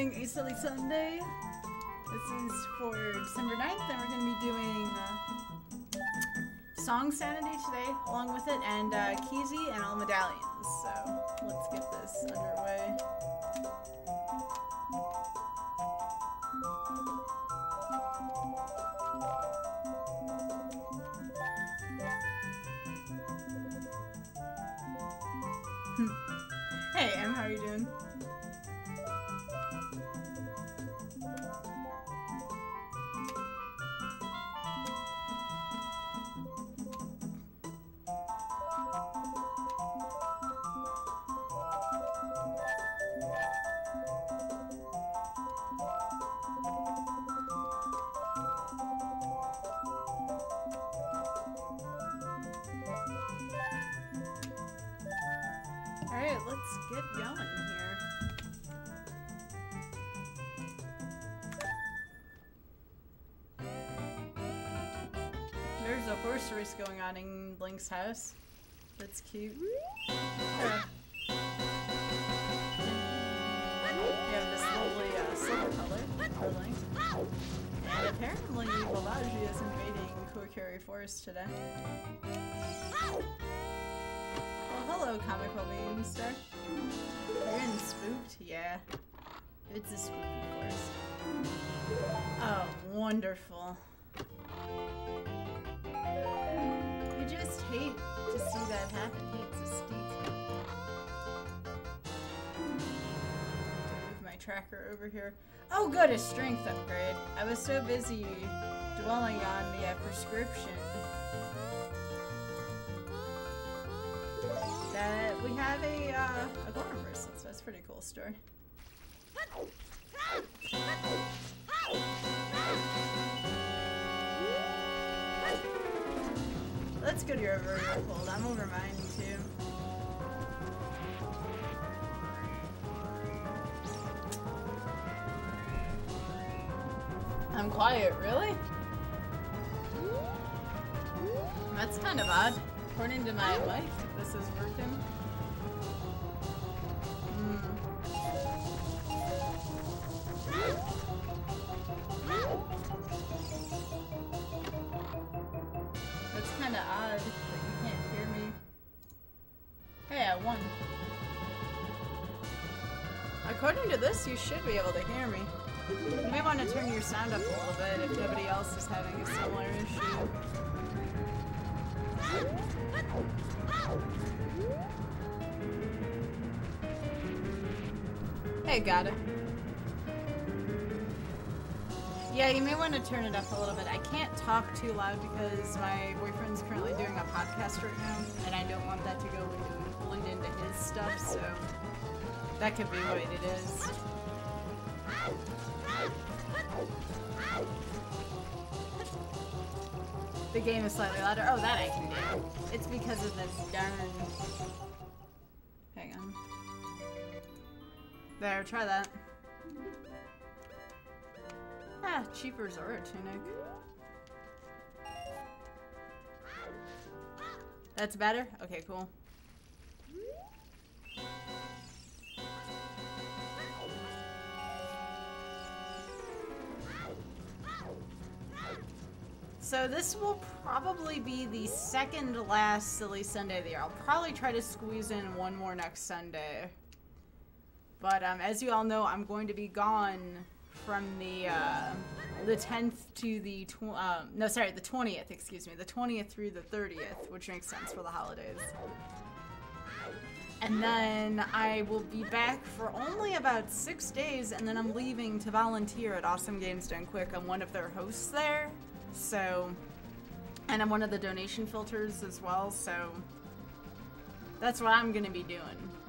doing a silly Sunday. This is for December 9th, and we're going to be doing Song Sanity today, along with it, and Keezy and all medallions. So let's get this underway. Hey, Em, how are you doing? Alright, let's get going here. There's a horse race going on in Blink's house. That's cute. Yeah. You have this lovely silver color for Link. And apparently Balaji is invading Kokiri Forest today. Well, hello, Comical Meme Star. You're getting spooked? Yeah. It's a spooky forest. Oh, wonderful. You just hate to see that happen. Hate's a steep. Move my tracker over here. Oh, good, a strength upgrade. I was so busy dwelling on the prescription that we have a Gorham bracelet, so that's a pretty cool story. That's good you're over your cold. I'm over mine too. I'm quiet, really? That's kind of odd. According to my mic, this is working. That's kind of odd that you can't hear me. Hey, I won. According to this, you should be able to hear me. You may want to turn your sound up a little bit if nobody else is having a similar issue. Hey, got it. Yeah, you may want to turn it up a little bit. I can't talk too loud because my boyfriend's currently doing a podcast right now, and I don't want that to go bleed into his stuff, so that could be what it is. The game is slightly louder. Oh, that I can do. It's because of this darn... Hang on. There, try that. Ah, cheaper Zora tunic. That's better? Okay, cool. So this will probably be the second to last Silly Sunday of the year. I'll probably try to squeeze in one more next Sunday. But as you all know, I'm going to be gone from the 10th to the the 20th, excuse me, the 20th through the 30th, which makes sense for the holidays. And then I will be back for only about 6 days, and then I'm leaving to volunteer at Awesome Games Done Quick. I'm one of their hosts there. So, and I'm one of the donation filters as well, so that's what I'm gonna be doing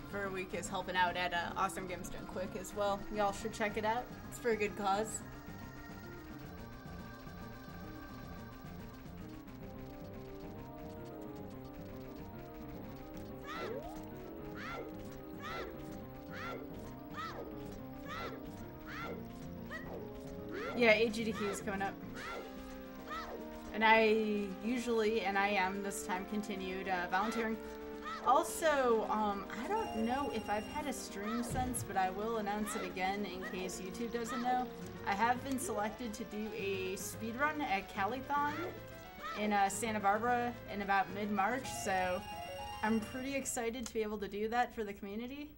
for a week, is helping out at Awesome Games Done Quick as well. Y'all should check it out. It's for a good cause. Yeah, AGDQ is coming up. And I usually, and I am this time, continued volunteering Also, I don't know if I've had a stream since, but I will announce it again in case YouTube doesn't know. I have been selected to do a speedrun at Calithon in Santa Barbara in about mid-March, so I'm pretty excited to be able to do that for the community.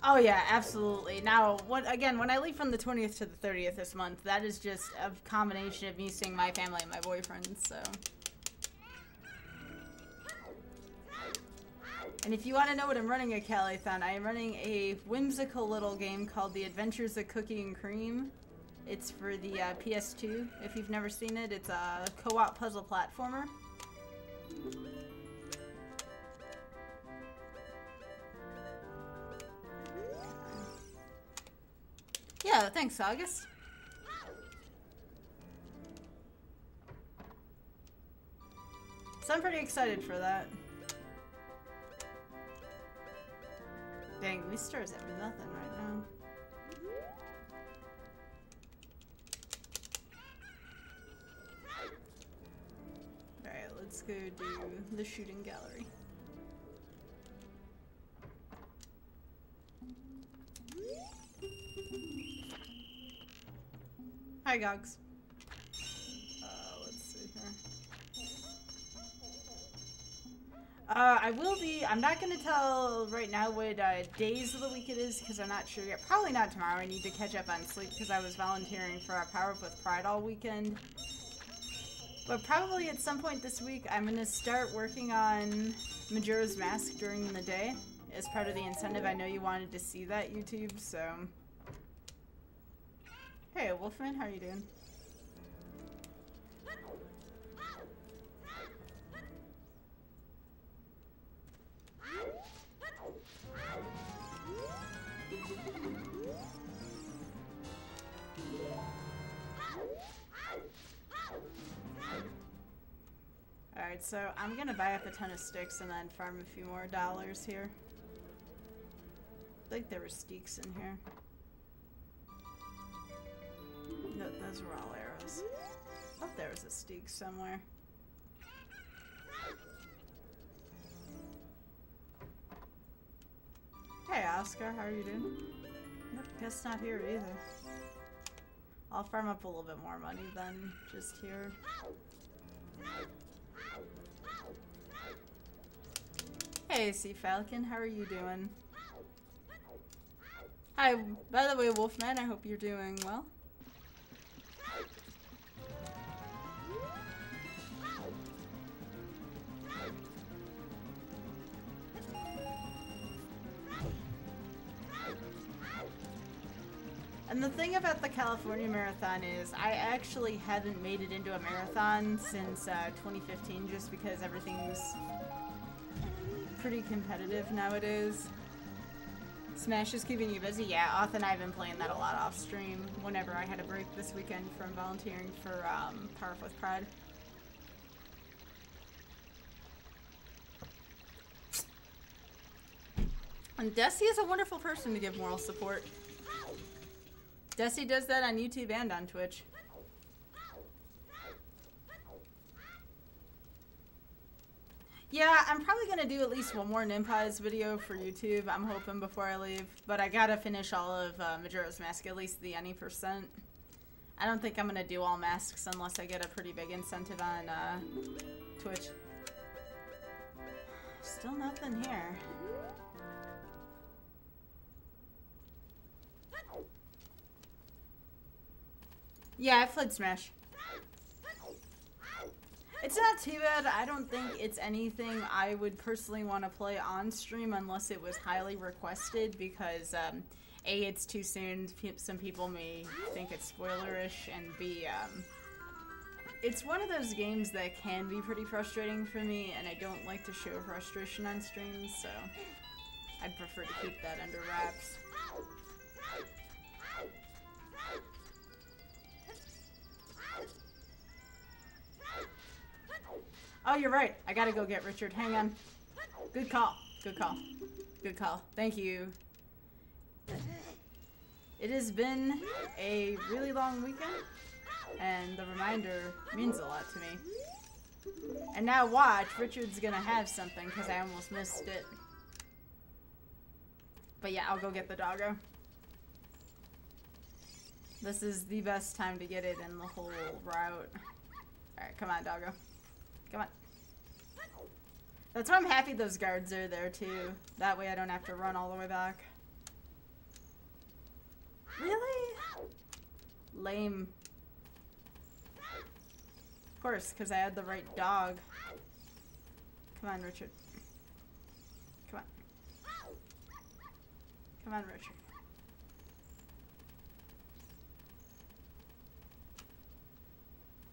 Oh yeah, absolutely. Now, again, when I leave from the 20th to the 30th this month, that is just a combination of me seeing my family and my boyfriend, so. And if you want to know what I'm running at Calithon, I am running a whimsical little game called The Adventures of Cookie and Cream. It's for the PS2. If you've never seen it, it's a co-op puzzle platformer. Yeah, thanks, August. So I'm pretty excited for that. Dang, these stores have nothing right now. Alright, let's go do the shooting gallery. Hi, Gogs. Let's see here. I'm not gonna tell right now what days of the week it is because I'm not sure yet. Probably not tomorrow. I need to catch up on sleep because I was volunteering for our Power Up with Pride all weekend. But probably at some point this week, I'm gonna start working on Majora's Mask during the day as part of the incentive. I know you wanted to see that, YouTube, so... Hey, Wolfman, how are you doing? Alright, so I'm gonna buy up a ton of sticks and then farm a few more dollars here. I think there were steaks in here. No, those were all arrows. I thought there was a steak somewhere. Hey Oscar, how are you doing? Nope, guess not here either. I'll farm up a little bit more money than just here. Hey Sea Falcon, how are you doing? Hi, by the way, Wolfman, I hope you're doing well. And the thing about the California Marathon is I actually haven't made it into a marathon since 2015 just because everything's pretty competitive nowadays. Smash is keeping you busy? Yeah, Auth and I have been playing that a lot off stream whenever I had a break this weekend from volunteering for Power Up with Pride. And Desi is a wonderful person to give moral support. Desi does that on YouTube and on Twitch. Yeah, I'm probably gonna do at least one more Nimpies video for YouTube, I'm hoping, before I leave. But I gotta finish all of Majora's Mask, at least the any %. I don't think I'm gonna do all masks unless I get a pretty big incentive on Twitch. Still nothing here. Yeah, I played Smash. It's not too bad. I don't think it's anything I would personally want to play on stream unless it was highly requested because A, it's too soon. Some people may think it's spoilerish, and B, it's one of those games that can be pretty frustrating for me, and I don't like to show frustration on streams, so I'd prefer to keep that under wraps. Oh, you're right. I gotta go get Richard. Hang on. Good call. Good call. Good call. Thank you. It has been a really long weekend, and the reminder means a lot to me. And now watch, Richard's gonna have something because I almost missed it. But yeah, I'll go get the doggo. This is the best time to get it in the whole route. Alright, come on, doggo. Come on. That's why I'm happy those guards are there too. That way I don't have to run all the way back. Really? Lame. Of course, because I had the right dog. Come on, Richard. Come on. Come on, Richard.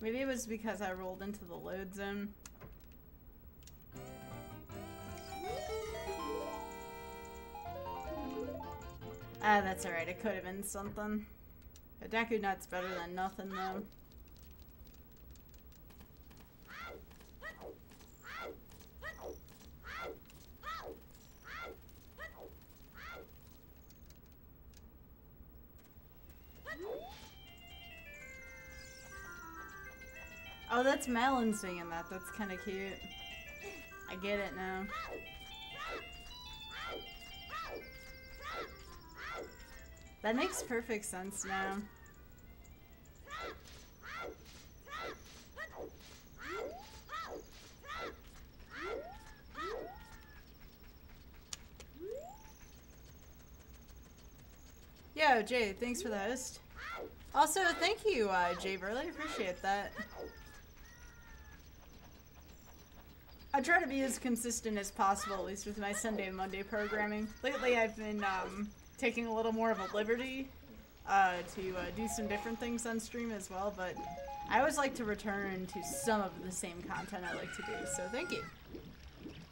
Maybe it was because I rolled into the load zone. Ah, that's alright. It could have been something. A Deku Nut's better than nothing, though. Oh, that's Malin singing that. That's kind of cute. I get it now. That makes perfect sense now. Yo, Jay, thanks for the host. Also, thank you, Jay Burley. Appreciate that. I try to be as consistent as possible, at least with my Sunday and Monday programming. Lately, I've been taking a little more of a liberty to do some different things on stream as well, but I always like to return to some of the same content I like to do, so thank you.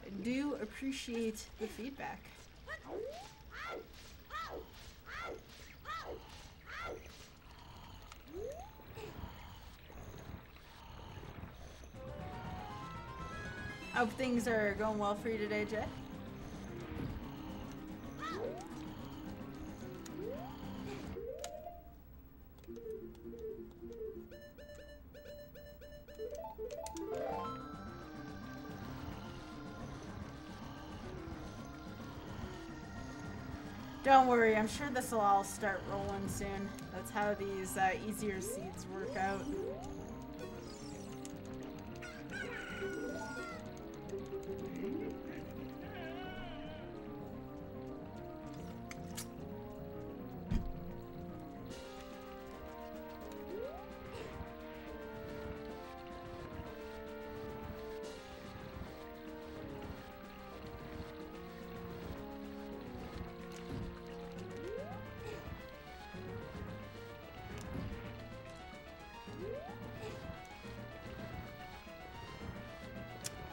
I do appreciate the feedback. I hope things are going well for you today, Jay. Don't worry, I'm sure this will all start rolling soon. That's how these easier seeds work out.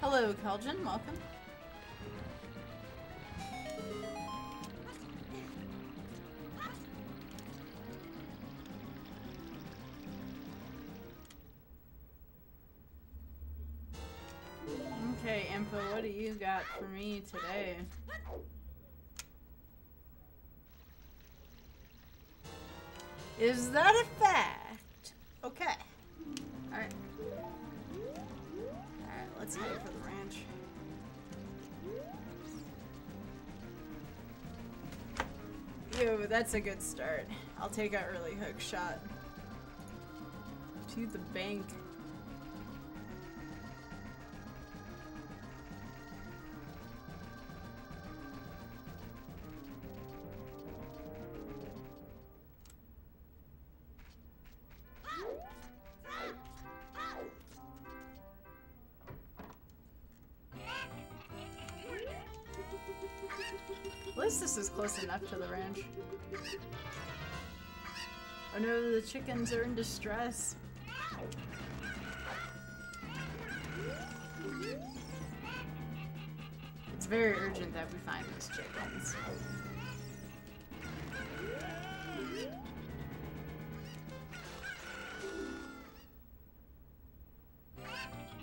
Hello, Keljan. Welcome. Okay, Info, what do you got for me today? Is that a fact? Okay. Alright. Alright, let's head for the ranch. Yo, that's a good start. I'll take an early hook shot. To the bank. At least this is close enough to the ranch. Oh no, the chickens are in distress. It's very urgent that we find these chickens.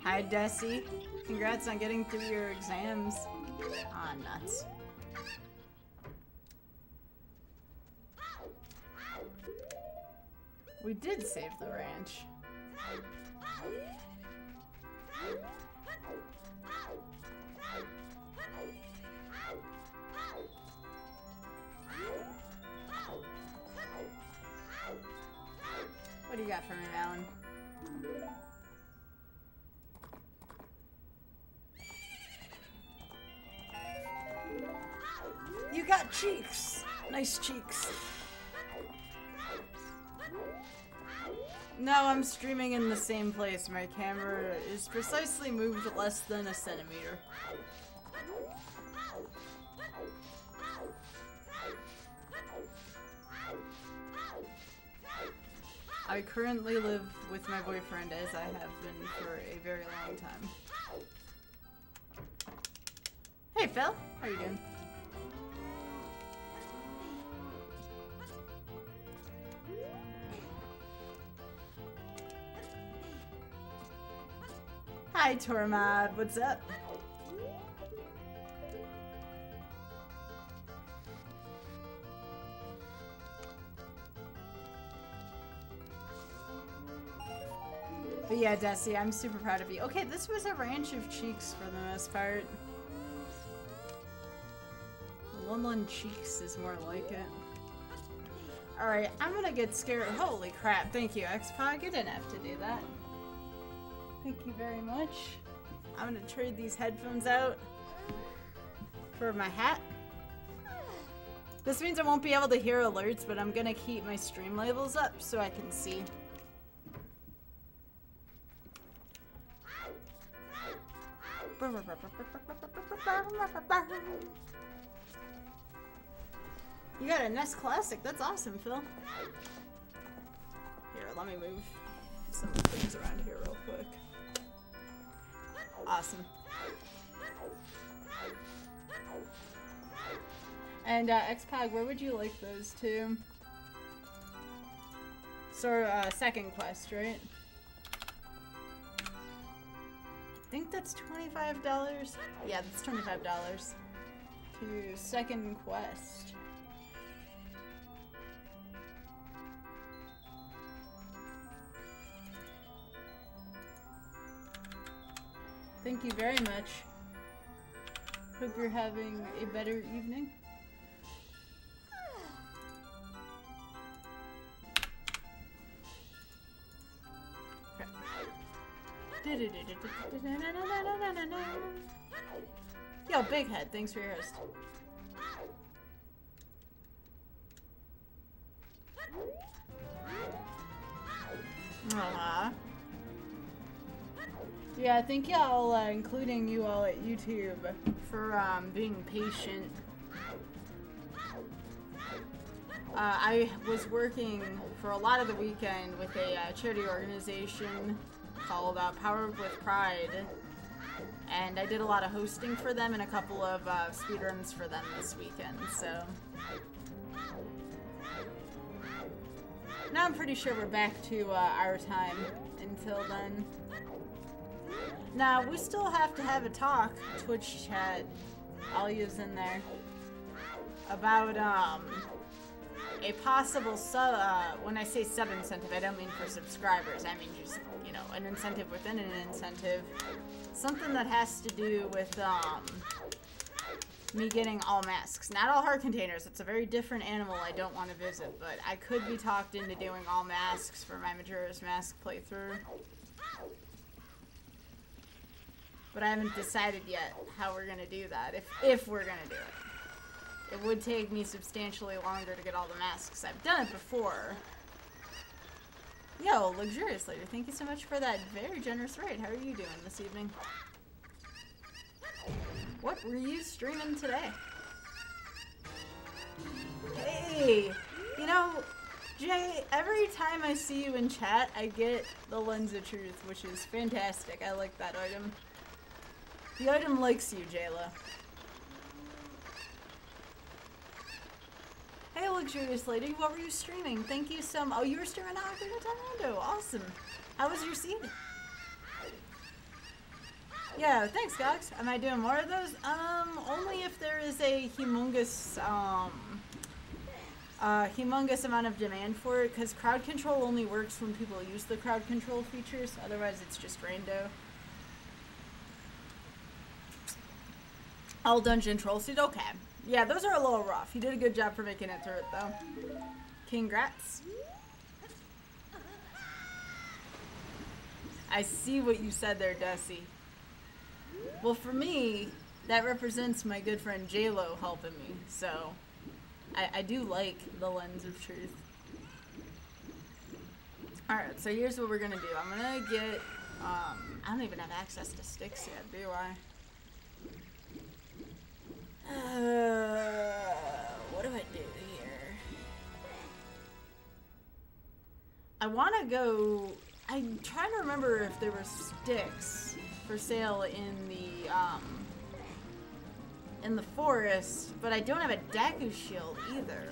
Hi Hi, Desi. Congrats on getting through your exams. Ah, nuts. We did save the ranch. What do you got for me, Alan? You got cheeks! Nice cheeks. No, I'm streaming in the same place. My camera is precisely moved less than a centimeter. I currently live with my boyfriend, as I have been for a very long time. Hey Phil, how you doing? Hi Tormod, what's up? But yeah, Desi, I'm super proud of you. Okay, this was a ranch of cheeks for the most part. Lundlund cheeks is more like it. Alright, I'm gonna get scared. Holy crap, thank you, Xpog. You didn't have to do that. Thank you very much. I'm gonna trade these headphones out for my hat. This means I won't be able to hear alerts, but I'm gonna keep my stream labels up so I can see. You got a NES Classic. That's awesome, Phil. Here, let me move some things around here real quick. Awesome. And Xpag, where would you like those to? So, second quest, right? I think that's $25. Yeah, that's $25 to second quest. Thank you very much. Hope you're having a better evening. Yo, Big Head, thanks for your host. Aww. Yeah, thank y'all, including you all at YouTube, for being patient. I was working for a lot of the weekend with a charity organization called Power with Pride, and I did a lot of hosting for them and a couple of speedruns for them this weekend, so. Now I'm pretty sure we're back to our time until then. Now, we still have to have a talk, Twitch chat, I'll use in there, about a possible when I say sub incentive, I don't mean for subscribers, I mean just, you know, an incentive within an incentive. Something that has to do with me getting all masks. Not all heart containers, it's a very different animal I don't want to visit, but I could be talked into doing all masks for my Majora's Mask playthrough. But I haven't decided yet how we're gonna do that, if we're gonna do it. It would take me substantially longer to get all the masks. I've done it before. Yo, Luxurious Lady, thank you so much for that very generous raid. How are you doing this evening? What were you streaming today? Hey! You know, Jay, every time I see you in chat, I get the Lens of Truth, which is fantastic. I like that item. The item likes you, Jayla. Hey, Luxurious Lady, what were you streaming? Thank you so much. Oh, you were streaming Ocarina of Time Rando. Awesome. How was your seed? Yeah, thanks, Gox. Am I doing more of those? Only if there is a humongous amount of demand for it, because crowd control only works when people use the crowd control features. Otherwise, it's just rando. All dungeon troll seed. Okay. Yeah, those are a little rough. You did a good job for making it through it, though. Congrats. I see what you said there, Desi. Well, for me, that represents my good friend J-Lo helping me, so I do like the lens of truth. Alright, so here's what we're gonna do. I'm gonna get, I don't even have access to sticks yet, do I? What do I do here? I wanna go, I'm trying to remember if there were sticks for sale in the forest, but I don't have a Deku shield either.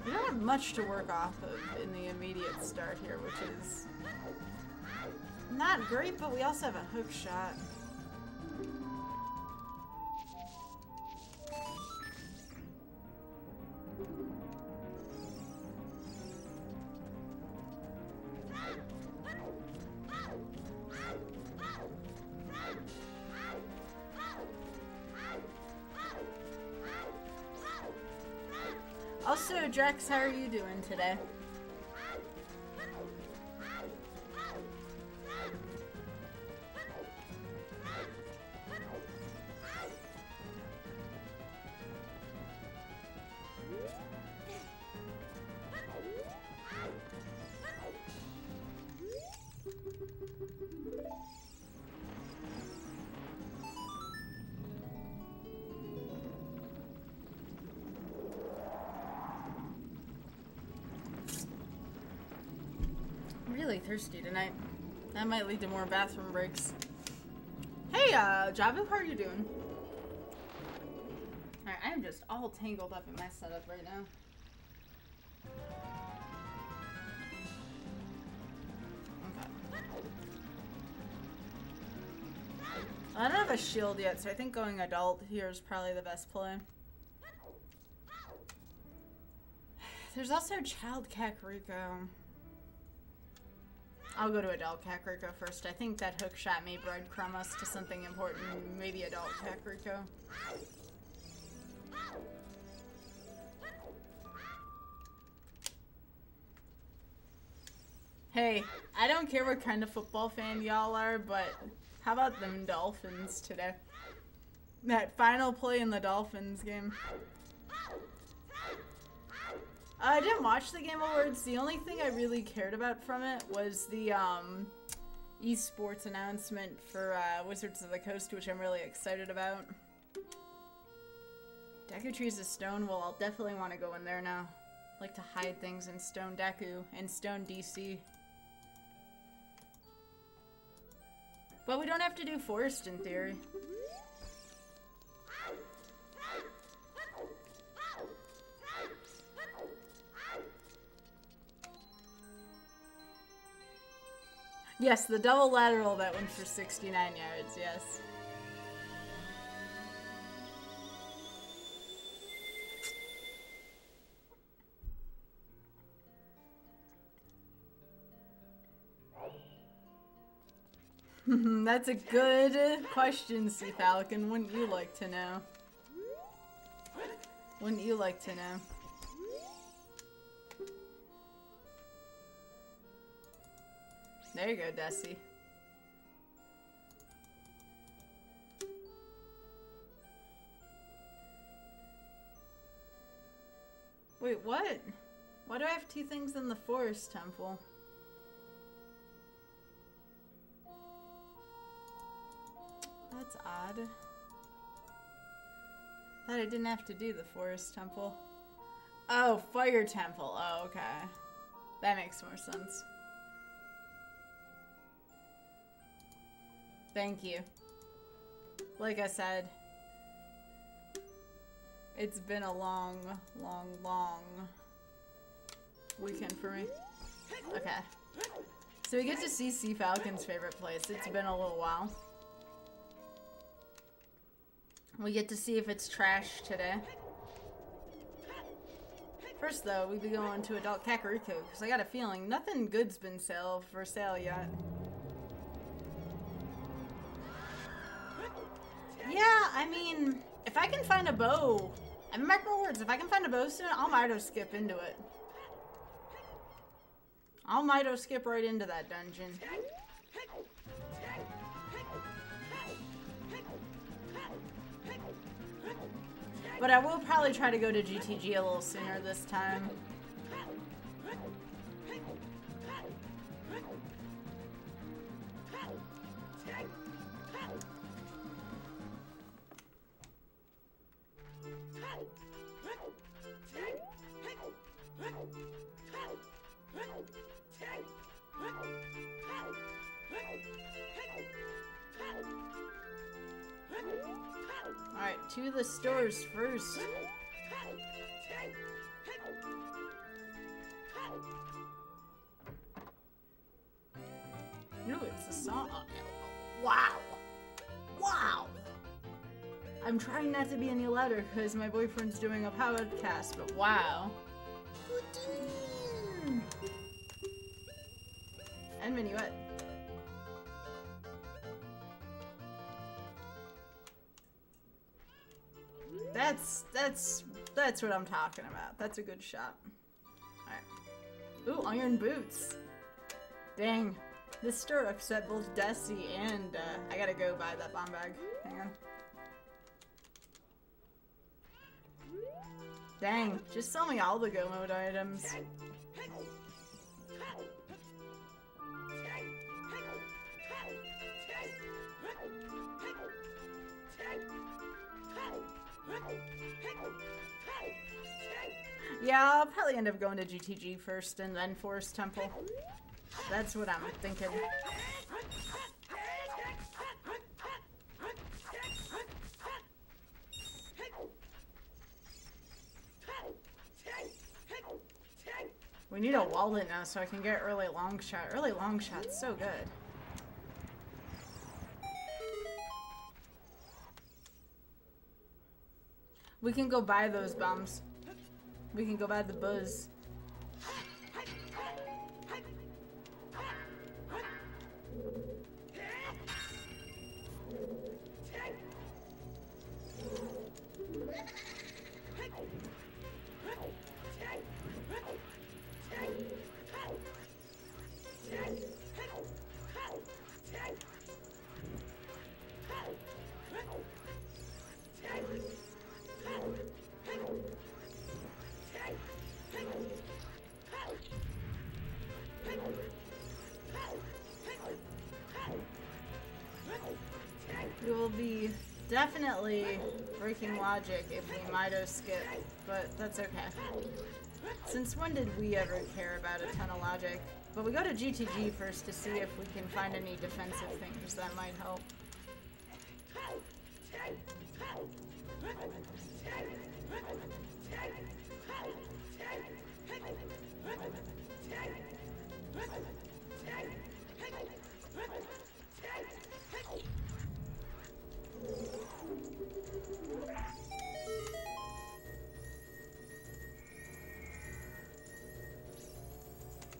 We don't have much to work off of in the immediate start here, which is not great, but we also have a hook shot. Also, Drex, how are you doing today? Really thirsty tonight. That might lead to more bathroom breaks. Hey, Javu, how are you doing? Alright, I am just all tangled up in my setup right now. Okay. I don't have a shield yet, so I think going adult here is probably the best play. There's also Child Kakariko. I'll go to adult Kakariko first. I think that hook shot may breadcrumb us to something important. Maybe adult Kakariko. Hey, I don't care what kind of football fan y'all are, but how about them Dolphins today? That final play in the Dolphins game. I didn't watch the Game Awards. The only thing I really cared about from it was the esports announcement for Wizards of the Coast, which I'm really excited about. Deku Trees of Stone, well, I'll definitely want to go in there now. I like to hide things in Stone Deku and Stone DC. But we don't have to do Forest in theory. Yes, the double lateral that went for 69 yards, yes. That's a good question, Sea Falcon. Wouldn't you like to know? Wouldn't you like to know? There you go, Desi. Wait, what? Why do I have two things in the Forest Temple? That's odd. Thought I didn't have to do the Forest Temple. Oh, Fire Temple. Oh, okay. That makes more sense. Thank you. Like I said, it's been a long weekend for me. Okay. So we get to see Sea Falcon's favorite place. It's been a little while. We get to see if it's trash today. First, though, we be going to Adult Kakariko, because I got a feeling nothing good's been for sale yet. Yeah, I mean, if I can find a bow, I mark my words, if I can find a bow soon, I'll Mido skip into it. I'll Mido skip right into that dungeon. But I will probably try to go to GTG a little sooner this time. Alright, to the stores first. No, it's a song. Wow! Wow! I'm trying not to be any louder because my boyfriend's doing a podcast, but wow. And minuet. That's what I'm talking about. That's a good shot. Alright. Ooh, iron boots. Dang. This store upset both Desi and I gotta go buy that bomb bag. Hang on. Dang, just sell me all the go mode items. Yeah, I'll probably end up going to GTG first and then Forest Temple. That's what I'm thinking. We need a wallet now so I can get early long shot. Early long shot's so good. We can go buy those bombs. We can go buy the buzz. We will be definitely breaking logic if we Mido skip, but that's okay. Since when did we ever care about a ton of logic? But we go to GTG first to see if we can find any defensive things that might help.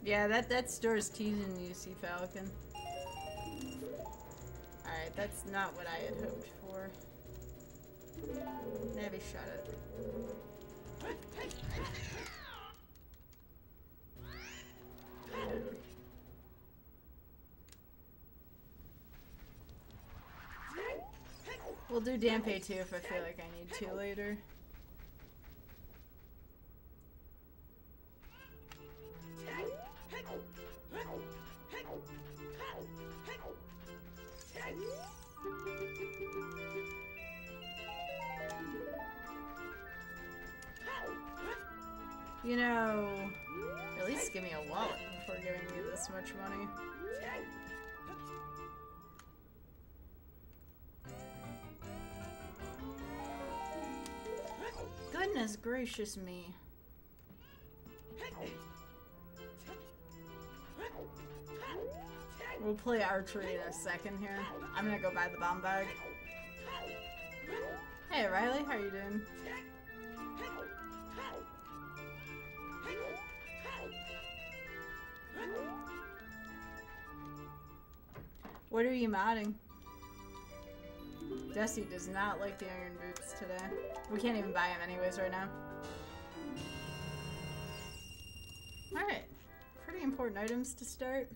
Yeah, that store's teasing you, Sea Falcon. Alright, that's not what I had hoped for. Maybe shut it. We'll do Dampe too if I feel like I need to later. You know, at least give me a wallet before giving me this much money. Goodness gracious me. We'll play archery in a second here. I'm gonna go buy the bomb bag. Hey Riley, how you doing? What are you modding? Desi does not like the iron boots today. We can't even buy them anyways right now. Alright. Pretty important items to start.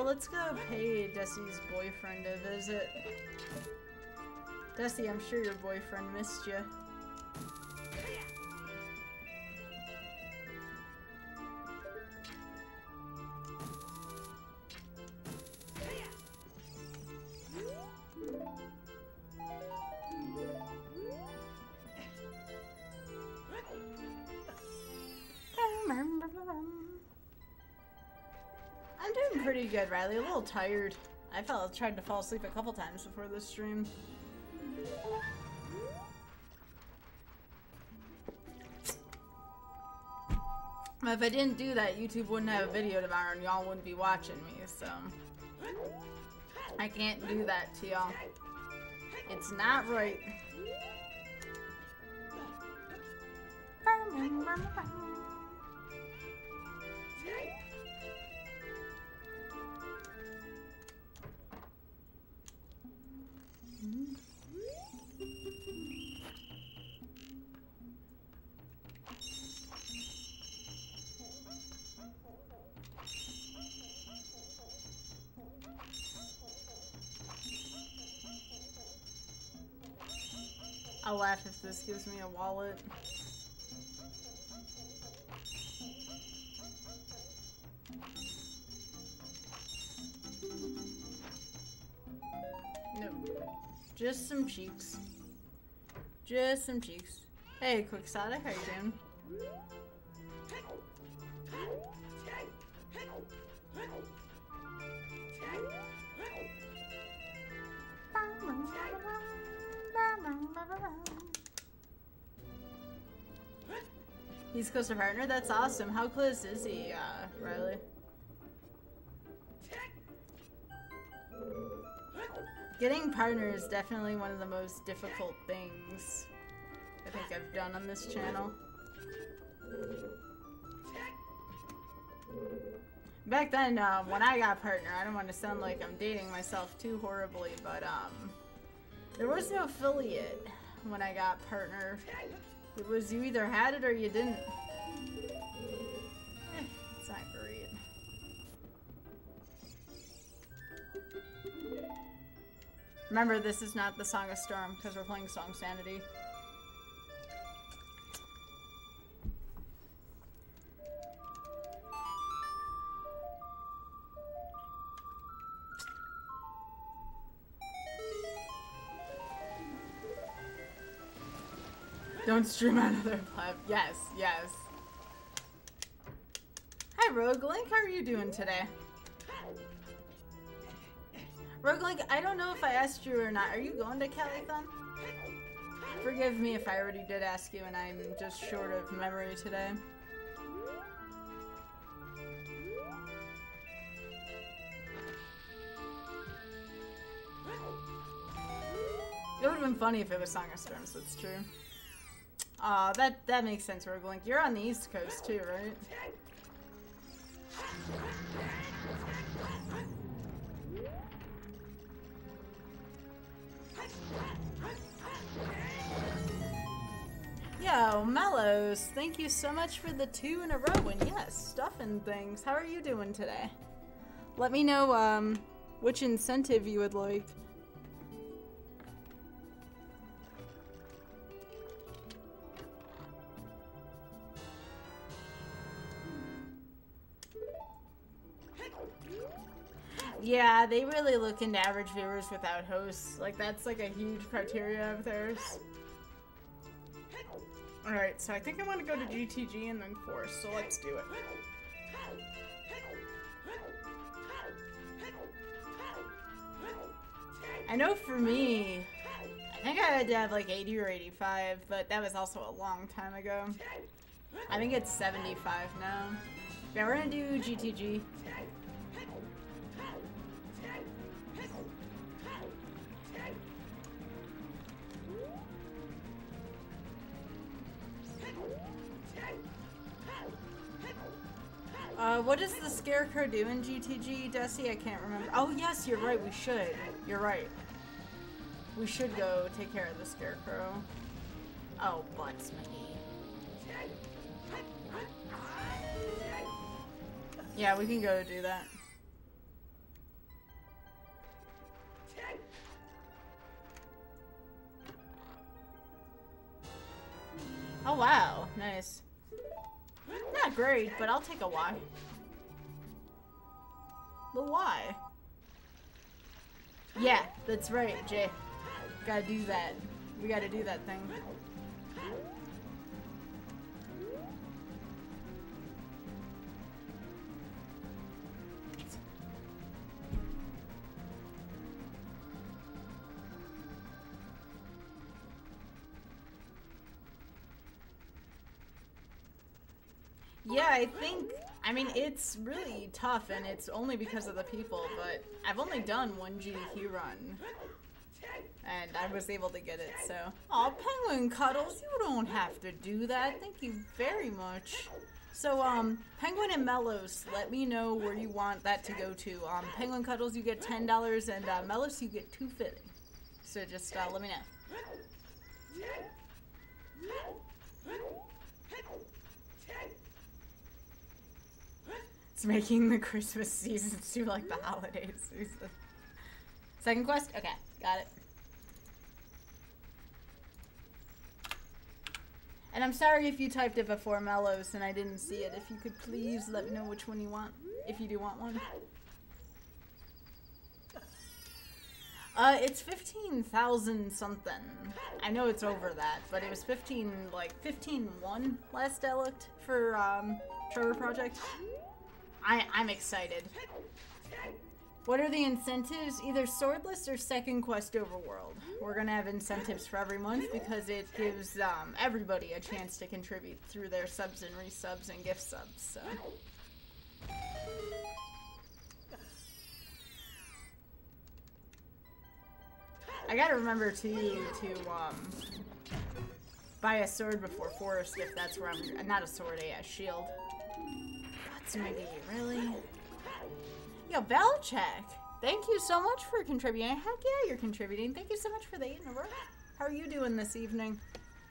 Let's go pay Desi's boyfriend a visit. Desi, I'm sure your boyfriend missed you. I'm doing pretty good, Riley. A little tired. I tried to fall asleep a couple times before this stream. But if I didn't do that, YouTube wouldn't have a video tomorrow and y'all wouldn't be watching me, so I can't do that to y'all. It's not right. I'll laugh if this gives me a wallet. No. Just some cheeks. Just some cheeks. Hey, Quixotic, how you doing? East Coast partner? That's awesome. How close is he, Riley? Getting partner is definitely one of the most difficult things I think I've done on this channel. Back then, when I got partner, I don't want to sound like I'm dating myself too horribly, but there was no affiliate when I got partner. It was you either had it or you didn't. It's not great. Remember, this is not the Song of Storm because we're playing Song Sanity. Don't stream on other platforms. Yes, yes. Hi, Roguelink. How are you doing today? Roguelink, I don't know if I asked you or not. Are you going to Calithon? Forgive me if I already did ask you and I'm just short of memory today. It would have been funny if it was Song of Storms, that's true. Aw, that makes sense, Roguelink. You're on the East Coast too, right? Yo, Mellows, thank you so much for the 2 in a row, and yes, stuff and things. How are you doing today? Let me know, which incentive you would like. Yeah, they really look into average viewers without hosts. Like, that's like a huge criteria of theirs. Alright, so I think I want to go to GTG and then Force, so let's do it. I know for me, I think I had to have like 80 or 85, but that was also a long time ago. I think it's 75 now. Yeah, we're gonna do GTG. What does the Scarecrow do in GTG, Desi? I can't remember. Oh, yes, you're right, we should. You're right. We should go take care of the Scarecrow. Oh, butts, Mickey. Yeah, we can go do that. Oh, wow. Nice. Not great, but I'll take a Y. The Y. Yeah, that's right, Jay. Gotta do that. We gotta do that thing. Yeah, I mean, it's really tough, and it's only because of the people, but I've only done one GDQ run, and I was able to get it, so. Aw, Penguin Cuddles, you don't have to do that. Thank you very much. So, Penguin and Mellos, let me know where you want that to go to. Penguin Cuddles, you get $10, and Mellos, you get $2.50. So just let me know. It's making the Christmas season seem like the holidays. Second quest? Okay, got it. And I'm sorry if you typed it before Mellos and I didn't see it. If you could please let me know which one you want, if you do want one. It's 15,000 something. I know it's over that, but it was 15,1 last I looked for, Trevor Project. I'm excited. What are the incentives? Either Swordless or Second Quest Overworld. We're gonna have incentives for every month because it gives everybody a chance to contribute through their subs and resubs and gift subs, so. I gotta remember too to buy a sword before Forest if that's where I'm not a sword, a shield. What's Mickey, really? Yo, Belichick, thank you so much for contributing. Heck yeah, you're contributing. Thank you so much for the 8 in a row. How are you doing this evening?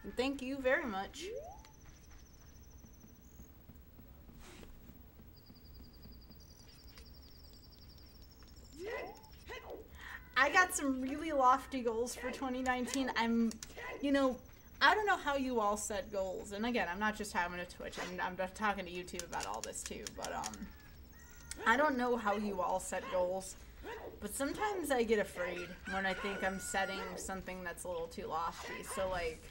And thank you very much. I got some really lofty goals for 2019. I don't know how you all set goals. And again, I'm not just having a Twitch. I'm talking to YouTube about all this too. But, I don't know how you all set goals. But sometimes I get afraid when I think I'm setting something that's a little too lofty. So, like,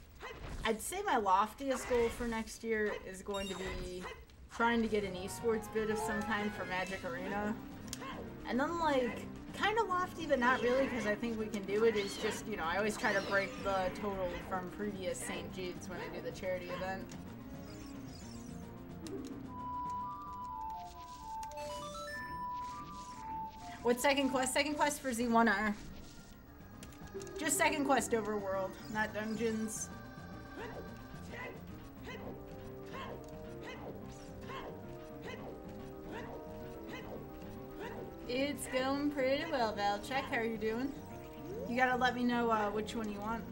I'd say my loftiest goal for next year is going to be trying to get an esports bid of some kind for Magic Arena. And then, like, kind of lofty, but not really, because I think we can do it, is just, I always try to break the total from previous St. Jude's when I do the charity event. What's second quest? Second quest for Z1R. Just second quest overworld, not dungeons. It's going pretty well, Valchek. How are you doing? You gotta let me know which one you want.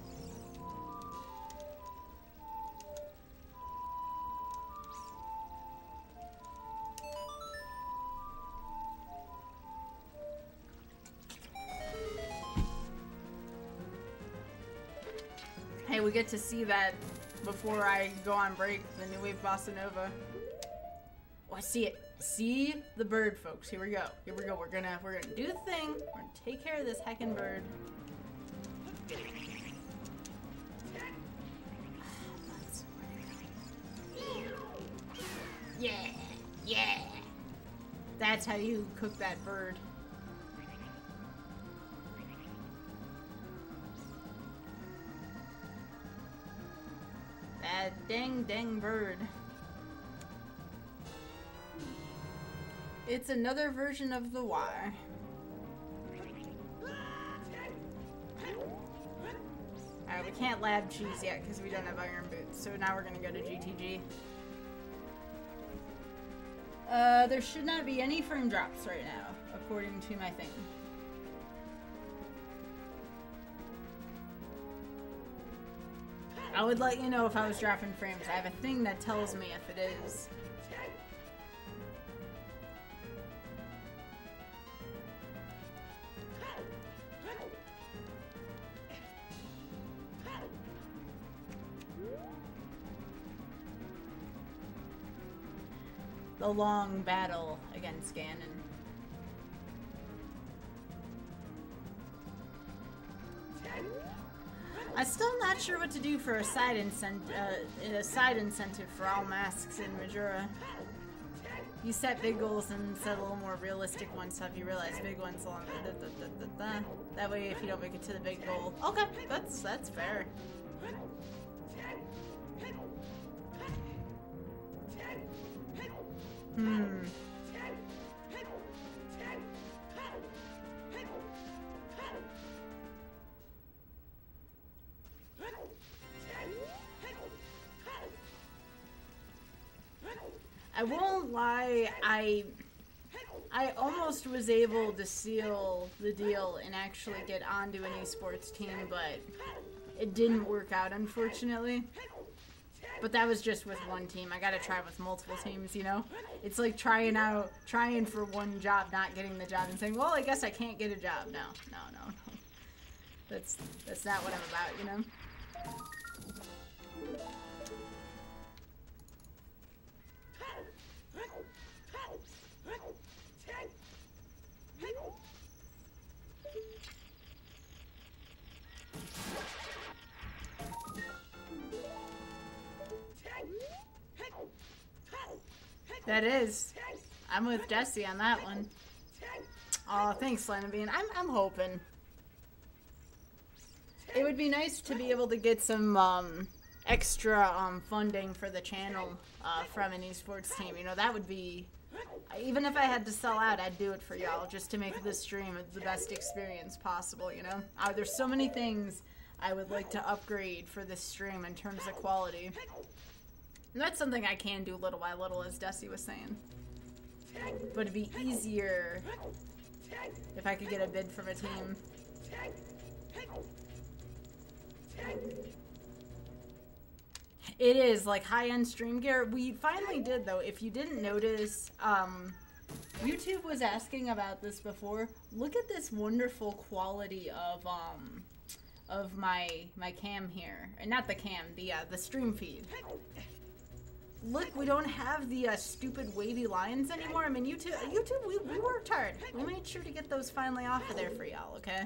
Hey, we get to see that before I go on break, the New Wave Bossa Nova. Oh, I see it. See the bird, folks. Here we go. Here we go. We're gonna do the thing. We're gonna take care of this heckin' bird. Yeah, yeah. That's how you cook that bird. that dang bird. It's another version of the wire. Alright, we can't lab cheese yet because we don't have iron boots, so now we're gonna go to GTG. There should not be any frame drops right now, according to my thing. I would let you know if I was dropping frames. I have a thing that tells me if it is. The long battle against Ganon. I'm still not sure what to do for a side incentive for all masks in Majora. You set big goals and set a little more realistic ones, so if you realize big ones along that way if you don't make it to the big goal. Okay, that's fair. I won't lie, I almost was able to seal the deal and actually get onto an esports team, but it didn't work out, unfortunately. But that was just with one team. I gotta try with multiple teams, you know? It's like trying for one job, not getting the job, and saying, well, I guess I can't get a job. No. That's not what I'm about, you know? That is. I'm with Jesse on that one. Oh, thanks, Lennabean. I'm hoping. It would be nice to be able to get some extra funding for the channel from an esports team. You know, that would be... Even if I had to sell out, I'd do it for y'all, just to make this stream the best experience possible, you know? There's so many things I would like to upgrade for this stream in terms of quality. And that's something I can do little by little, as Dusty was saying. But it'd be easier if I could get a bid from a team. It is, like, high-end stream gear. We finally did, though. If you didn't notice, YouTube was asking about this before. Look at this wonderful quality of my cam here. And not the cam, the stream feed. Look, we don't have the stupid wavy lines anymore. I mean, YouTube, we worked hard. We made sure to get those finally off of there for y'all, okay?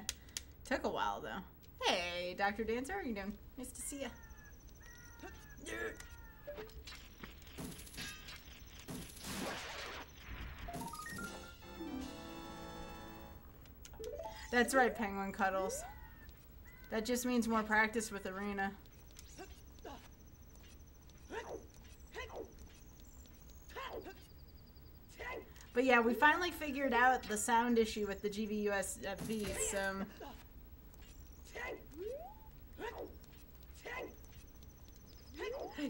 Took a while, though. Hey, Dr. Dancer, how are you doing? Nice to see ya. That's right, Penguin Cuddles. That just means more practice with Arena. But yeah, we finally figured out the sound issue with the GVUSFs, so...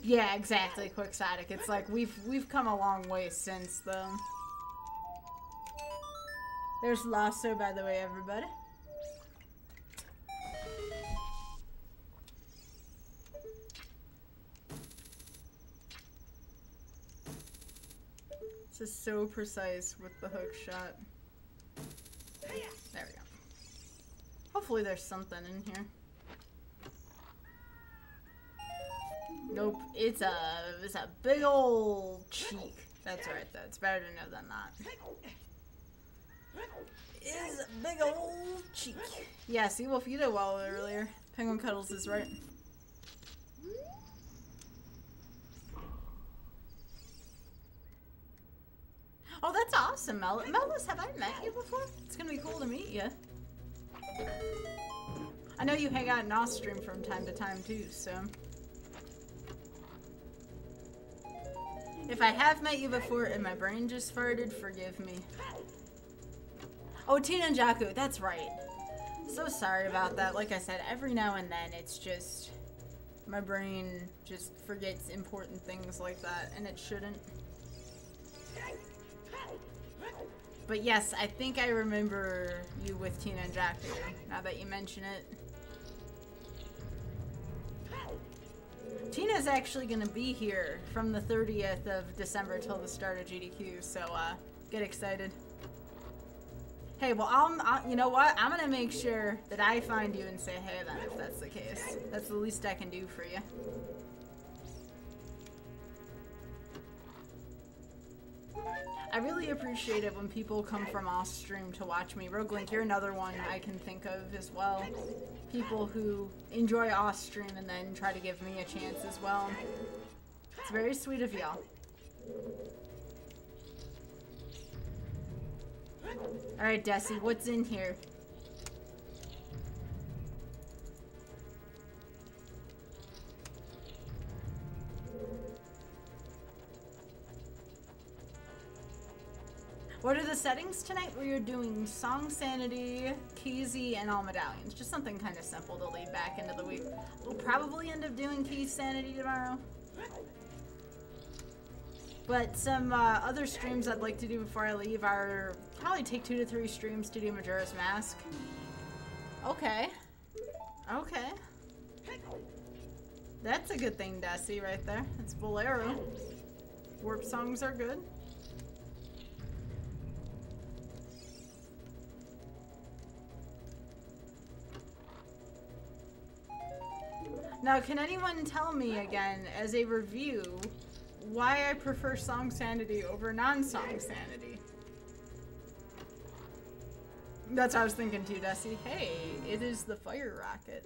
Yeah, exactly, Quixotic. It's like we've come a long way since, though. There's Lasso, by the way, everybody. This is so precise with the hook shot. There we go. Hopefully there's something in here. Nope, it's a big old cheek. That's right, that's better to know than not. Is a big old cheek. Yeah, see, Wolf, you did well earlier. Penguin Cuddles is right. Oh, that's awesome, Melvis, have I met you before? It's gonna be cool to meet you. I know you hang out in Ostream from time to time, too, so... If I have met you before and my brain just farted, forgive me. Oh, Tina and Jaku, that's right. So sorry about that. Like I said, every now and then it's just... my brain just forgets important things like that, and it shouldn't. But yes, I think I remember you with Tina and Jaku, now that you mention it. Tina's actually gonna be here from the 30th of December till the start of GDQ, so get excited. Hey, well, you know what? I'm gonna make sure that I find you and say hey then, if that's the case. That's the least I can do for you. I really appreciate it when people come from off stream to watch me. Roguelink, you're another one I can think of as well. People who enjoy off stream and then try to give me a chance as well. It's very sweet of y'all. Alright, Desi, what's in here? What are the settings tonight? We are doing Song Sanity, Keysy, and all medallions. Just something kind of simple to lead back into the week. We'll probably end up doing Key Sanity tomorrow. But some other streams I'd like to do before I leave are probably take 2 to 3 streams to do Majora's Mask. Okay. Okay. That's a good thing, Desi, right there. It's Bolero. Warp songs are good. Now, can anyone tell me again, as a review, why I prefer Song Sanity over non-Song Sanity? That's what I was thinking too, Desi. Hey, it is the fire rocket.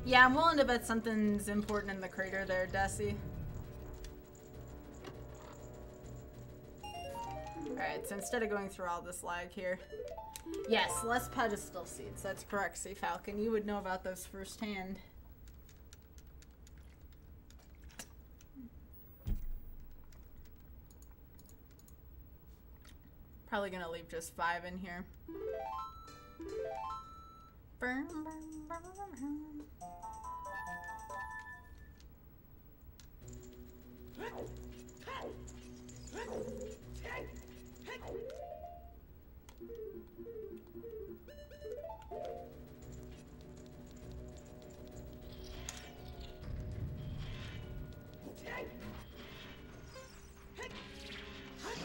Yeah, I'm willing to bet something's important in the crater there, Desi. Alright, so instead of going through all this lag here... Yes, less pedestal seeds. That's correct, Sea Falcon. You would know about those firsthand. Probably gonna leave just 5 in here.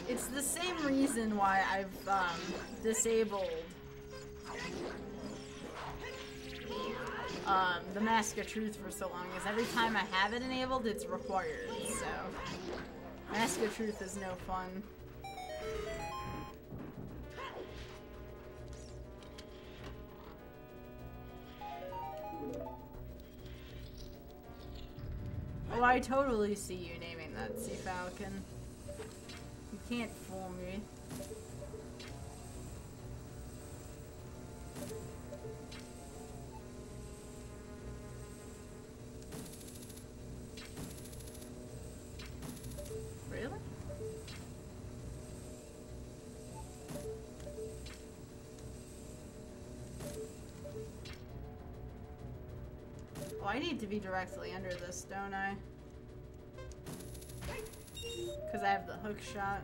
It's the same reason why I've disabled the Mask of Truth for so long, is every time I have it enabled, it's required, so Mask of Truth is no fun. Oh, I totally see you naming that, Sea Falcon. You can't fool me. Really? Oh, I need to be directly under this, don't I? Because I have the hook shot.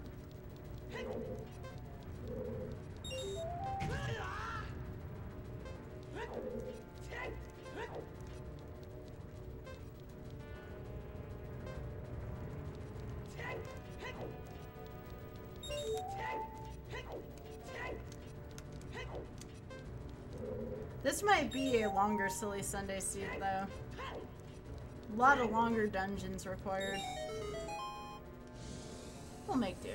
This might be a longer Silly Sunday seed, though. A lot of longer dungeons required. We'll make do.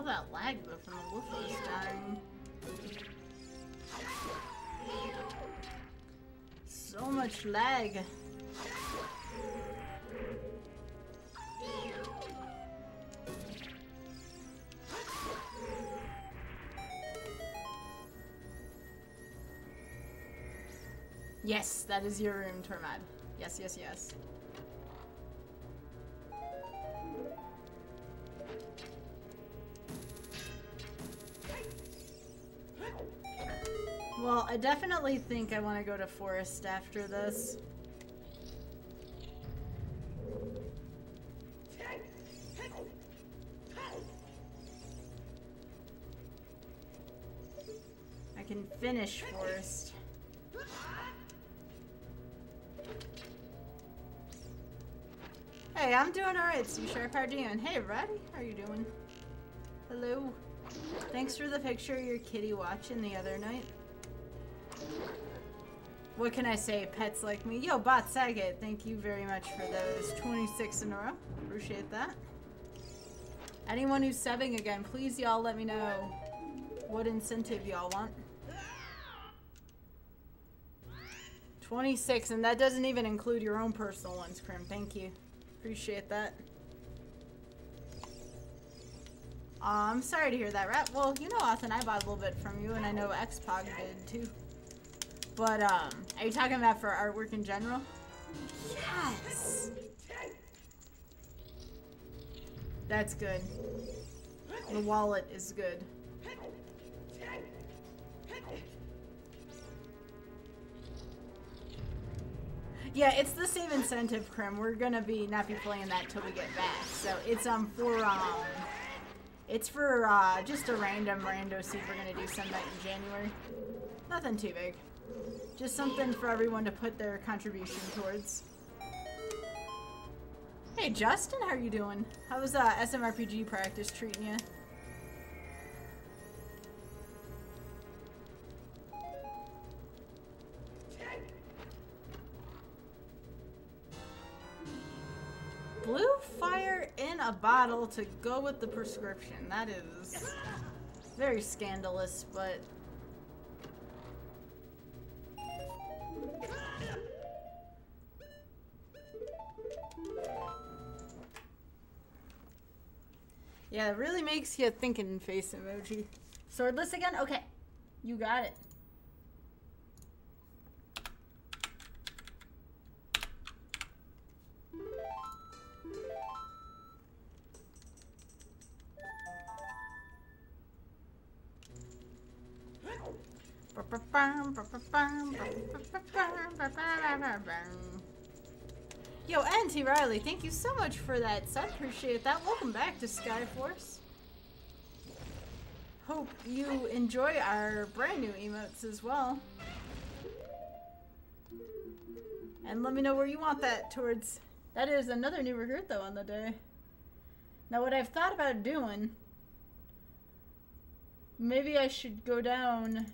All that lag though from the woofers dying. So much lag. Yes, that is your room, Tormad. Yes, yes, yes. Well, I definitely think I want to go to Forest after this. I can finish Forest. Hey, I'm doing alright, Sue Sharp. How are you doing? Hey, Roddy, how are you doing? Hello. Thanks for the picture of your kitty watching the other night. What can I say? Pets like me. Yo, Bot Saget, thank you very much for those 26 in a row. Appreciate that. Anyone who's subbing again, please y'all let me know what incentive y'all want. 26, and that doesn't even include your own personal ones, Krim. Thank you. Appreciate that. I'm sorry to hear that, Rat. Well, you know, Austin, I bought a little bit from you, and I know Xpog did too. But, are you talking about for artwork in general? Yes! That's good. The wallet is good. Yeah, it's the same incentive, Krim. We're gonna not be playing that till we get back. So it's for just a random rando see if we're gonna do some night in January. Nothing too big. Just something for everyone to put their contribution towards. Hey Justin, how are you doing? How's SMRPG practice treating you? Blue fire in a bottle to go with the prescription. That is very scandalous, but... yeah, it really makes you thinking face emoji. Swordless again? Okay. You got it. Yo, Auntie Riley, thank you so much for that sub. Appreciate that. Welcome back to Skyforce. Hope you enjoy our brand new emotes as well. And let me know where you want that towards. That is another new recruit though on the day. Now what I've thought about doing, maybe I should go down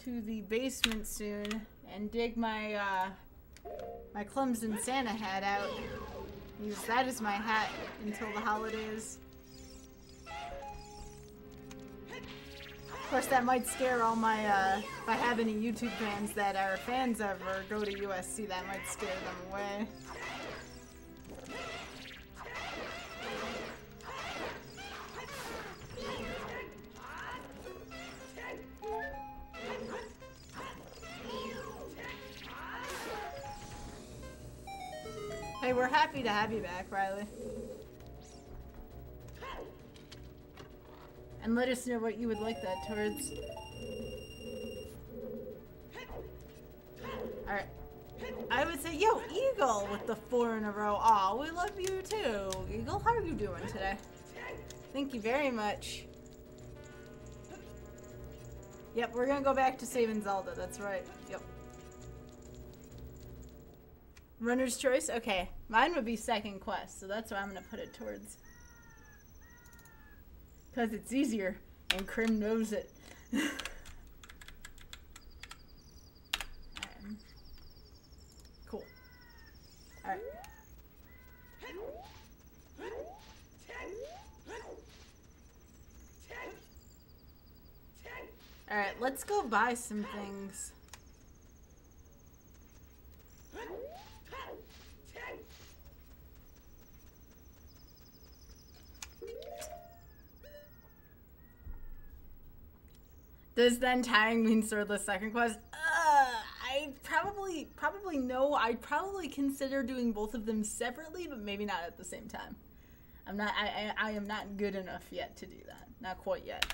to the basement soon and dig my my Clemson Santa hat out. Use that as my hat until the holidays. Of course, that might scare all my, if I have any YouTube fans that are fans of or go to USC, that might scare them away. Hey, we're happy to have you back, Riley. And let us know what you would like that towards. Alright. I would say, yo, Eagle with the 4 in a row. Aw, we love you too. Eagle, how are you doing today? Thank you very much. Yep, we're gonna go back to saving Zelda, that's right. Yep. Runner's choice? Okay. Mine would be second quest, so that's what I'm gonna put it towards. Because it's easier, and Krim knows it. Cool. Alright. Alright, let's go buy some things. Does then tying mean swordless second quest? I probably no. I'd probably consider doing both of them separately, but maybe not at the same time. I am not good enough yet to do that. Not quite yet.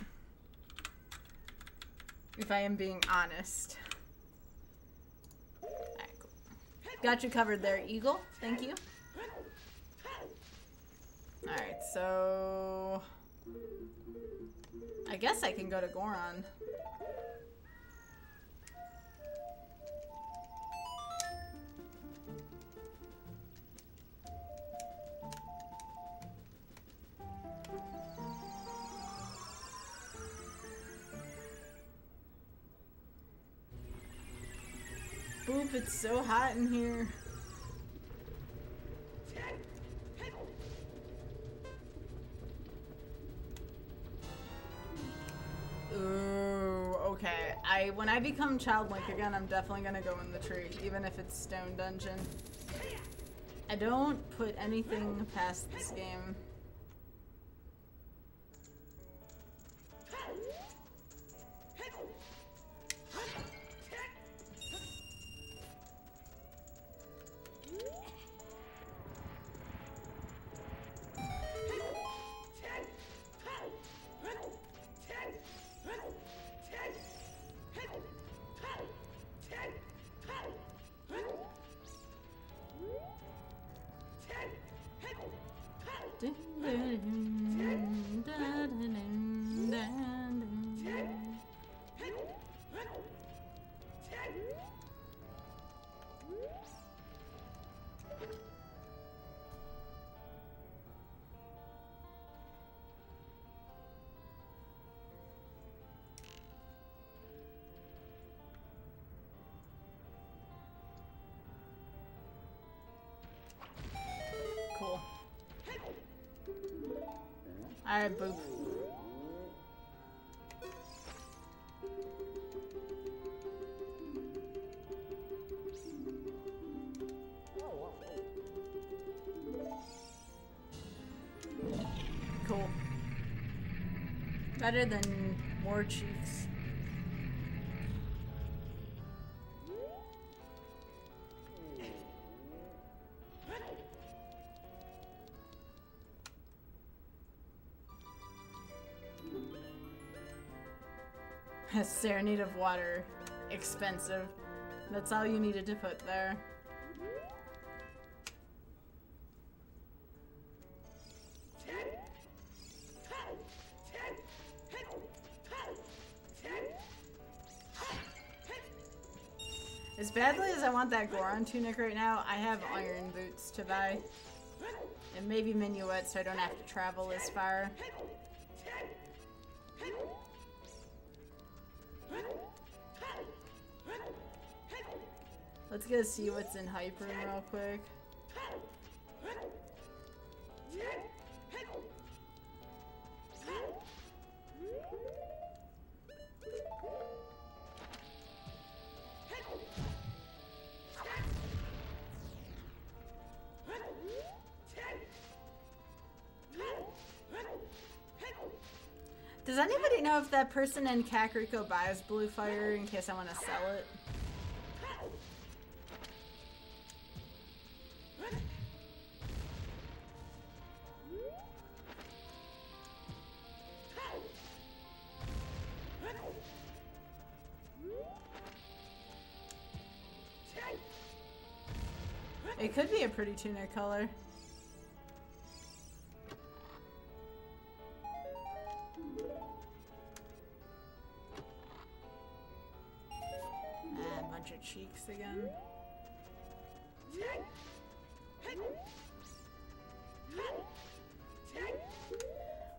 If I am being honest. Alright, cool. Got you covered there, Eagle. Thank you. Alright, so... I guess I can go to Goron. Boop, it's so hot in here. Ooh, okay. When I become childlike again, I'm definitely gonna go in the tree, even if it's stone dungeon. I don't put anything past this game. Cool. Alright, boop. Cool. Better than more cheeks. A serenade of water. Expensive. That's all you needed to put there. As badly as I want that Goron tunic right now, I have iron boots to buy. And maybe minuets so I don't have to travel as far. Let's go see what's in Hype Room real quick. Does anybody know if that person in Kakariko buys Blue Fire in case I want to sell it? It could be a pretty tunic color. A bunch of cheeks again.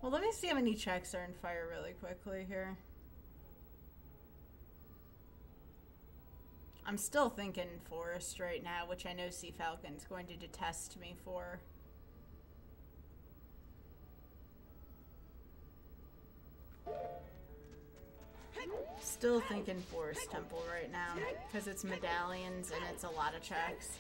Well, let me see how many checks are in fire really quickly here. I'm still thinking forest right now, which I know Sea Falcon's going to detest me for. still thinking Forest Temple right now, because it's medallions and it's a lot of checks.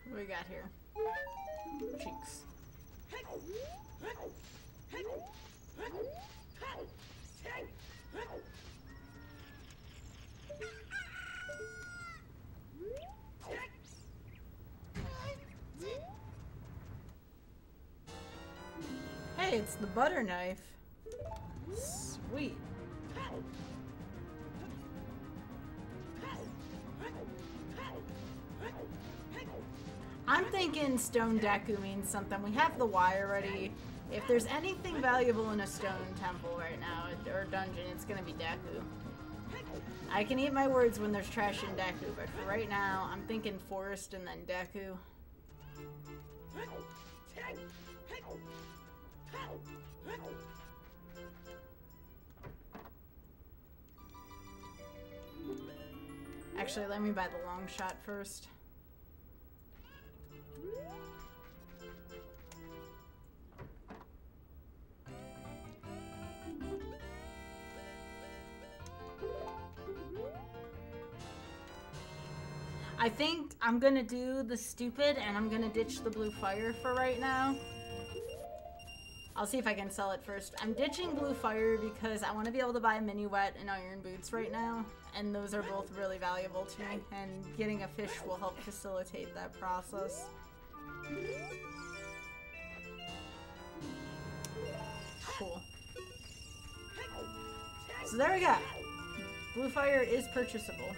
What do we got here? Cheeks. Hey, it's the butter knife. Sweet. I'm thinking stone Deku means something. We have the Y already. If there's anything valuable in a stone temple right now, or dungeon, it's gonna be Deku. I can eat my words when there's trash in Deku, but for right now, I'm thinking forest and then Deku. Actually, let me buy the long shot first. I think I'm gonna do the stupid and I'm gonna ditch the blue fire for right now. I'll see if I can sell it first. I'm ditching blue fire because I want to be able to buy mini wet and iron boots right now, and those are both really valuable to me, and getting a fish will help facilitate that process. Cool. So there we go. Blue fire is purchasable.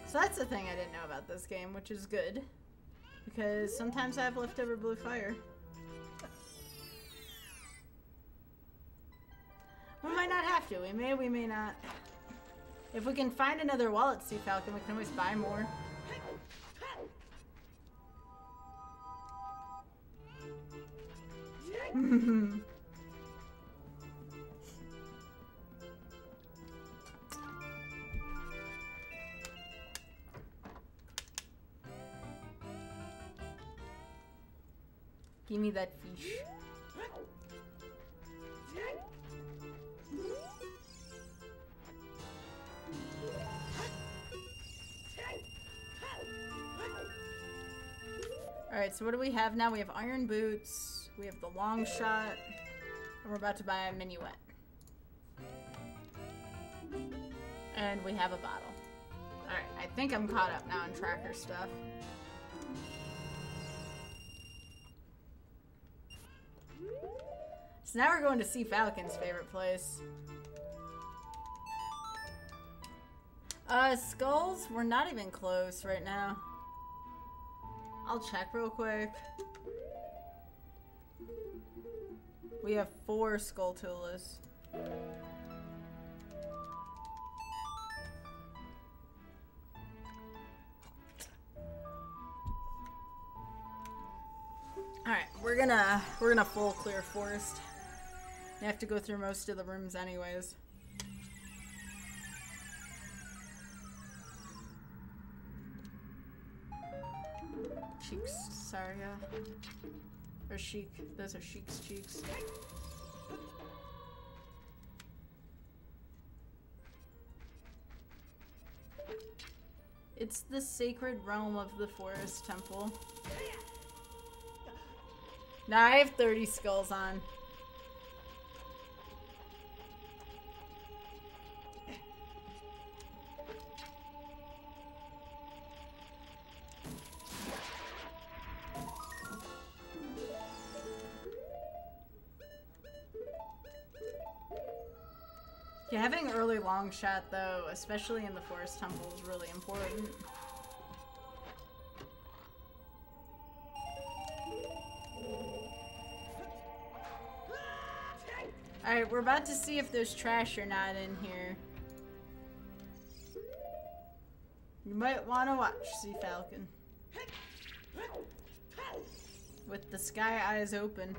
So that's the thing I didn't know about this game, which is good. Because sometimes I have leftover blue fire. We might not have to. We may not. If we can find another wallet sea falcon, we can always buy more. Give me that fish. Alright, so what do we have now? We have iron boots, we have the long shot, and we're about to buy a mini wet. And we have a bottle. Alright, I think I'm caught up now on tracker stuff. So now we're going to see Falcon's favorite place. Skulls? We're not even close right now. I'll check real quick. We have 4 Skulltulas. Alright, we're gonna full clear forest. You have to go through most of the rooms anyways. Cheeks, Saria. Or Sheik. Those are Sheik's cheeks. It's the sacred realm of the forest temple. Now I have 30 skulls on. having early long shot though, especially in the forest temple, is really important. Alright, we're about to see if there's trash or not in here. You might want to watch, Sea Falcon. With the sky eyes open.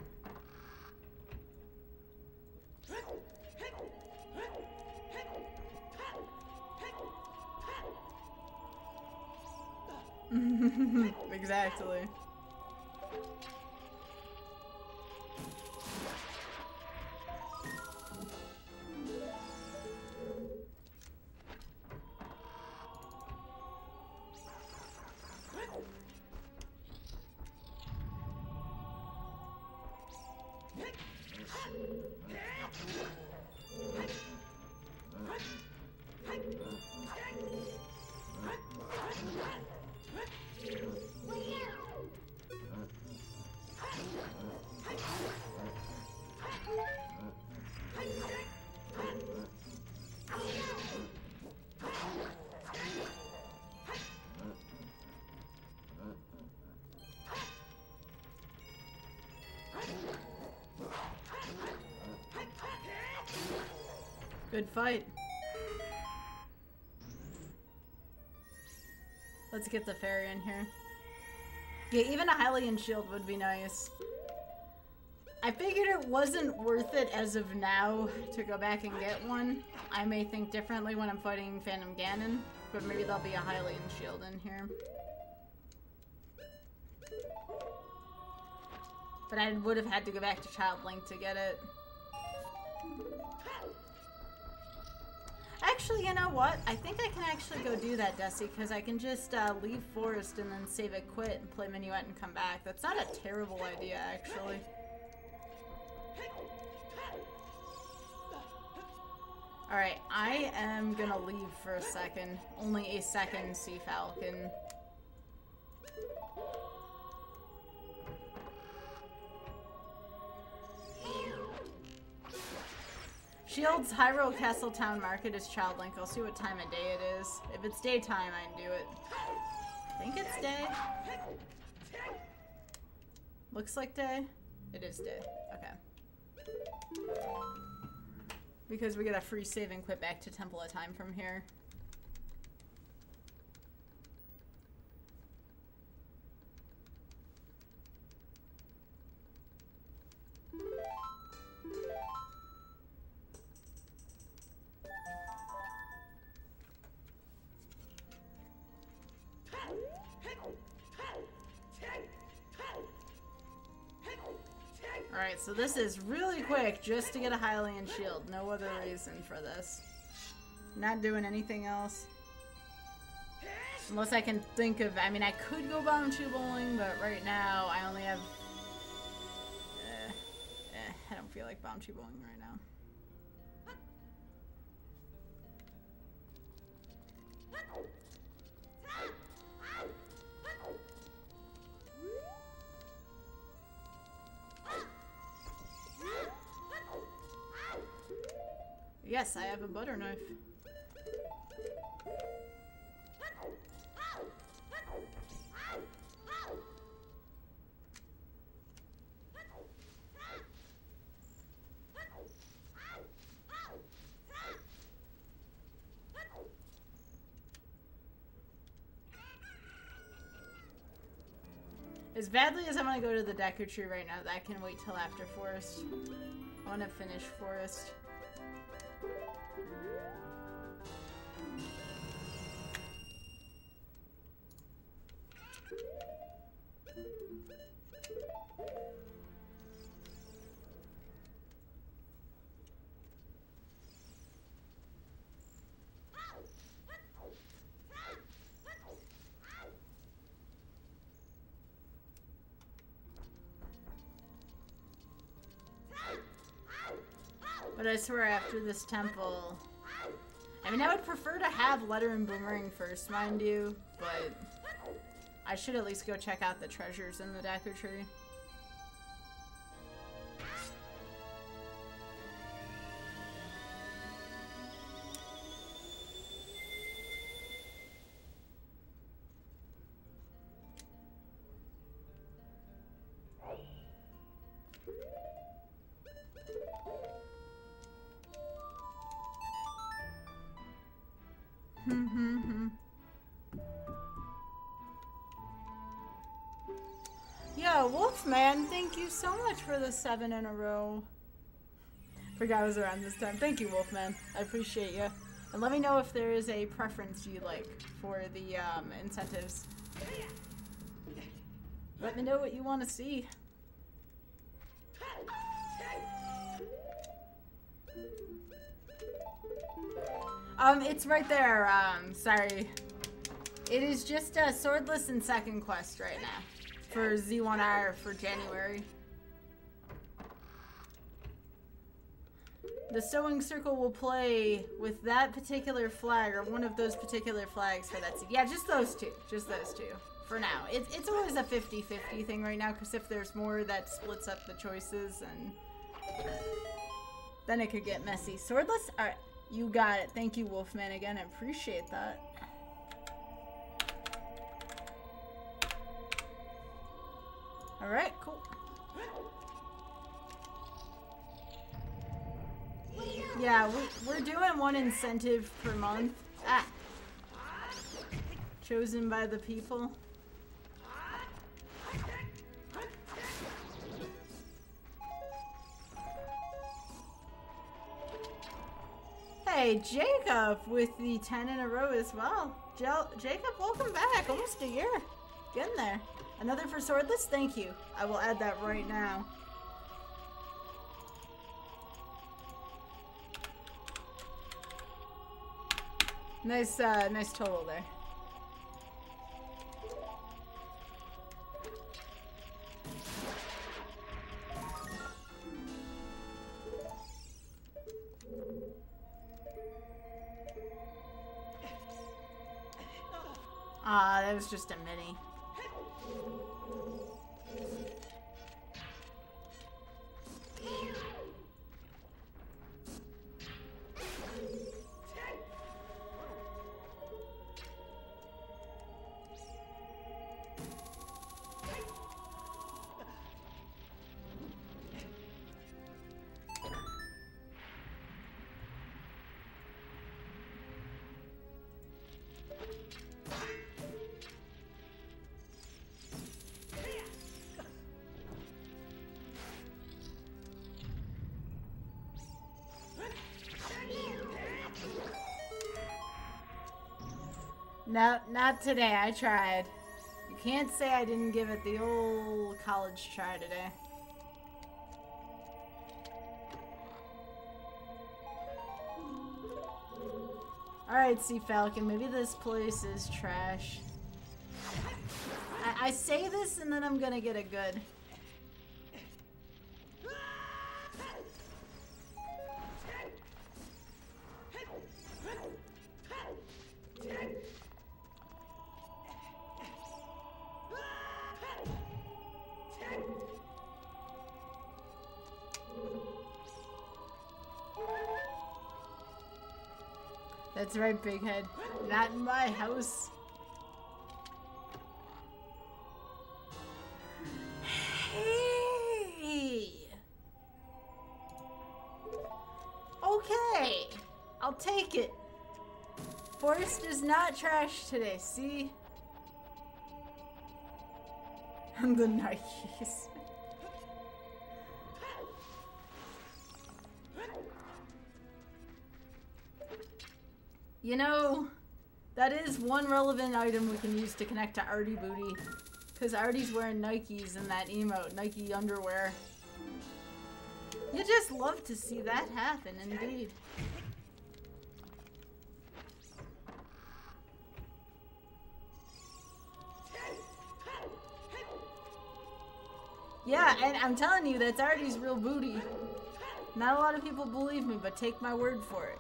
Exactly. Good fight. Let's get the fairy in here. Yeah, even a Hylian shield would be nice. I figured it wasn't worth it as of now to go back and get one. I may think differently when I'm fighting Phantom Ganon, but maybe there'll be a Hylian shield in here. But I would have had to go back to Child Link to get it. Actually, you know what? I think I can actually go do that, Desi, because I can just leave Forest and then save it, quit, and play Minuet and come back. That's not a terrible idea, actually. Alright, I am gonna leave for a second. Only a second, Sea Falcon. Shields, Hyrule Castle Town Market is Child Link. I'll see what time of day it is. If it's daytime, I can do it. I think it's day. Looks like day. It is day. Okay. Because we get a free save and quit back to Temple of Time from here. Alright, so this is really quick just to get a Hylian shield. No other reason for this. Not doing anything else. Unless I can think of... I mean, I could go bounty bowling, but right now I only have... I don't feel like bounty bowling right now. Yes, I have a butter knife. As badly as I want to go to the Deku Tree right now, that can wait till after Forest. I want to finish Forest. But I swear after this temple... I mean, I would prefer to have Letter and Boomerang first, mind you, but... I should at least go check out the treasures in the Deku Tree. Yeah, Wolfman, thank you so much for the 7 in a row. Forgot I was around this time. Thank you, Wolfman. I appreciate you. And let me know if there is a preference you like for the incentives. Let me know what you want to see. It's right there. Sorry. It is just swordless in second quest right now for Z1R for January. The sewing circle will play with that particular flag or one of those particular flags for that. Yeah, just those two. Just those two. For now. It's always a 50-50 thing right now, because if there's more, that splits up the choices, and then it could get messy. Swordless? Alright, you got it. Thank you, Wolfman, again. I appreciate that. Alright, cool. Yeah, we're doing one incentive per month. Ah. Chosen by the people. Hey, Jacob with the 10 in a row as well. Jacob, welcome back. Almost a year. Getting there. Another for swordless? Thank you. I will add that right now. Nice, nice total there. Ah, that was just a mini. No, not today. I tried. You can't say I didn't give it the old college try today. Alright, Sea Falcon, maybe this place is trash. I say this and then I'm gonna get a good. That's right, Big Head. Not in my house. Hey! Okay! I'll take it. Forest is not trash today, see? And the Nikes. You know, that is one relevant item we can use to connect to Artie Booty. Because Artie's wearing Nikes in that emote, Nike underwear. You just love to see that happen, indeed. Yeah, and I'm telling you, that's Artie's real booty. Not a lot of people believe me, but take my word for it.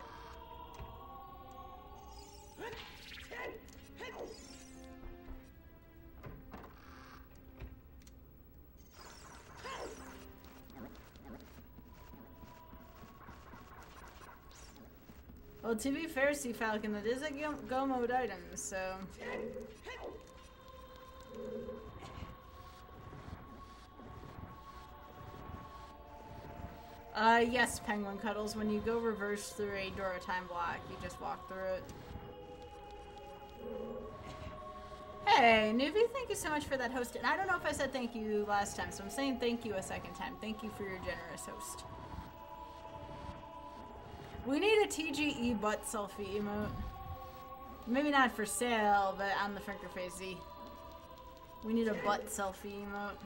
Well, to be fair, Sea Falcon, that is a go mode item, so... Yes, Penguin Cuddles, when you go reverse through a Dora time block, you just walk through it. Hey, newbie, thank you so much for that host. And I don't know if I said thank you last time, so I'm saying thank you a second time. Thank you for your generous host. We need a TGE butt selfie emote. Maybe not for sale, but on the Frinker Phase Z. We need a butt selfie emote.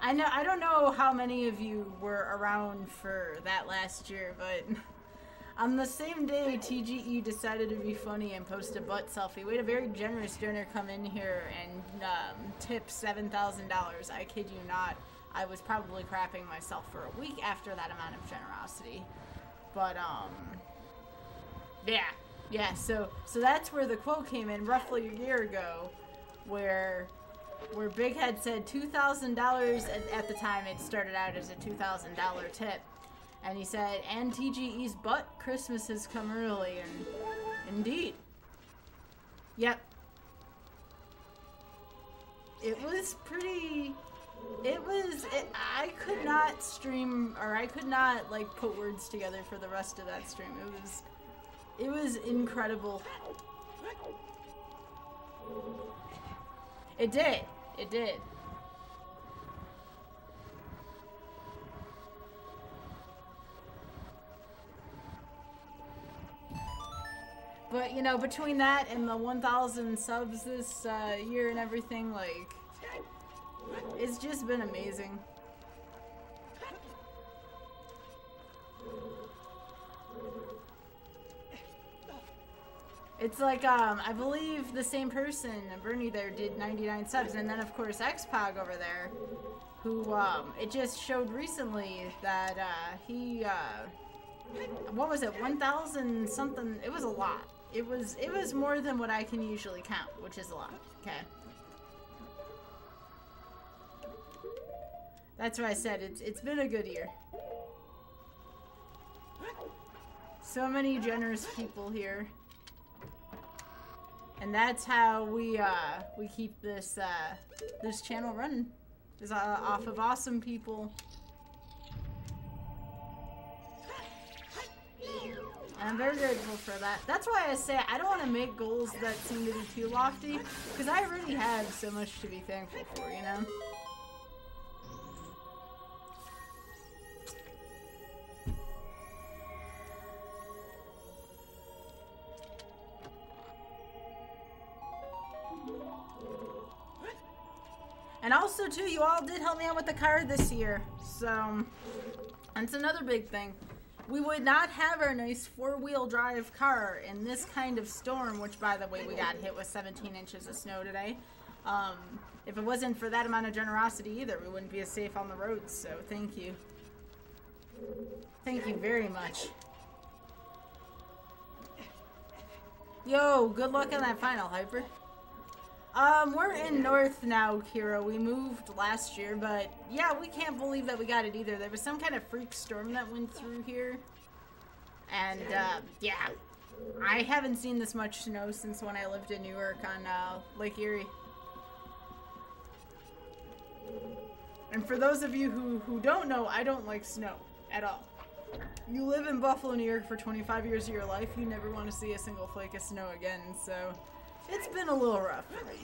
I don't know how many of you were around for that last year, but on the same day TGE decided to be funny and post a butt selfie, we had a very generous donor come in here and tip $7,000. I kid you not. I was probably crapping myself for a week after that amount of generosity. But, yeah, so that's where the quote came in roughly a year ago, where Big Head said $2,000, at the time it started out as a $2,000 tip, and he said, and TGE's butt, Christmas has come early, and indeed. Yep. It was pretty, I could not stream, or I could not, like, put words together for the rest of that stream. It was incredible. It did. It did. But, you know, between that and the 1,000 subs this year and everything, like, it's just been amazing. It's like, I believe the same person, Bernie there, did 99 subs, and then of course Xpog over there, who, it just showed recently that, he, what was it, 1,000 something, it was a lot. It was more than what I can usually count, which is a lot, okay? That's what I said, it's been a good year. So many generous people here. And that's how we keep this this channel running, is off of awesome people. And I'm very grateful for that. That's why I say I don't want to make goals that seem to be too lofty, because I already have so much to be thankful for, you know? And also, too, you all did help me out with the car this year, so that's another big thing. We would not have our nice four-wheel drive car in this kind of storm, which, by the way, we got hit with 17 inches of snow today. If it wasn't for that amount of generosity either, we wouldn't be as safe on the roads, so thank you. Thank you very much. Yo, good luck on that final, Hyper. We're in North now, Kira. We moved last year, but yeah, we can't believe that we got it either. There was some kind of freak storm that went through here. And, yeah. I haven't seen this much snow since when I lived in New York on, Lake Erie. And for those of you who don't know, I don't like snow at all. You live in Buffalo, New York for 25 years of your life, you never want to see a single flake of snow again, so it's been a little rough for me.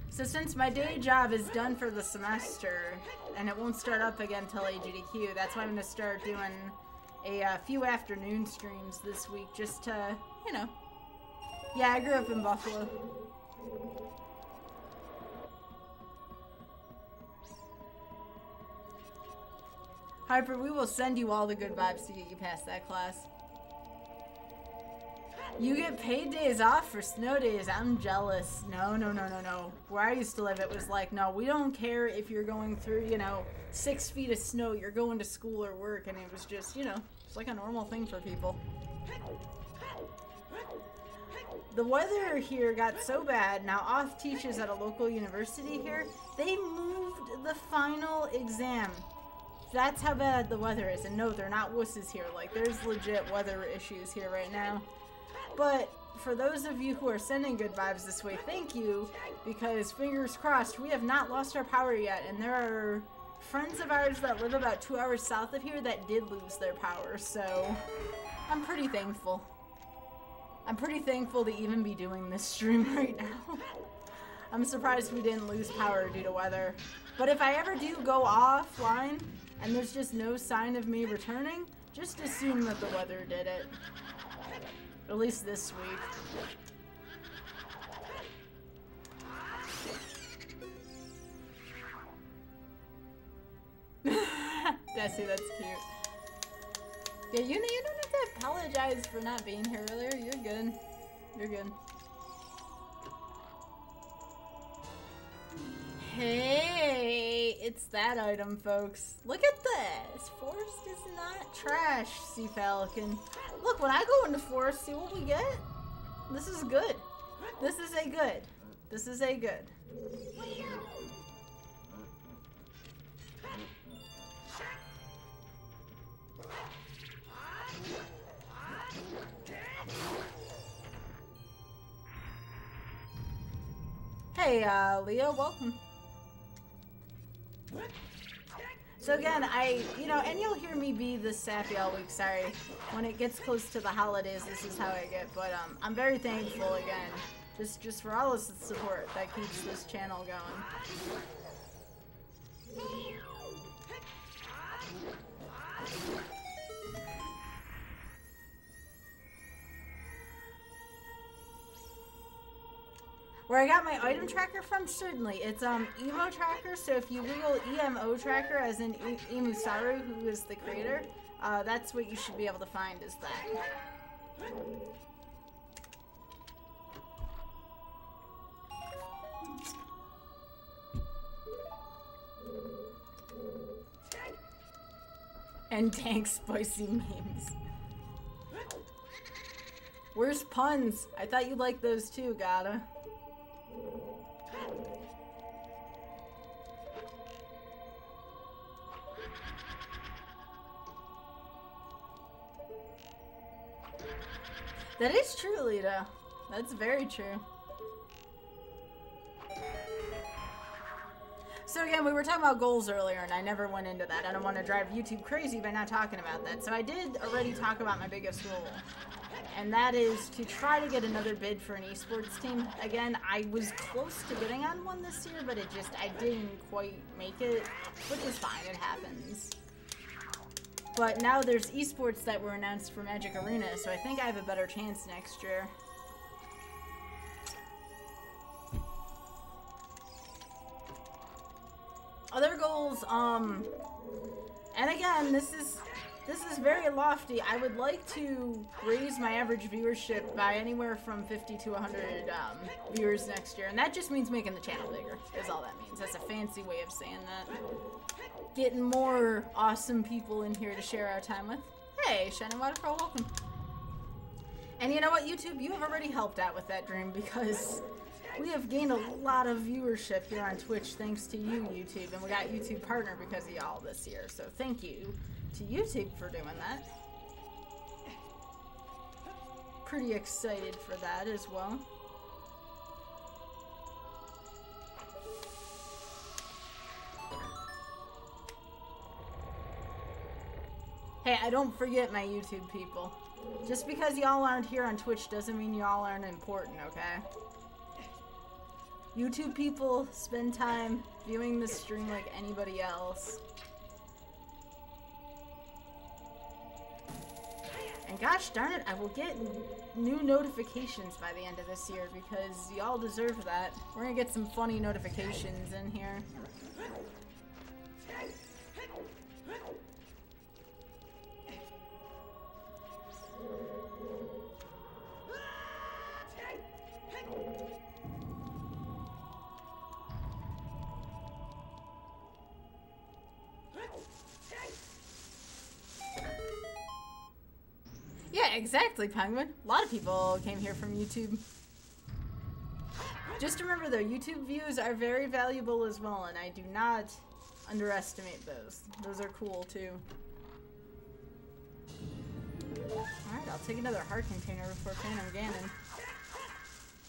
So since my day job is done for the semester, and it won't start up again until AGDQ, that's why I'm going to start doing a few afternoon streams this week, just to, you know. Yeah, I grew up in Buffalo. Harper, we will send you all the good vibes to get you past that class. You get paid days off for snow days. I'm jealous. No, no, no, no, no. Where I used to live, it was like, no, we don't care if you're going through, you know, 6 feet of snow. You're going to school or work, and it was just, you know, it's like a normal thing for people. The weather here got so bad. Now, OoT teaches at a local university here. They moved the final exam. That's how bad the weather is. And no, they're not wusses here. Like, there's legit weather issues here right now. But for those of you who are sending good vibes this way, thank you, because fingers crossed, we have not lost our power yet, and there are friends of ours that live about 2 hours south of here that did lose their power, so I'm pretty thankful. I'm pretty thankful to even be doing this stream right now. I'm surprised we didn't lose power due to weather. But if I ever do go offline, and there's just no sign of me returning, just assume that the weather did it. At least this week. Desi, that's cute. Yeah, you don't have to apologize for not being here earlier. You're good. You're good. Hey, it's that item, folks. Look at this. Forest is not trash, Sea Falcon. Look, when I go into forest, see what we get? This is good. This is a good. This is a good. Hey, Leo, welcome. So again, and you'll hear me be this sappy all week, sorry. When it gets close to the holidays, this is how I get, but I'm very thankful again. Just for all of the support that keeps this channel going. Where I got my item tracker from? Certainly. It's emo tracker, so if you Google EMO tracker as in Imusaru, who is the creator, that's what you should be able to find is that. And dank spicy memes. Where's puns? I thought you'd like those too, Gata. That is true, Lita. That's very true. So again, we were talking about goals earlier, and I never went into that. I don't want to drive YouTube crazy by not talking about that. So I did already talk about my biggest goal. And that is to try to get another bid for an esports team. Again, I was close to getting on one this year, but I didn't quite make it, which is fine, it happens. But now there's esports that were announced for Magic Arena, so I think I have a better chance next year. Other goals, and again, this is very lofty. I would like to raise my average viewership by anywhere from 50 to 100 viewers next year, and that just means making the channel bigger, is all that means. That's a fancy way of saying that. Getting more awesome people in here to share our time with. Hey, Shining Waterfall, welcome. And you know what, YouTube? You have already helped out with that dream because we have gained a lot of viewership here on Twitch thanks to you, YouTube, and we got YouTube Partner because of y'all this year, so thank you to YouTube for doing that. Pretty excited for that as well. Hey, I don't forget my YouTube people. Just because y'all aren't here on Twitch doesn't mean y'all aren't important, okay? YouTube people spend time viewing the stream like anybody else. And gosh darn it, I will get new notifications by the end of this year because y'all deserve that. We're gonna get some funny notifications in here. Yeah, exactly, Penguin. A lot of people came here from YouTube. Just remember though, YouTube views are very valuable as well, and I do not underestimate those. Those are cool too. Alright, I'll take another heart container before Phantom Ganon.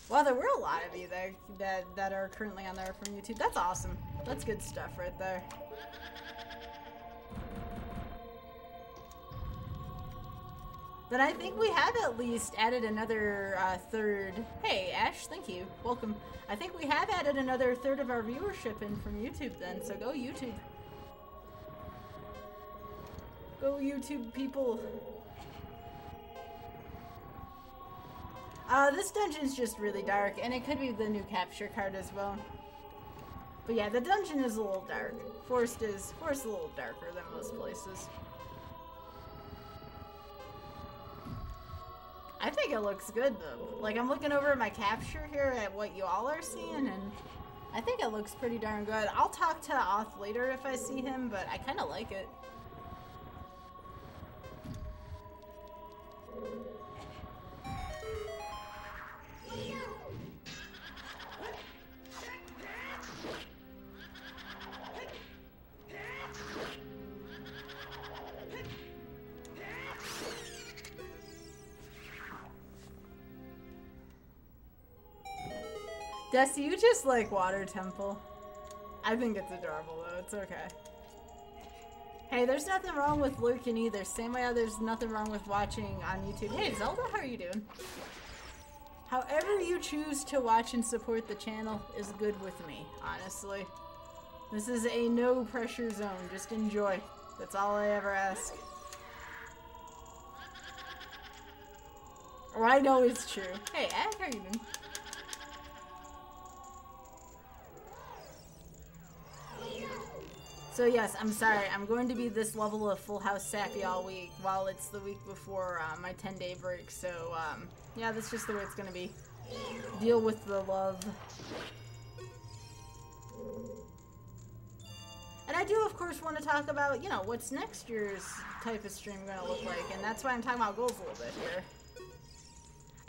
Well, there were a lot of you that are currently on there from YouTube. That's awesome. That's good stuff right there. Then I think we have at least added another third. Hey, Ash, thank you. Welcome. I think we have added another third of our viewership in from YouTube then, so go YouTube. Go YouTube, people. This dungeon's just really dark, and it could be the new capture card as well. But yeah, the dungeon is a little dark. Forest is a little darker than most places. I think it looks good though. Like, I'm looking over at my capture here at what you all are seeing, and I think it looks pretty darn good. I'll talk to OoT later if I see him, but I kind of like it. Dusty, you just like Water Temple. I think it's adorable though, it's okay. Hey, there's nothing wrong with lurking either. Same way there's nothing wrong with watching on YouTube. Hey Zelda, how are you doing? However you choose to watch and support the channel is good with me, honestly. This is a no pressure zone, just enjoy. That's all I ever ask. Or I know it's true. Hey, Ash, how are you doing? So yes, I'm sorry, I'm going to be this level of Full House sappy all week while it's the week before my 10-day break, so yeah, that's just the way it's going to be. Deal with the love. And I do, of course, want to talk about, you know, what's next year's type of stream going to look like, and that's why I'm talking about goals a little bit here.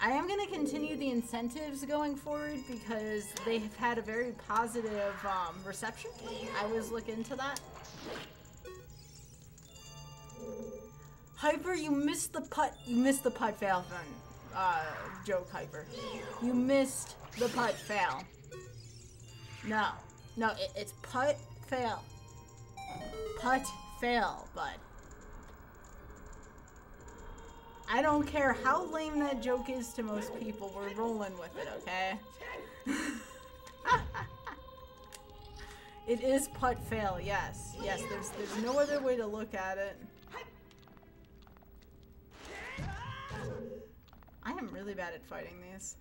I am going to continue the incentives going forward because they have had a very positive reception. I was looking into that. Hyper, you missed the putt. You missed the putt fail fun. Joke, Hyper. You missed the putt fail. No. No, it's putt fail. Putt fail, bud. I don't care how lame that joke is to most people, we're rolling with it, okay? It is putt fail, yes. Yes, there's no other way to look at it. I am really bad at fighting these.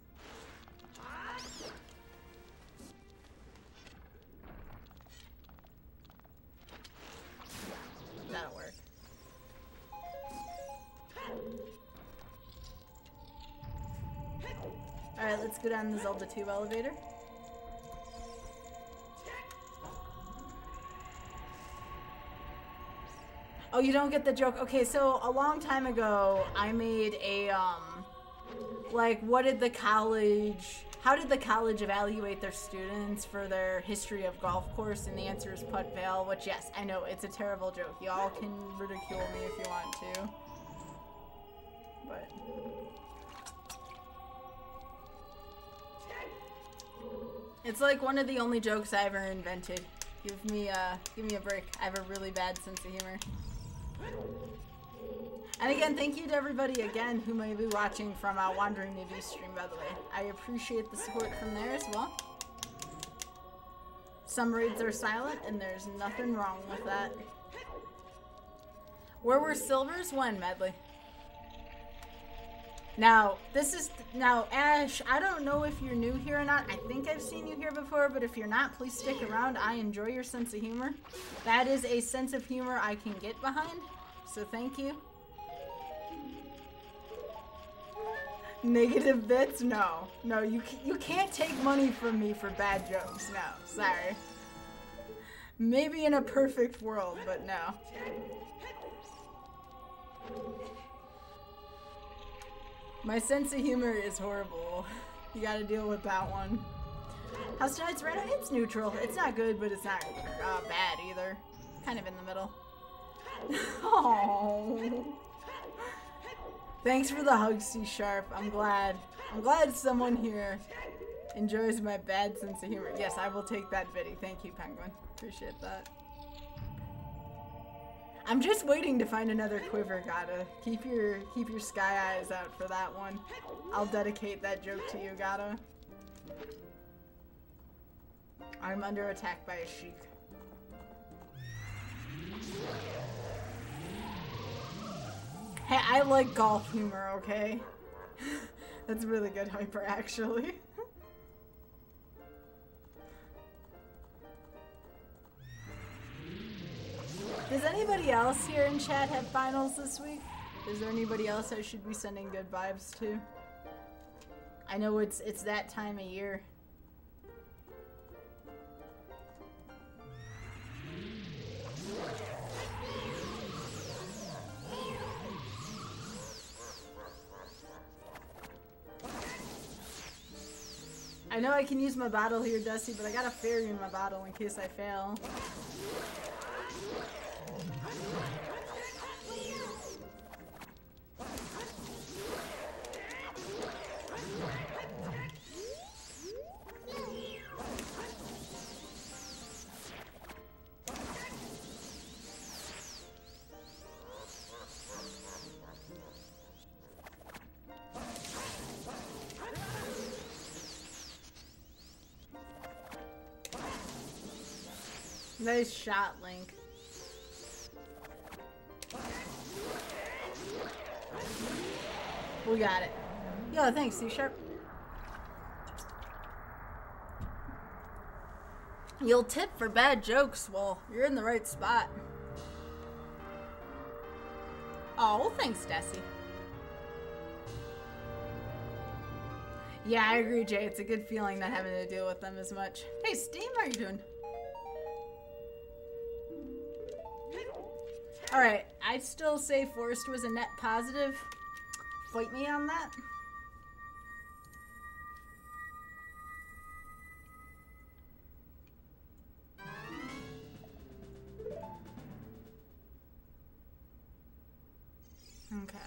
That'll work. Alright, let's go down the Zelda 2 elevator. Oh, you don't get the joke? Okay, so a long time ago, I made a, like, how did the college evaluate their students for their history of golf course? And the answer is putt fail, which, yes, I know, it's a terrible joke. Y'all can ridicule me if you want to. But... it's like one of the only jokes I ever invented. Give me a break. I have a really bad sense of humor. And again, thank you to everybody again who may be watching from Wandering Newbie stream, by the way. I appreciate the support from there as well. Some raids are silent, and there's nothing wrong with that. Where were silvers? When, Medley? Now, Ash, I don't know if you're new here or not. I think I've seen you here before, but if you're not, please stick around. I enjoy your sense of humor. That is a sense of humor I can get behind, so thank you. Negative bits? No. No, you can't take money from me for bad jokes. No, sorry. Maybe in a perfect world, but no. My sense of humor is horrible. You gotta deal with that one. How's tonight's Rando? It's neutral. It's not good, but it's not bad either. Kind of in the middle. Oh. Thanks for the hug, C Sharp. I'm glad. I'm glad someone here enjoys my bad sense of humor. Yes, I will take that Biddy. Thank you, Penguin. Appreciate that. I'm just waiting to find another quiver, Gata. Keep your sky eyes out for that one. I'll dedicate that joke to you, Gata. I'm under attack by a sheik. Hey, I like golf humor, okay? That's really good hyper, actually. Does anybody else here in chat have finals this week? Is there anybody else I should be sending good vibes to? I know it's that time of year. I know I can use my bottle here, Dusty, but I got a fairy in my bottle in case I fail. Nice shot, Link. We got it. Yo, thanks, C-Sharp. You'll tip for bad jokes. Well, you're in the right spot. Oh, well, thanks, Desi. Yeah, I agree, Jay. It's a good feeling not having to deal with them as much. Hey, Steam, how are you doing? Alright, I'd still say Forrest was a net positive. Fight me on that. Okay.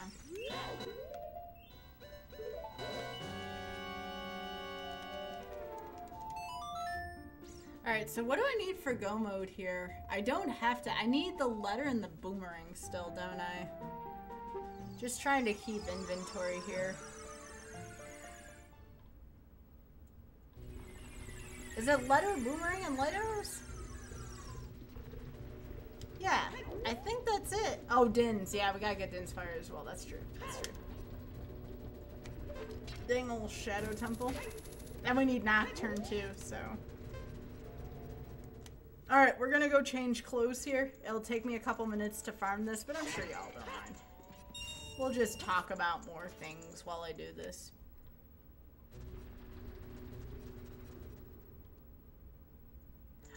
Alright, so what do I need for go mode here? I don't have to. I need the letter and the boomerang still, don't I? Just trying to keep inventory here. Is it letter, boomerang, and light arrows? Yeah, I think that's it. Oh, Din's. Yeah, we gotta get Din's fire as well. That's true. That's true. Dang old Shadow Temple. And we need Nocturne too, so. Alright, we're gonna go change clothes here. It'll take me a couple minutes to farm this, but I'm sure y'all don't mind. We'll just talk about more things while I do this.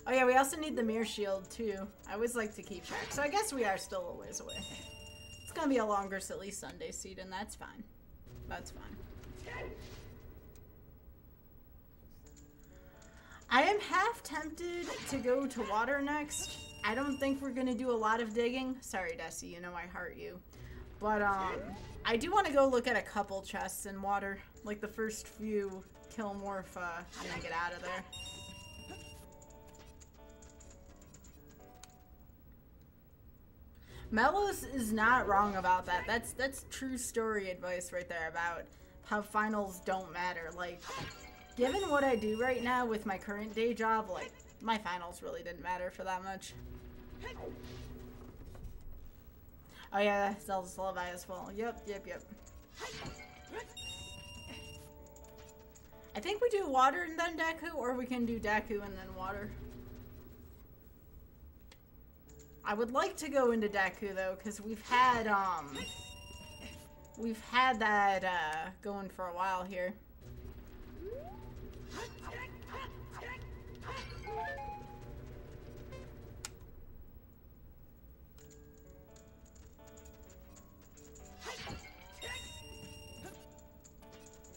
Oh yeah, we also need the mirror shield too. I always like to keep track. So I guess we are still a ways away. It's gonna be a longer silly Sunday seed, and that's fine. That's fine. I am half tempted to go to water next. I don't think we're gonna do a lot of digging. Sorry, Desi, you know I heart you. But I do want to go look at a couple chests in water. Like the first few kill Morph and then get out of there. Mellows is not wrong about that. That's true story advice right there about how finals don't matter. Like, given what I do right now with my current day job, like, my finals really didn't matter for that much. Oh yeah, Zelda's Lullaby as well. Yep. I think we do water and then Deku, or we can do Deku and then water. I would like to go into Deku though, because we've had that going for a while here.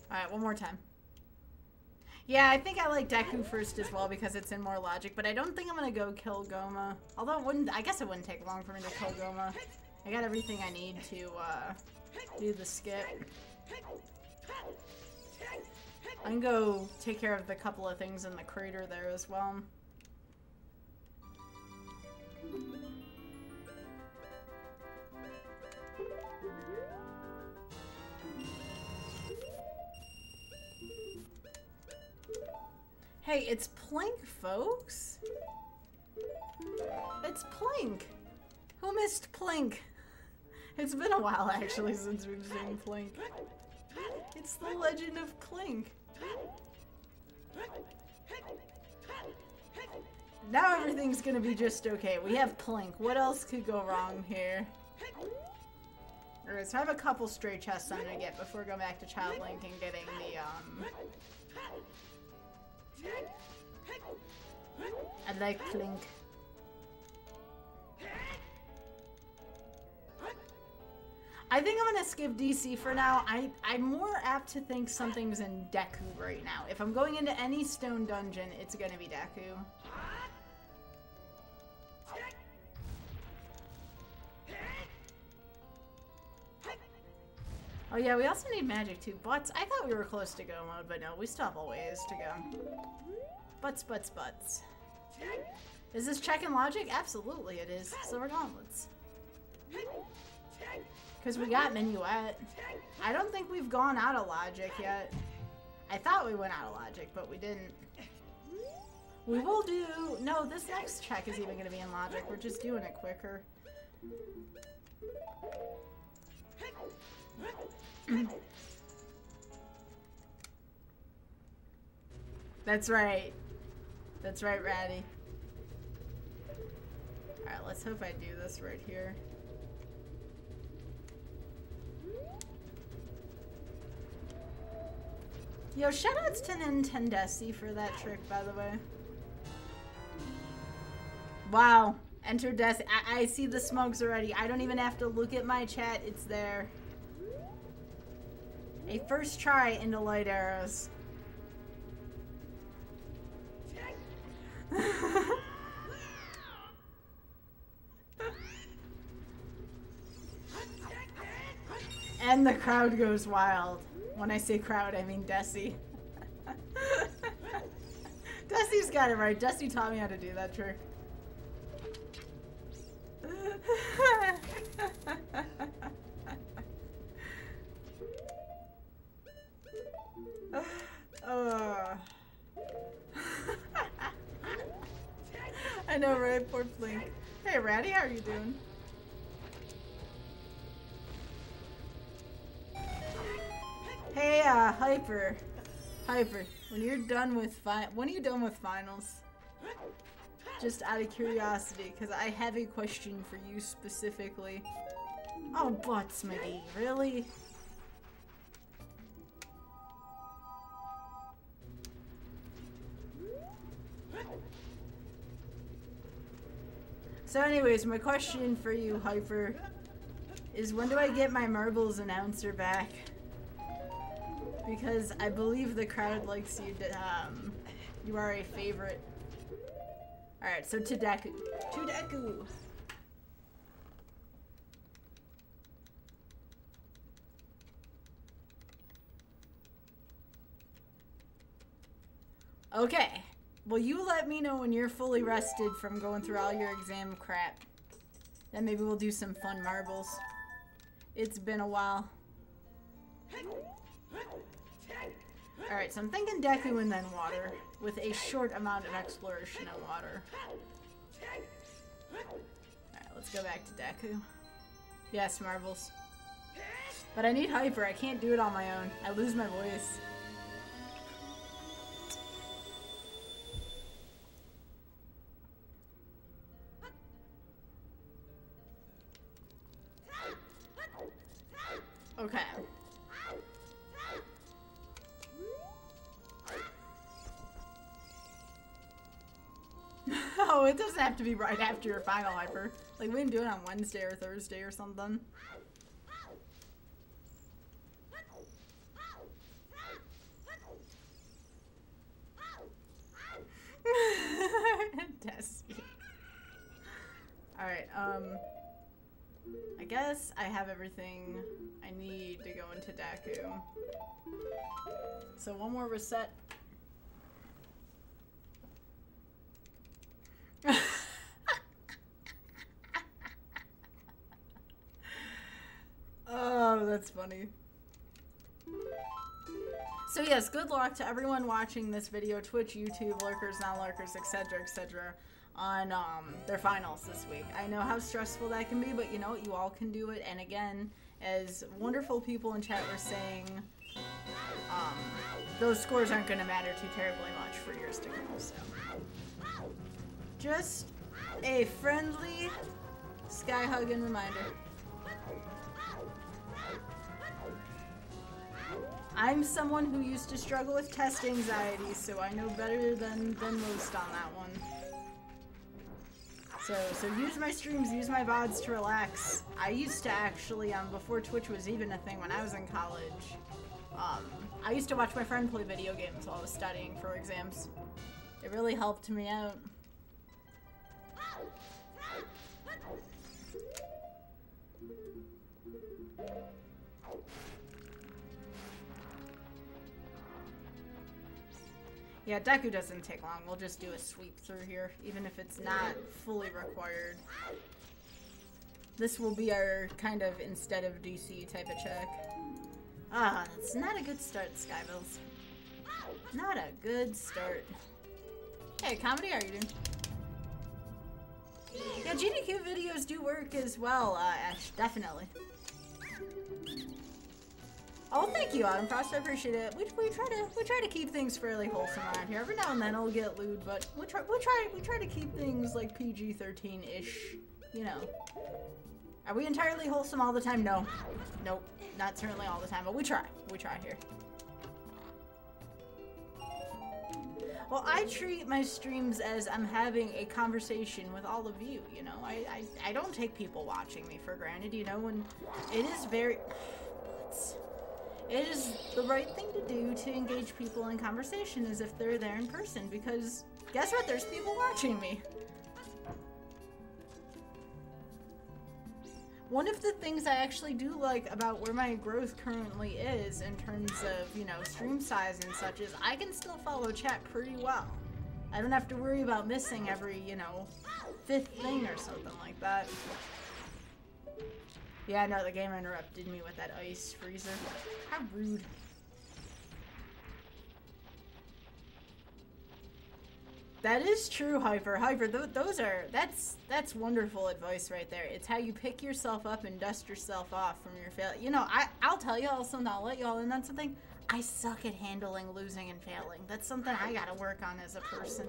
Alright, one more time. Yeah, I think I like Deku first as well because it's in more logic, but I don't think I'm gonna go kill Goma. Although it wouldn't, I guess it wouldn't take long for me to kill Goma. I got everything I need to do the skip. I can go take care of the couple of things in the crater there as well. Hey, it's Plink, folks. It's Plink. Who missed Plink? It's been a while, actually, since we've seen Plink. It's the legend of Clink. Now everything's gonna be just okay. We have Plink. What else could go wrong here? Alright, so I have a couple stray chests I'm gonna get before going back to Child Link and getting the, I like Plink. I think I'm gonna skip DC for now. I'm more apt to think something's in Deku right now. If I'm going into any stone dungeon, it's gonna be Deku. Oh yeah, we also need magic too. Butts. I thought we were close to go mode, but no, we still have a ways to go. Butts, butts, butts. Is this checking logic? Absolutely it is. Silver gauntlets. Because we got Minuet. I don't think we've gone out of logic yet. I thought we went out of logic, but we didn't. We will do... No, this next check is even going to be in logic. We're just doing it quicker. That's right. That's right, Ratty. Alright, let's hope I do this right here. Yo, shoutouts to Nintendesi for that trick, by the way. Wow. Enter Desi. I see the smokes already. I don't even have to look at my chat. It's there. A first try into light arrows. And the crowd goes wild. When I say crowd, I mean Desi. Desi's got it right. Desi taught me how to do that trick. I know, right? Poor Flink. Hey, Ratty, how are you doing? Hey, Hyper. Hyper, when you're done with when are you done with finals? Just out of curiosity, because I have a question for you specifically. Oh, butts, McGee, really? So anyways, my question for you, Hyper, is when do I get my Marbles announcer back? Because I believe the crowd likes you to, you are a favorite. Alright, so to Deku. To Deku! Okay. Well, you let me know when you're fully rested from going through all your exam crap. Then maybe we'll do some fun marbles. It's been a while. Alright, so I'm thinking Deku and then water, with a short amount of exploration in water. Alright, let's go back to Deku. Yes, marbles. But I need Hyper, I can't do it on my own. I lose my voice. Okay. Oh, it doesn't have to be right after your final, Hyper. Like, we can do it on Wednesday or Thursday or something. Desi. Alright, I guess I have everything I need to go into Daku. So one more reset. Oh, that's funny. So yes, good luck to everyone watching this video, Twitch, YouTube, lurkers, non-lurkers, etc., on their finals this week. I know how stressful that can be, but you know what? You all can do it. And again, as wonderful people in chat were saying, those scores aren't going to matter too terribly much for yours to come. So, just a friendly sky hugging reminder. I'm someone who used to struggle with test anxiety, so I know better than most on that one. So use my streams, use my VODs to relax. I used to actually, before Twitch was even a thing when I was in college, I used to watch my friend play video games while I was studying for exams. It really helped me out. Yeah, Deku doesn't take long. We'll just do a sweep through here, even if it's not fully required. This will be our kind of instead of DC type of check. Ah, that's not a good start, Skybills. Not a good start. Hey, comedy, how are you doing? Yeah, GDQ videos do work as well, Ash, definitely. Oh, thank you, Autumn Frost. I appreciate it. We try to keep things fairly wholesome around here. Every now and then it'll get lewd, but we try to keep things like PG-13-ish. You know. Are we entirely wholesome all the time? No. Nope. Not certainly all the time, but we try. We try here. Well, I treat my streams as I'm having a conversation with all of you, you know. I don't take people watching me for granted, you know, and it is very... It is the right thing to do to engage people in conversation as if they're there in person, because guess what? There's people watching me. One of the things I actually do like about where my growth currently is in terms of, you know, stream size and such is I can still follow chat pretty well. I don't have to worry about missing every, you know, 5th thing or something like that. Yeah, no, the gamer interrupted me with that ice freezer. How rude. That is true, Hyper. Hyper, that's wonderful advice right there. It's how you pick yourself up and dust yourself off from your failure. You know, I'll tell y'all something, I'll let y'all in on something. I suck at handling losing and failing. That's something I gotta work on as a person.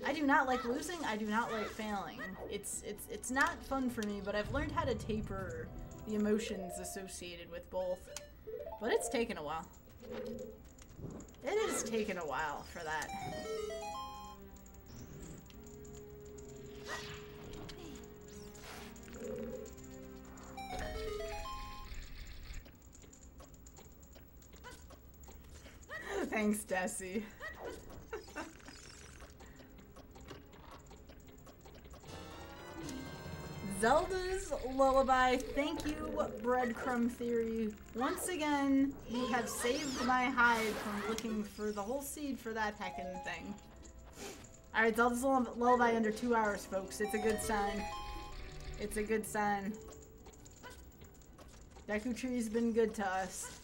I do not like losing, I do not like failing. It's not fun for me, but I've learned how to taper the emotions associated with both. But it's taken a while. It has taken a while for that. Thanks, Desi. Zelda's Lullaby, thank you, Breadcrumb Theory. Once again, you have saved my hide from looking for the whole seed for that heckin' thing. Alright, Zelda's Lullaby under 2 hours, folks. It's a good sign. It's a good sign. Deku Tree's been good to us.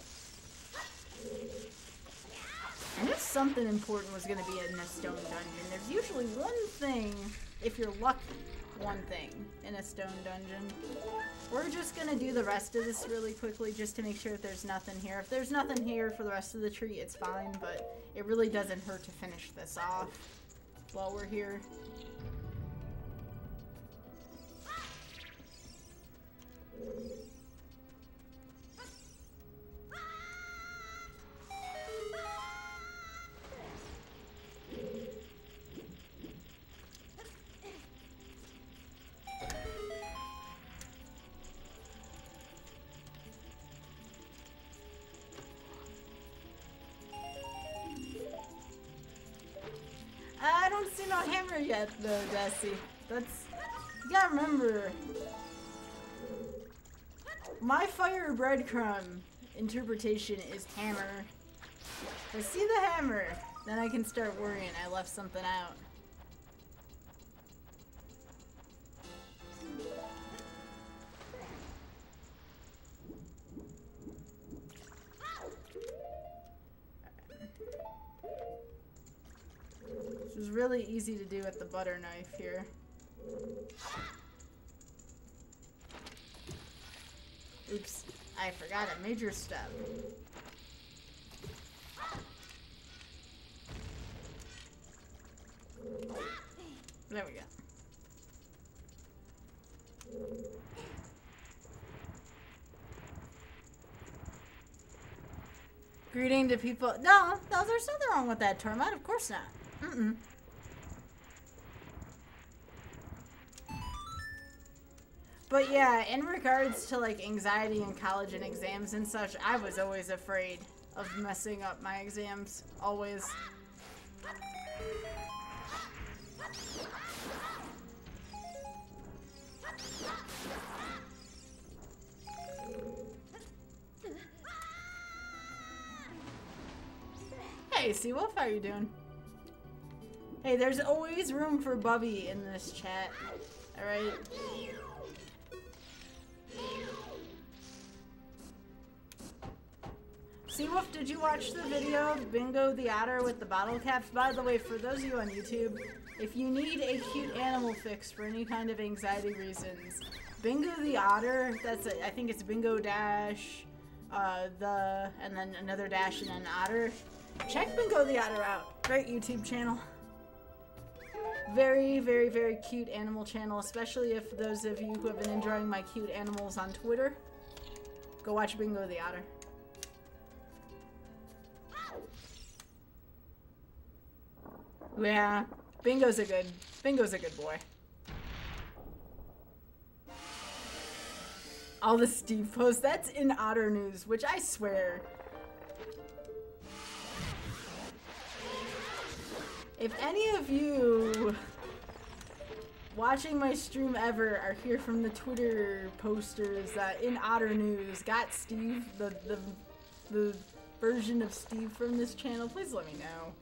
I knew something important was going to be in a stone dungeon. There's usually one thing, if you're lucky, one thing in a stone dungeon. We're just going to do the rest of this really quickly just to make sure that there's nothing here. If there's nothing here for the rest of the tree, it's fine, but it really doesn't hurt to finish this off while we're here. I don't see no hammer yet, though, Desi. That's... You gotta remember... My fire breadcrumb interpretation is hammer. If I see the hammer, then I can start worrying I left something out. This is really easy to do with the butter knife here. Oops, I forgot a major step. There we go. Greeting to people. No, there's nothing wrong with that, Tormod. Of course not. Mm-mm. But yeah, in regards to like anxiety in college and exams and such, I was always afraid of messing up my exams. Always. Hey, Seawolf, how are you doing? Hey, there's always room for Bubby in this chat. Alright? Seawolf, did you watch the video of Bingo the Otter with the bottle caps? By the way, for those of you on YouTube, if you need a cute animal fix for any kind of anxiety reasons, Bingo the Otter, that's a, I think it's Bingo dash, and then another dash and an otter. Check Bingo the Otter out. Great YouTube channel. Very, very, very cute animal channel, especially if those of you who have been enjoying my cute animals on Twitter, go watch Bingo the Otter. Yeah, Bingo's a good boy. All the Steve posts, that's in Otter News, which I swear, if any of you watching my stream ever are here from the Twitter posters that in Otter News got Steve, the version of Steve from this channel, please let me know.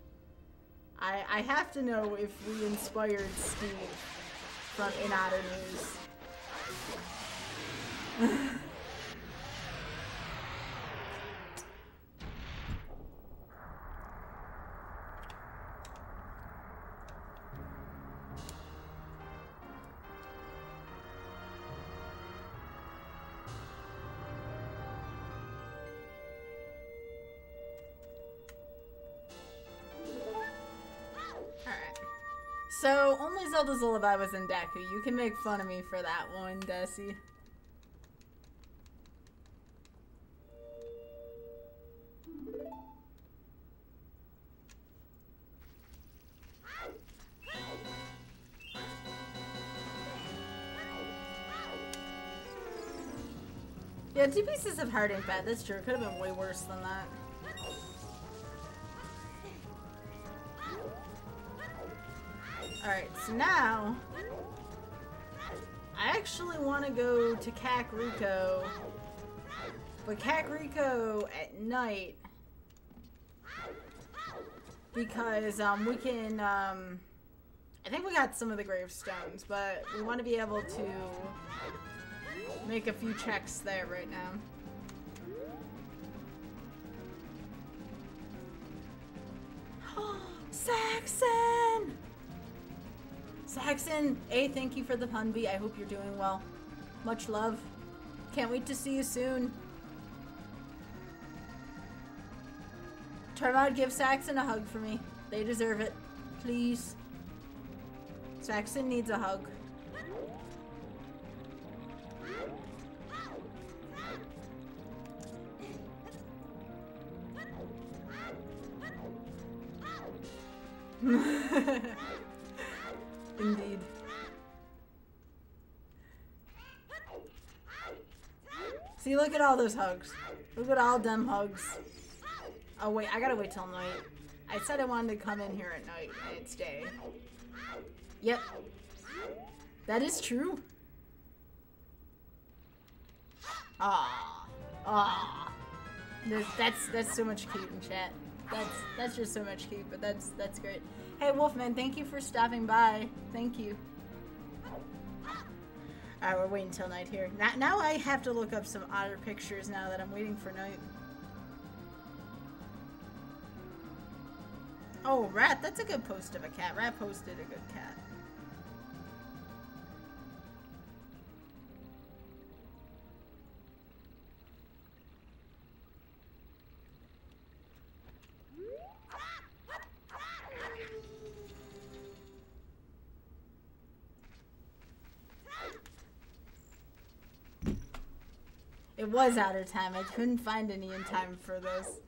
I have to know if we inspired Steve from in Otter News. So, only Zelda's Lullaby was in Deku. You can make fun of me for that one, Desi. Yeah, 2 pieces of heart ain't bad. That's true. It could have been way worse than that. Alright, so now I actually want to go to Kakariko, but Kakariko at night because we can, I think we got some of the gravestones, but we want to be able to make a few checks there right now. Saxon! Saxon, A, thank you for the pun B. I hope you're doing well. Much love. Can't wait to see you soon. Tormod, give Saxon a hug for me. They deserve it. Please. Saxon needs a hug. Indeed. See, look at all those hugs. Look at all them hugs. Oh wait, I gotta wait till night. I said I wanted to come in here at night, and it's day. Yep. That is true. Ah, ah. That's so much cute in chat. That's just so much cute, but that's great. Hey Wolfman, thank you for stopping by. Thank you. Alright, we're waiting till night here. Now I have to look up some otter pictures now that I'm waiting for night. Oh, Rat, that's a good post of a cat. Rat posted a good cat. It was outer time. I couldn't find any in time for this.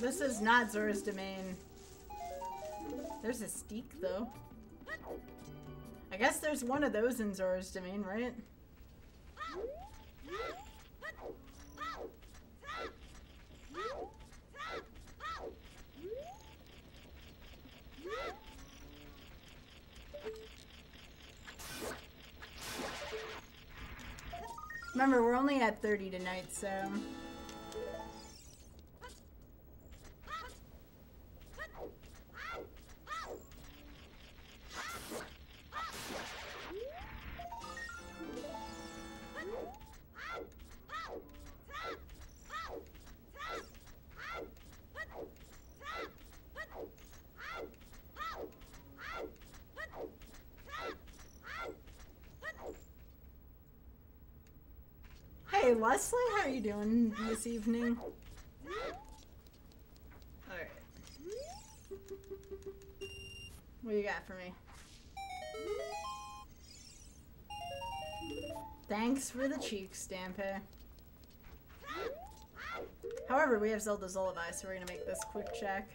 This is not Zora's Domain. There's a steak, though. I guess there's one of those in Zora's Domain, right? Remember, we're only at 30 tonight, so... Hey Leslie, how are you doing this evening? Alright. What do you got for me? Thanks for the cheek, Stampy. However, we have Zelda's Lullaby, so we're gonna make this quick check.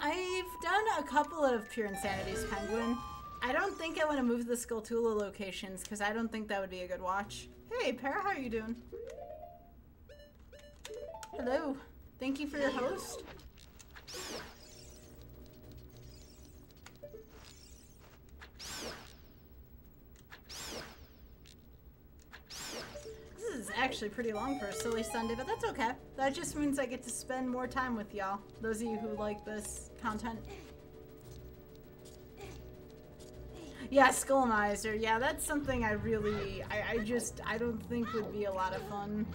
I've done a couple of Pure Insanity's Penguin. I don't think I want to move the Skulltula locations because I don't think that would be a good watch. Hey, Para, how are you doing? Hello. Thank you for your host. This is actually pretty long for a silly Sunday, but that's okay. That just means I get to spend more time with y'all. Those of you who like this content. Yeah, Skullmiser. Yeah, that's something I really, I don't think would be a lot of fun.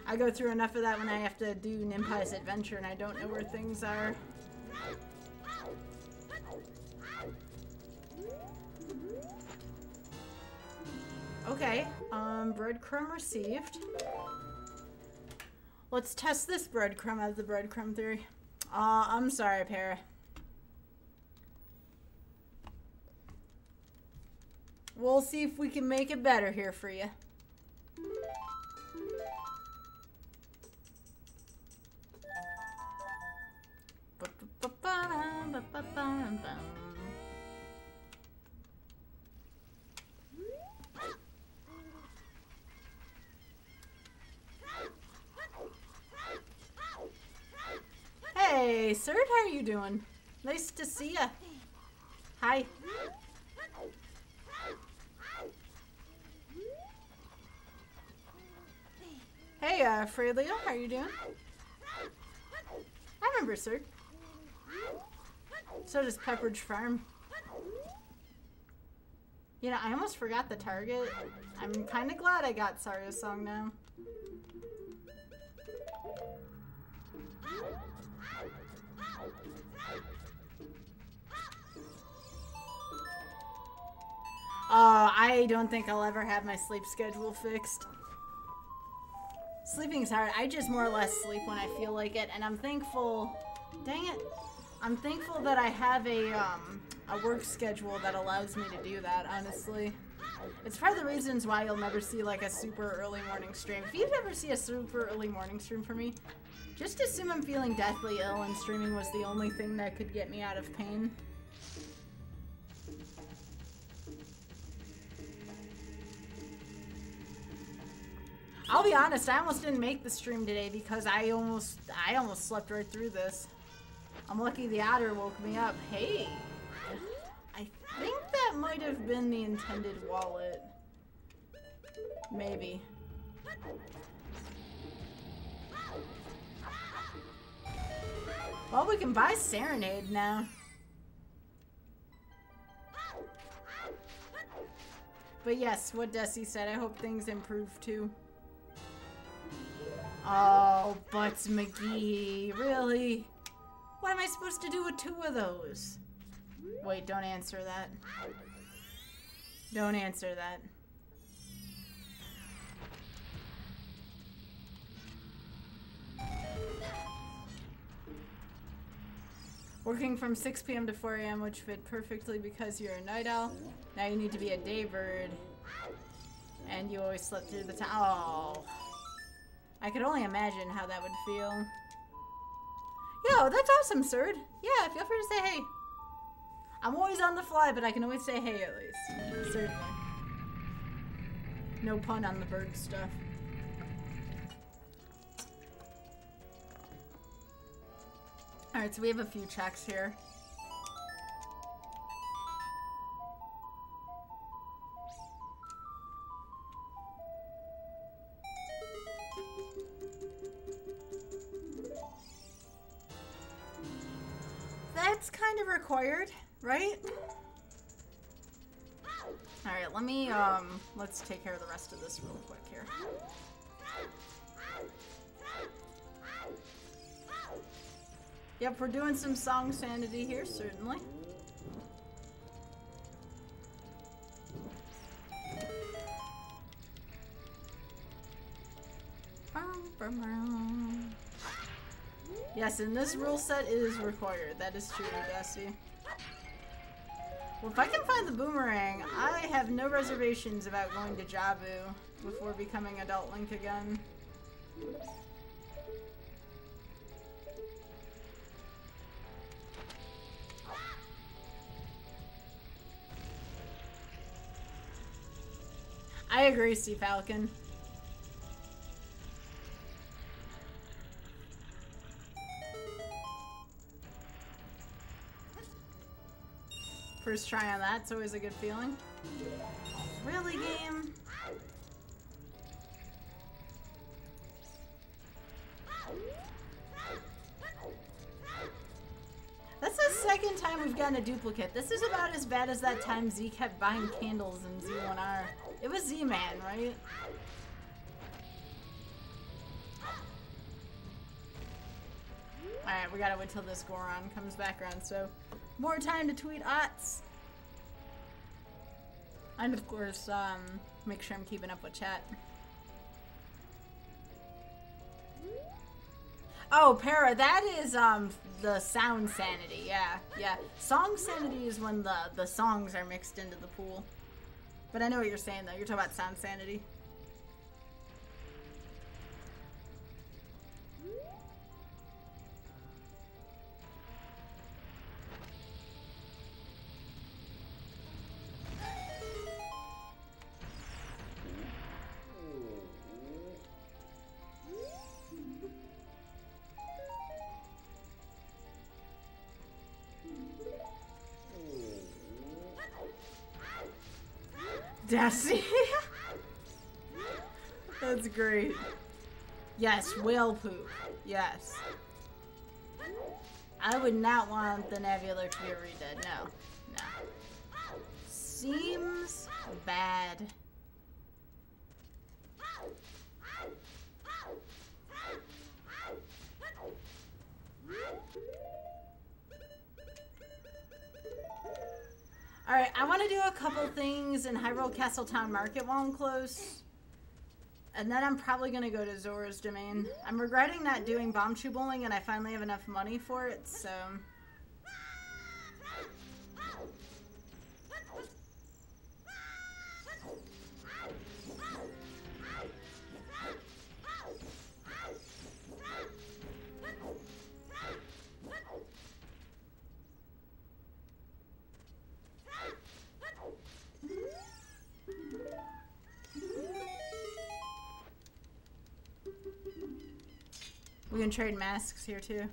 I go through enough of that when I have to do Nimpai's Adventure and I don't know where things are. Okay, breadcrumb received. Let's test this breadcrumb out of the breadcrumb theory. I'm sorry, Para. We'll see if we can make it better here for you. Hey, Sir, how are you doing? Nice to see ya. Hi. Hey, Freyleo, how are you doing? I remember, Sir. So does Pepperidge Farm. You know, I almost forgot the target. I'm kind of glad I got Sario's song now. I don't think I'll ever have my sleep schedule fixed. Sleeping's hard. I just more or less sleep when I feel like it, and I'm thankful. Dang it! I'm thankful that I have a work schedule that allows me to do that. Honestly, it's part of the reasons why you'll never see like a super early morning stream. If you ever see a super early morning stream for me, just assume I'm feeling deathly ill, and streaming was the only thing that could get me out of pain. I'll be honest, I almost didn't make the stream today because I almost slept right through this. I'm lucky the otter woke me up. Hey, I think that might have been the intended wallet. Maybe. Well, we can buy Serenade now. But yes, what Desi said, I hope things improve too. Oh, Butts McGee, really? What am I supposed to do with 2 of those? Wait, don't answer that. Don't answer that. Working from 6 p.m. to 4 a.m., which fit perfectly because you're a night owl. Now you need to be a day bird. And you always slept through the time. Oh. I could only imagine how that would feel. Yo, that's awesome, Surd. Yeah, feel free to say hey. I'm always on the fly, but I can always say hey at least. Certainly. No pun on the bird stuff. Alright, so we have a few checks here. That's kind of required, right? Alright, let me, let's take care of the rest of this real quick here. Yep, we're doing some song sanity here, certainly. Yes, and this rule set is required. That is true, Dusty. Well, if I can find the boomerang, I have no reservations about going to Jabu before becoming Adult Link again. I agree, Sea Falcon. First try on that, it's always a good feeling. Really, game? That's the second time we've gotten a duplicate. This is about as bad as that time Z kept buying candles in Z1R. It was Z-Man, right? Alright, we gotta wait till this Goron comes back around, so more time to tweet OOTs. And of course, make sure I'm keeping up with chat. Oh, Para, that is the sound sanity, yeah. Song sanity is when the songs are mixed into the pool. But I know what you're saying though, you're talking about sound sanity. Desi. That's great. Yes, whale poop. Yes. I would not want the Nebula to be redid. No. No. Seems bad. Alright, I want to do a couple things in Hyrule Castle Town Market while I'm close. And then I'm probably gonna go to Zora's Domain. I'm regretting not doing bomb shoe bowling, and I finally have enough money for it, so... We can trade masks here too.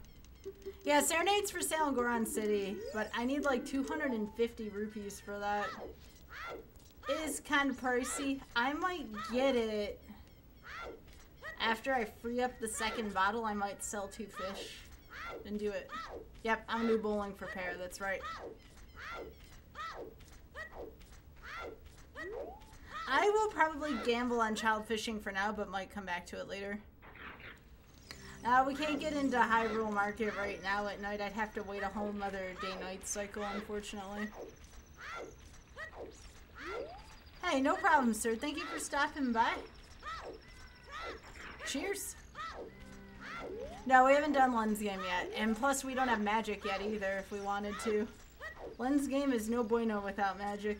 Yeah, Serenade's for sale in Goron City, but I need like 250 rupees for that. It is kind of pricey. I might get it after I free up the second bottle. I might sell 2 fish and do it. Yep, I'm gonna do bowling for pair, that's right. I will probably gamble on child fishing for now, but might come back to it later. We can't get into Hyrule Market right now at night. I'd have to wait a whole nother day-night cycle, unfortunately. Hey, no problem, sir. Thank you for stopping by. Cheers. No, we haven't done Len's game yet. And plus, we don't have magic yet either, if we wanted to. Len's game is no bueno without magic.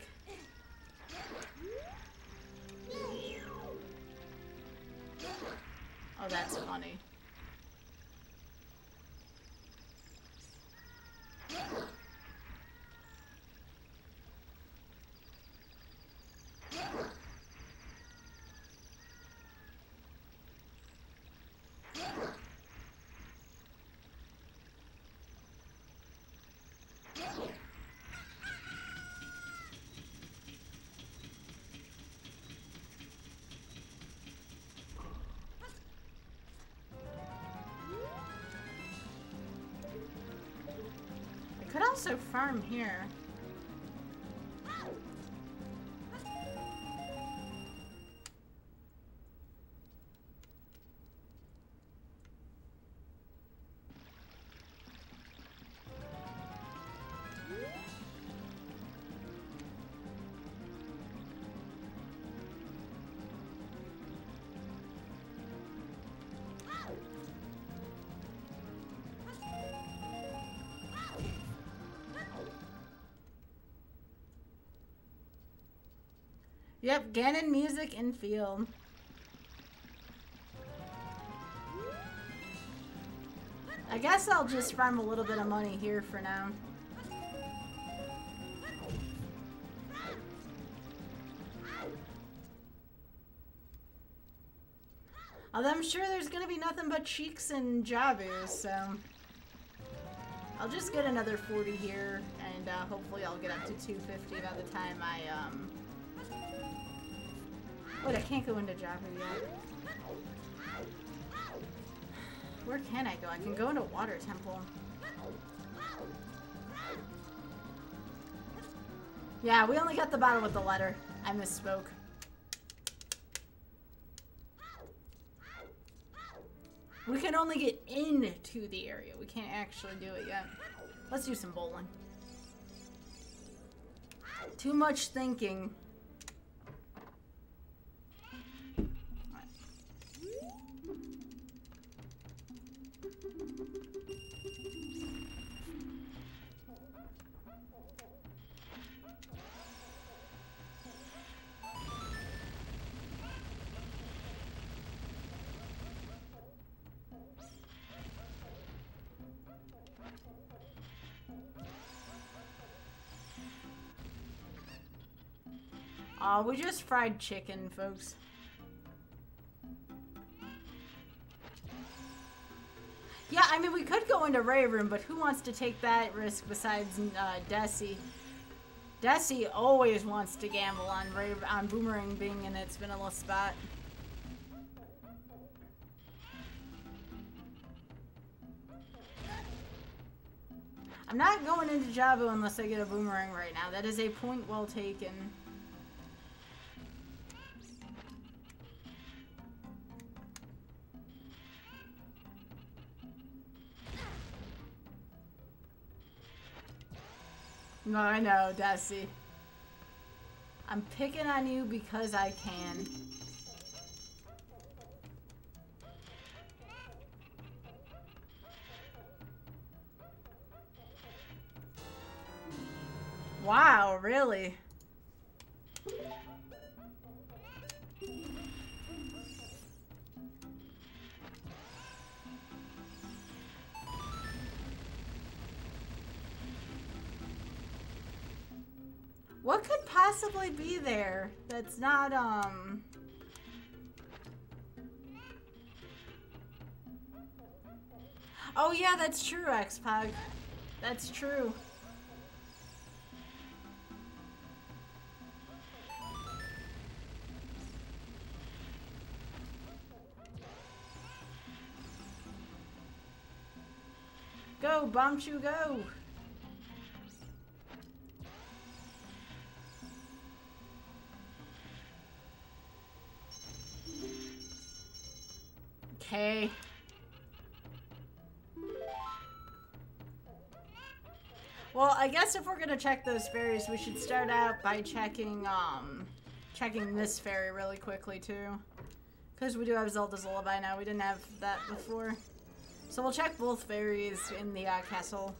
Oh, that's funny. I could also farm here. Yep, Ganon music in field. I guess I'll just farm a little bit of money here for now. Although I'm sure there's gonna be nothing but Cheeks and Jabu, so... I'll just get another 40 here, and hopefully I'll get up to 250 by the time I, Wait, I can't go into Jabu yet. Where can I go? I can go into Water Temple. Yeah, we only got the bottle with the letter. I misspoke. We can only get into the area. We can't actually do it yet. Let's do some bowling. Too much thinking. We just fried chicken, folks. Yeah, I mean, we could go into Ray Room, but who wants to take that risk besides Desi? Desi always wants to gamble on Boomerang being in its vanilla spot. I'm not going into Jabu unless I get a Boomerang right now. That is a point well taken. No, I know, Desi. I'm picking on you because I can. Wow, really? What could possibly be there that's not, Oh yeah, that's true, Xpog. That's true. Go, Bombchu, go! Okay. Well, I guess if we're gonna check those fairies, we should start out by checking this fairy really quickly too. Because we do have Zelda's Lullaby now, we didn't have that before. So we'll check both fairies in the castle.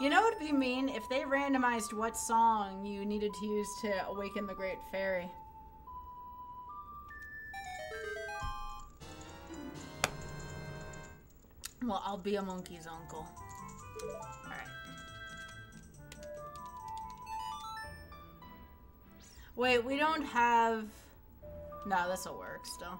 You know what would be mean? If they randomized what song you needed to use to awaken the Great Fairy. Well, I'll be a monkey's uncle. Alright. Wait, we don't have... No, this'll work still.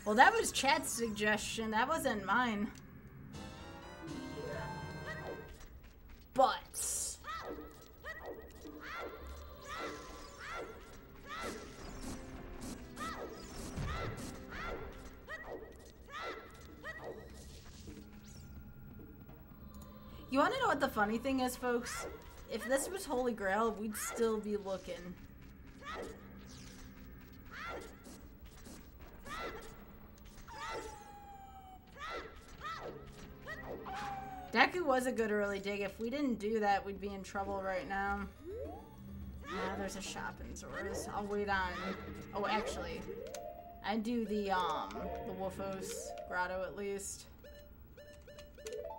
Well, that was chat's suggestion. That wasn't mine. But... You want to know what the funny thing is, folks? If this was Holy Grail, we'd still be looking. Deku was a good early dig. If we didn't do that, we'd be in trouble right now. Ah, there's a shop in Zora's. I'll wait on... Oh, actually, I'd do the Wolfos Grotto at least.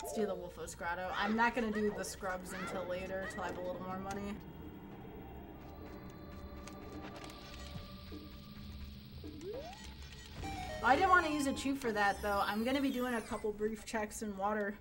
Let's do the Wolfos Grotto. I'm not gonna do the scrubs until later, till I have a little more money. Oh, I didn't want to use a chew for that, though. I'm gonna be doing a couple brief checks in water.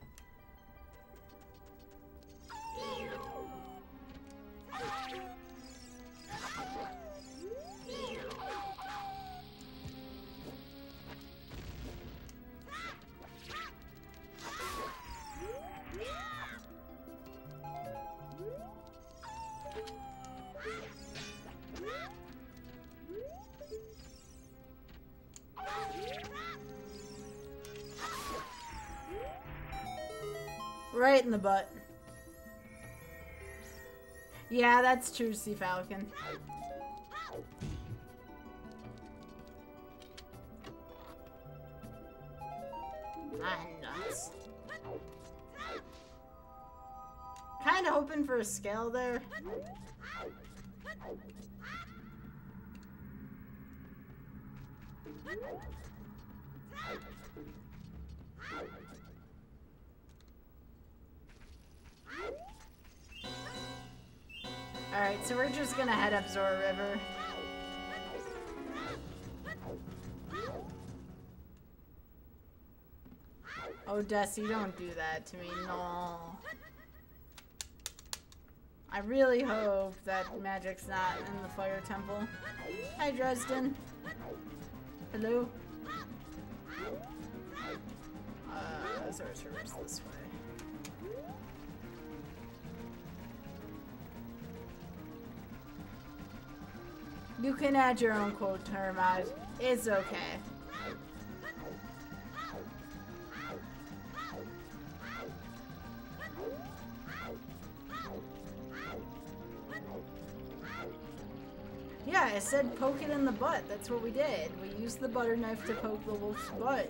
Right in the butt. Yeah, that's true, Sea Falcon. Ah, nuts. Kinda hoping for a scale there. Alright, so we're just gonna head up Zora River. Oh, Desi, don't do that to me, no. I really hope that magic's not in the Fire Temple. Hi, Dresden. Hello? Sorcerer's this way. You can add your own quote Hermod. It's okay. Yeah, I said poke it in the butt. That's what we did. We used the butter knife to poke the wolf's butt.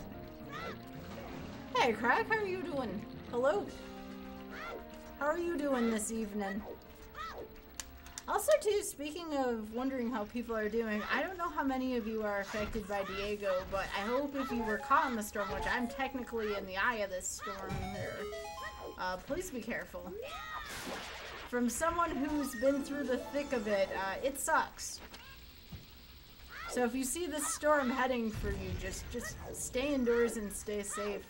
Hey, Crack, how are you doing? Hello? How are you doing this evening? Also, too, speaking of wondering how people are doing, I don't know how many of you are affected by Diego, but I hope if you were caught in the storm, which I'm technically in the eye of this storm here, please be careful. From someone who's been through the thick of it, it sucks. So if you see this storm heading for you, just stay indoors and stay safe.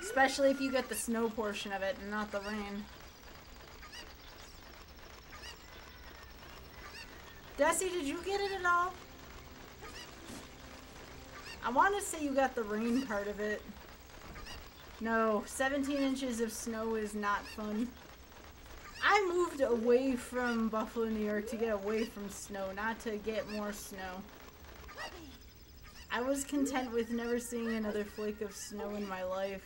Especially if you get the snow portion of it and not the rain. Desi, did you get it at all? I want to say you got the rain part of it. No, 17 inches of snow is not fun. I moved away from Buffalo, New York to get away from snow, not to get more snow. I was content with never seeing another flake of snow in my life.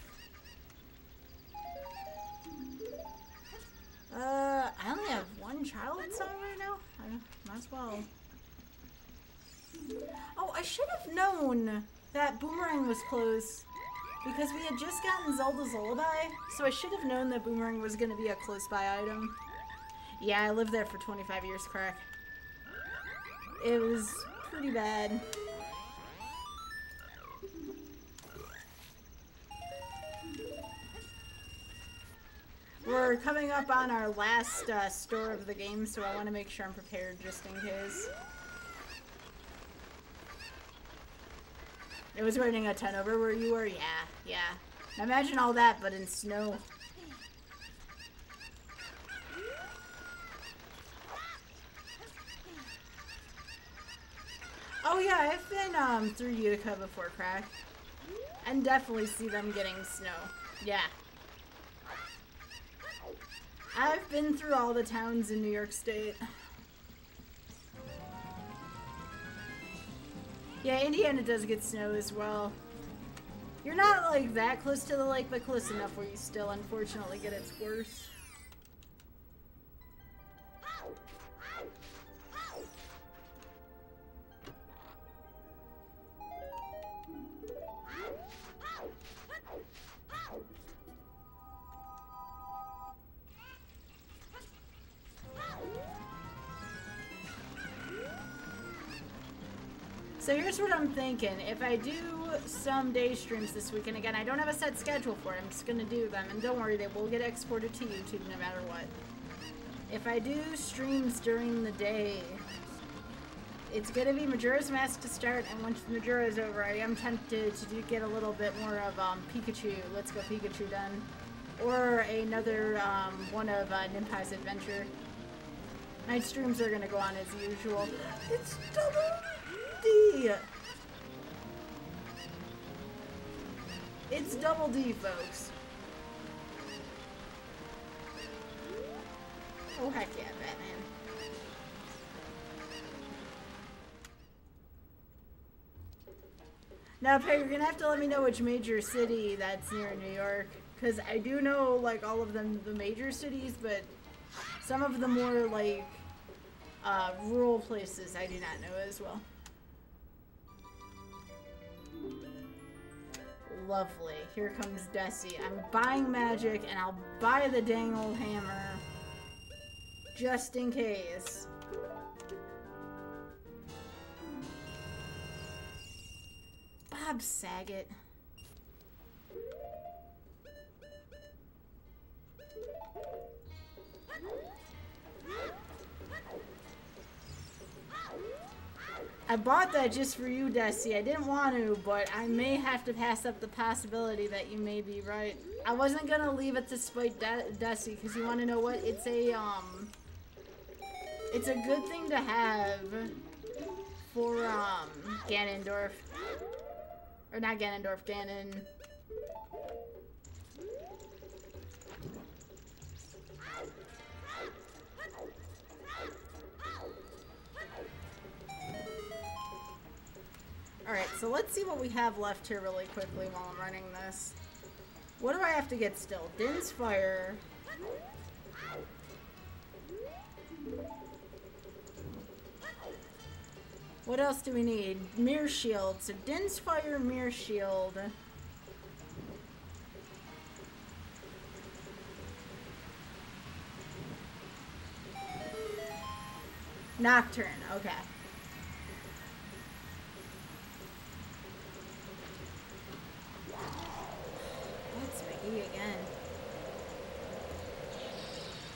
I only have one child song right now? Might as well. Oh, I should have known that Boomerang was close. Because we had just gotten Zelda's Lullaby, so I should have known that Boomerang was going to be a close-by item. Yeah, I lived there for 25 years, Crack. It was pretty bad. We're coming up on our last store of the game, so I want to make sure I'm prepared just in case. It was raining a ton over where you were? Yeah. Imagine all that, but in snow. Oh yeah, I've been through Utica before, Crack. And definitely see them getting snow. Yeah. I've been through all the towns in New York State. Yeah, Indiana does get snow as well. You're not like that close to the lake, but close enough where you still unfortunately get its worst. So here's what I'm thinking. If I do some day streams this week, and again, I don't have a set schedule for it, I'm just going to do them. And don't worry, they will get exported to YouTube no matter what. If I do streams during the day, it's going to be Majora's Mask to start, and once Majora is over, I am tempted to get a little bit more of Pikachu, Let's Go Pikachu done. Or another one of Ninpai's Adventure. Night streams are going to go on as usual. It's double D! It's double D, folks. Oh, heck yeah, Batman. Now, Peg, you're gonna have to let me know which major city that's near New York. Because I do know, like, all of them, the major cities, but some of the more, like, rural places I do not know as well. Lovely. Here comes Desi. I'm buying magic, and I'll buy the dang old hammer. Just in case. Bob Saget. I bought that just for you, Desi. I didn't want to, but I may have to pass up the possibility that you may be right. I wasn't gonna leave it to spite Desi, because you want to know what? It's a good thing to have for Ganondorf. Or not Ganondorf, Ganon. Alright, so let's see what we have left here really quickly while I'm running this. What do I have to get still? Din's Fire. What else do we need? Mirror Shield. So Din's Fire, Mirror Shield. Nocturne, okay. That's McGee again.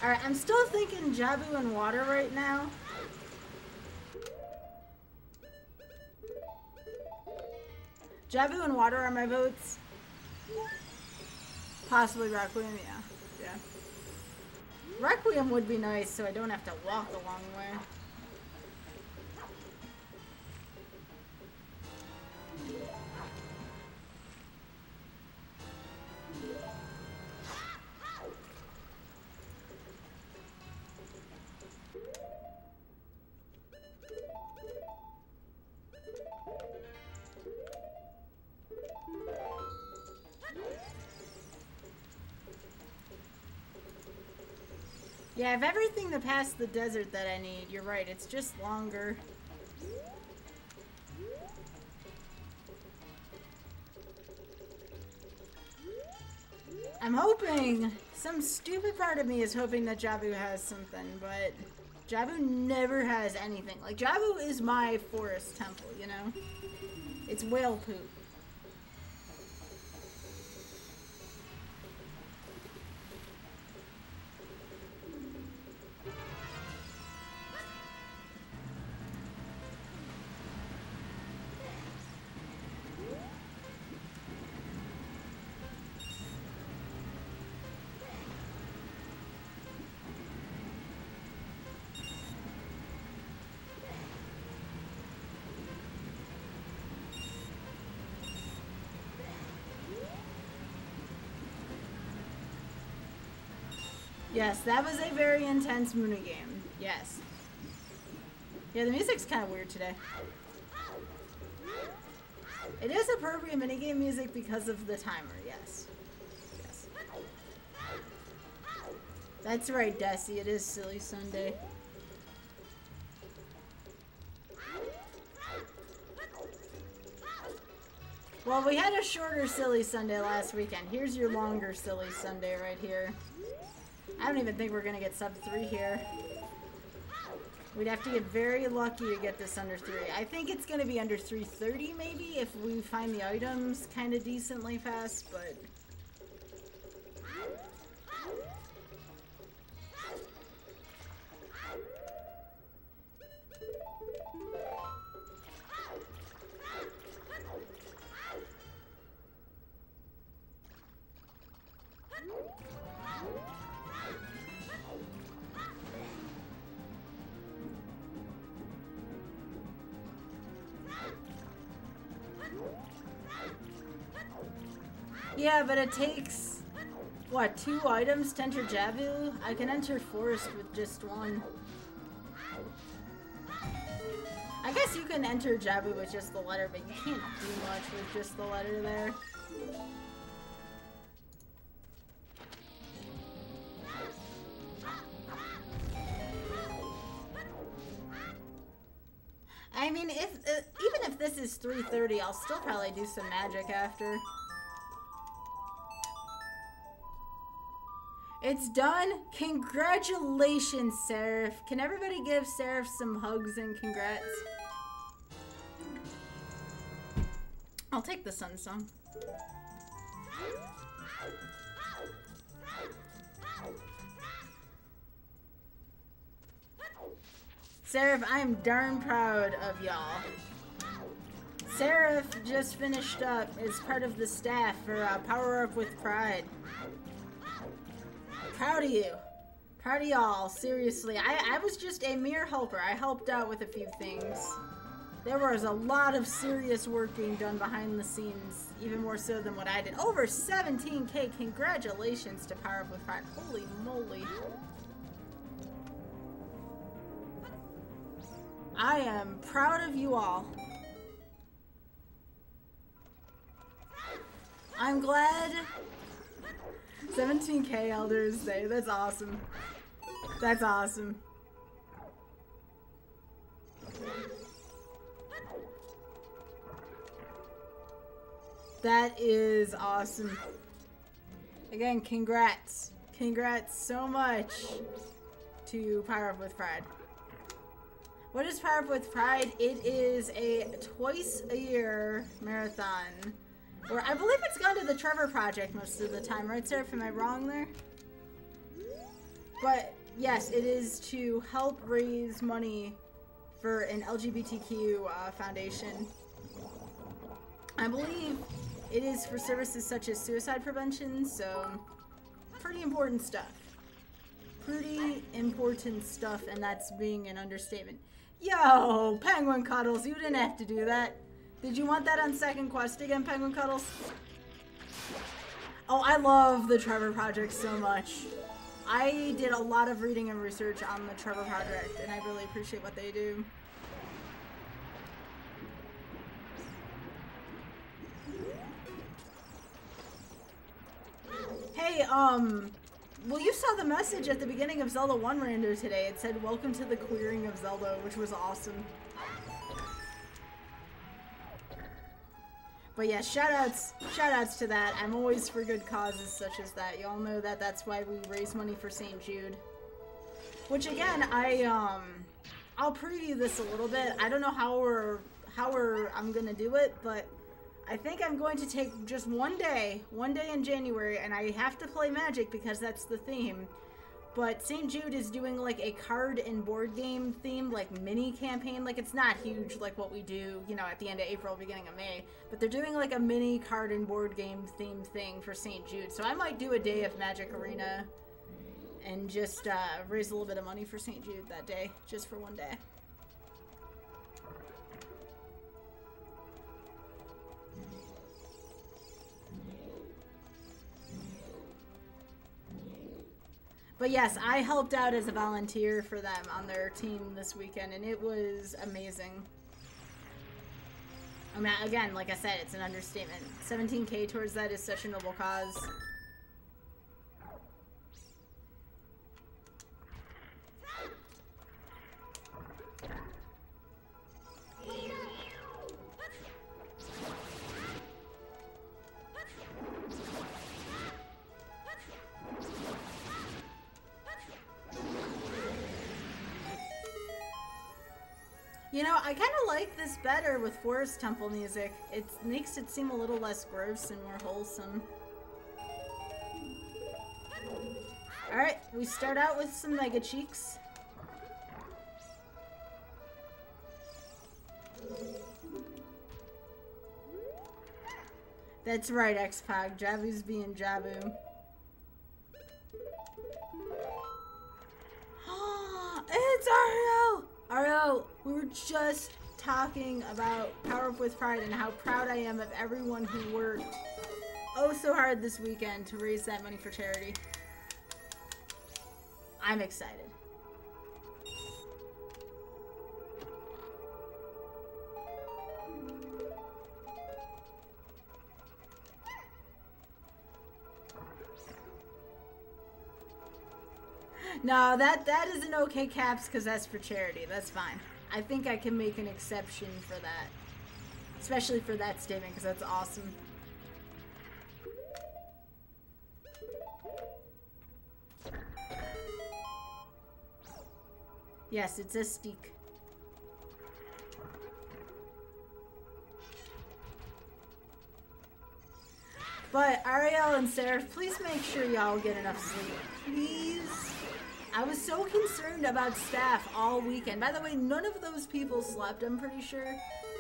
Alright, I'm still thinking Jabu and water right now. Jabu and water are my votes. Possibly Requiem, yeah. Requiem would be nice so I don't have to walk a long way. Yeah, I have everything to pass the desert that I need. You're right, it's just longer. I'm hoping, some stupid part of me is hoping that Jabu has something, but Jabu never has anything. Like, Jabu is my forest temple, you know? It's whale poop. Yes, that was a very intense minigame. Yes. Yeah, the music's kind of weird today. It is appropriate minigame music because of the timer, yes. Yes. That's right, Desi, it is Silly Sunday. Well, we had a shorter Silly Sunday last weekend. Here's your longer Silly Sunday right here. I don't even think we're gonna get sub 3 here. We'd have to get very lucky to get this under 3. I think it's gonna be under 330 maybe if we find the items kind of decently fast, but... Yeah, but it takes, what, 2 items to enter Jabu? I can enter Forest with just 1. I guess you can enter Jabu with just the letter, but you can't do much with just the letter there. I mean, if even if this is 330, I'll still probably do some magic after. It's done. Congratulations, Seraph. Can everybody give Seraph some hugs and congrats? I'll take the Sun Song. Seraph, I'm darn proud of y'all. Seraph just finished up as part of the staff for Power Up with Pride. Proud of you. Proud of y'all, seriously. I was just a mere helper. I helped out with a few things. There was a lot of serious work being done behind the scenes, even more so than what I did. Over 17K, congratulations to Power Up with Pride. Holy moly. I am proud of you all. I'm glad 17K Elders Day. That's awesome. That's awesome. That is awesome. Again, congrats. Congrats so much to Power Up with Pride. What is Power Up with Pride? It is a twice-a-year marathon. Or I believe it's gone to the Trevor Project most of the time, right, Seraph? Am I wrong there? But yes, it is to help raise money for an LGBTQ foundation. I believe it is for services such as suicide prevention, so pretty important stuff. Pretty important stuff, and that's being an understatement. Yo, Penguin Cuddles, you didn't have to do that. Did you want that on second quest again, Penguin Cuddles? Oh, I love the Trevor Project so much. I did a lot of reading and research on the Trevor Project, and I really appreciate what they do. Hey, well, you saw the message at the beginning of Zelda 1 Rando today. It said, "Welcome to the queering of Zelda," which was awesome. But yeah, shoutouts to that. I'm always for good causes such as that. Y'all know that that's why we raise money for St. Jude. Which again, I'll preview this a little bit. I don't know how I'm gonna do it, but I think I'm going to take just one day in January, and I have to play Magic because that's the theme. But St. Jude is doing like a card and board game theme, like mini campaign. Like it's not huge like what we do, you know, at the end of April, beginning of May. But they're doing like a mini card and board game theme thing for St. Jude. So I might do a day of Magic Arena and just raise a little bit of money for St. Jude that day, just for one day. But yes, I helped out as a volunteer for them on their team this weekend, and it was amazing. I mean, again, like I said, it's an understatement. 17K towards that is such a noble cause. You know, I kind of like this better with Forest Temple music. It makes it seem a little less gross and more wholesome. Alright, we start out with some Mega Cheeks. That's right, X-Pog. Jabu's being Jabu. It's Ariel! Ariel, we were just talking about Power Up with Pride and how proud I am of everyone who worked oh so hard this weekend to raise that money for charity. I'm excited. No, that isn't okay, Caps, because that's for charity. That's fine. I think I can make an exception for that. Especially for that statement, because that's awesome. Yes, it's a steak. But Ariel and Seraph, please make sure y'all get enough sleep. Please. I was so concerned about staff all weekend. By the way, none of those people slept, I'm pretty sure.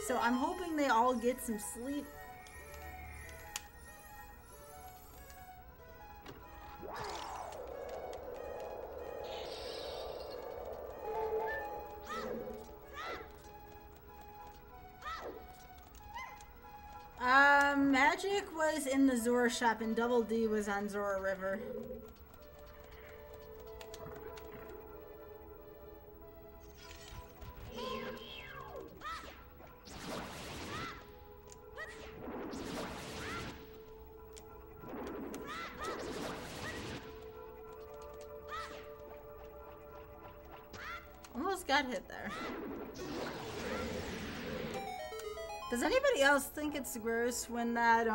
So I'm hoping they all get some sleep. Magic was in the Zora shop and Double D was on Zora River. Almost got hit there. Does anybody else think it's gross when that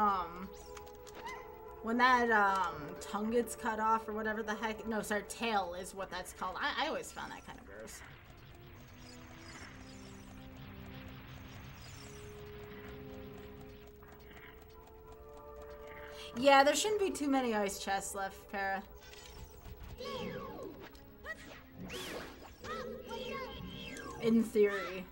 tongue gets cut off or whatever the heck? No, sorry, tail is what that's called. I always found that kind of gross. Yeah, there shouldn't be too many ice chests left, Para. In theory.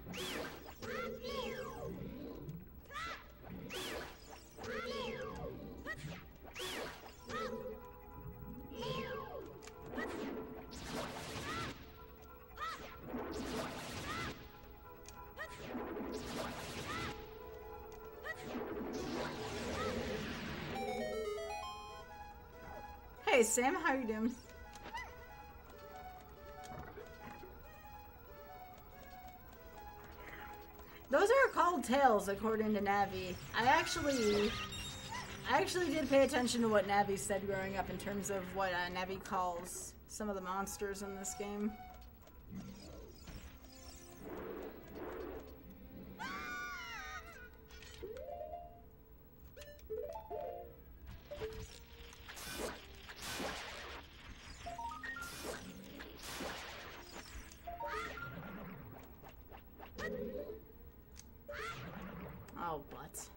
Hey Sam, how you doing? Those are called tails, according to Navi. I actually did pay attention to what Navi said growing up in terms of what Navi calls some of the monsters in this game. Oh, butts.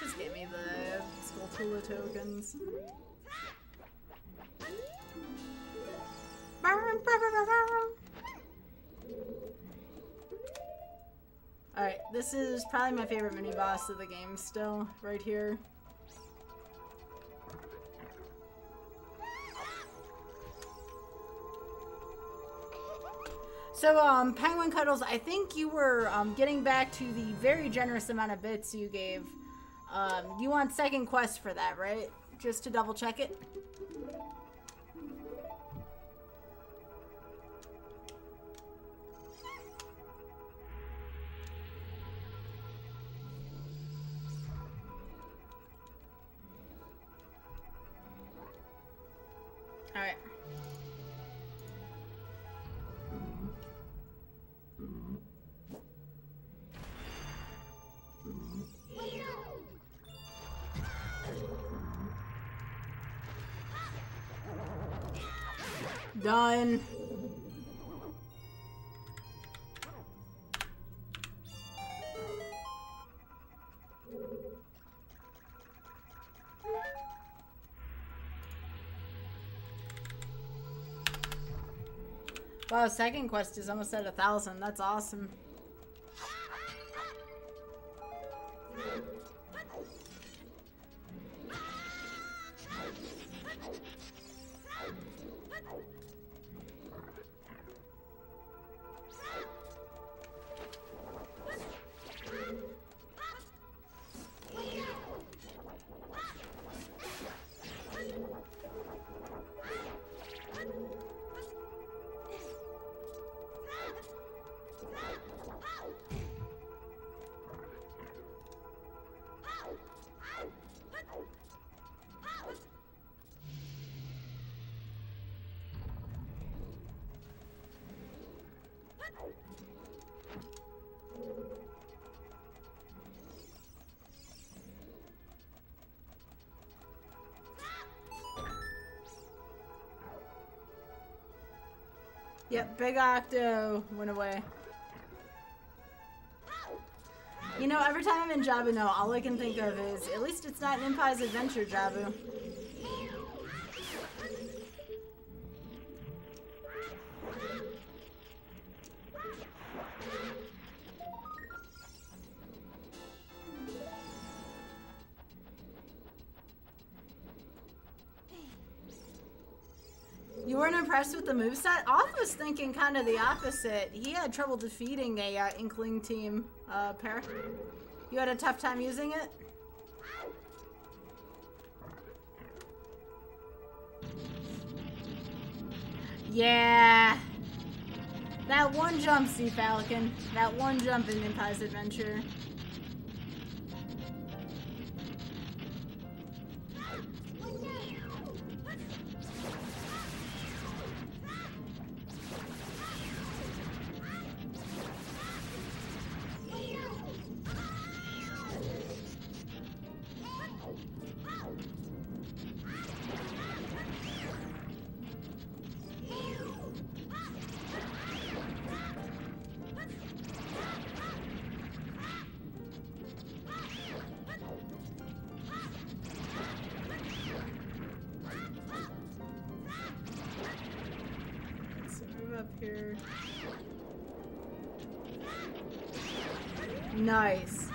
Just give me the Skulltula tokens. Alright, this is probably my favorite mini-boss of the game still, right here. So, Penguin Cuddles, I think you were getting back to the very generous amount of bits you gave. You want second quest for that, right? Just to double check it? Alright. Done. Wow, second quest is almost at 1,000. That's awesome. Yep, Big Octo went away. You know, every time I'm in Jabu now, all I can think of is, at least it's not Impi's Adventure, Jabu. You weren't impressed with the moveset? Off was thinking kind of the opposite. He had trouble defeating a Inkling team pair. You had a tough time using it? Yeah. That one jump, Sea Falcon. That one jump in Impi's Adventure. Here. Nice.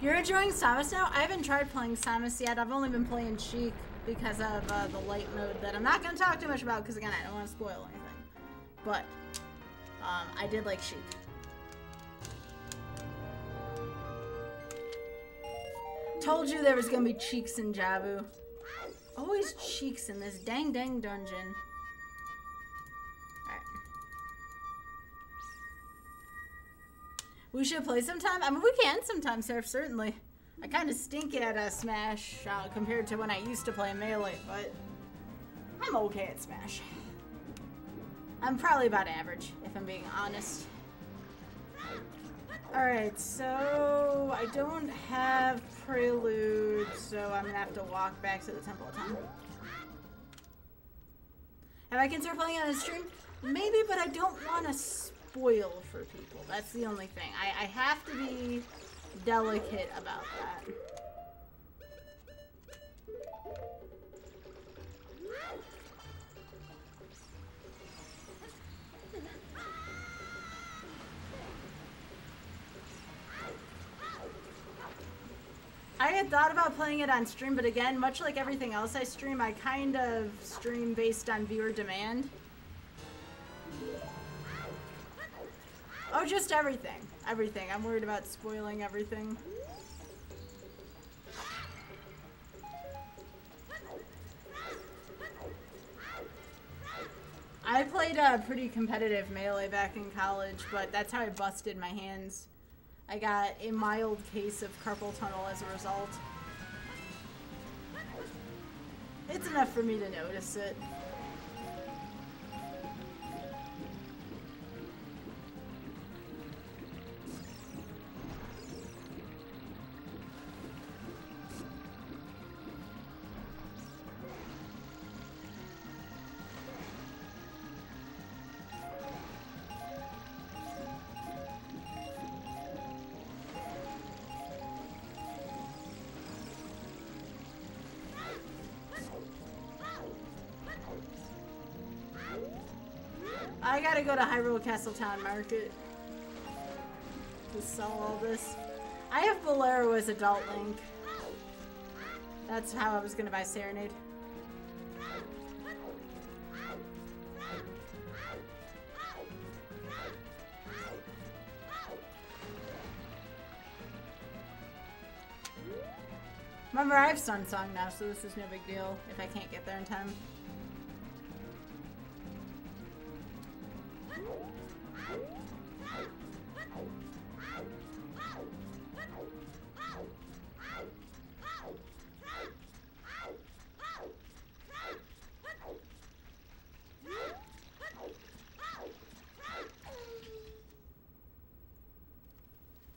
You're enjoying Samus now? I haven't tried playing Samus yet. I've only been playing Sheik because of the light mode that I'm not going to talk too much about because, again, I don't want to spoil anything. But I did like Sheik. Told you there was going to be cheeks in Jabu. Always cheeks in this dang dungeon. We should play sometime. I mean, we can sometime, Seraph, certainly. I kind of stink at Smash compared to when I used to play Melee, but I'm okay at Smash. I'm probably about average, if I'm being honest. Alright, so I don't have Prelude, so I'm gonna have to walk back to the Temple of Time. Have I considered playing on a stream? Maybe, but I don't want to spoil for people. That's the only thing. I have to be delicate about that. I had thought about playing it on stream, but again, much like everything else I stream, I kind of stream based on viewer demand. Oh, just everything. Everything. I'm worried about spoiling everything. I played a pretty competitive Melee back in college, but that's how I busted my hands. I got a mild case of carpal tunnel as a result. It's enough for me to notice it. I gotta go to Hyrule Castle Town Market to sell all this. I have Bolero as Adult Link. That's how I was gonna buy Serenade. Remember, I have Sun Song now, so this is no big deal if I can't get there in time.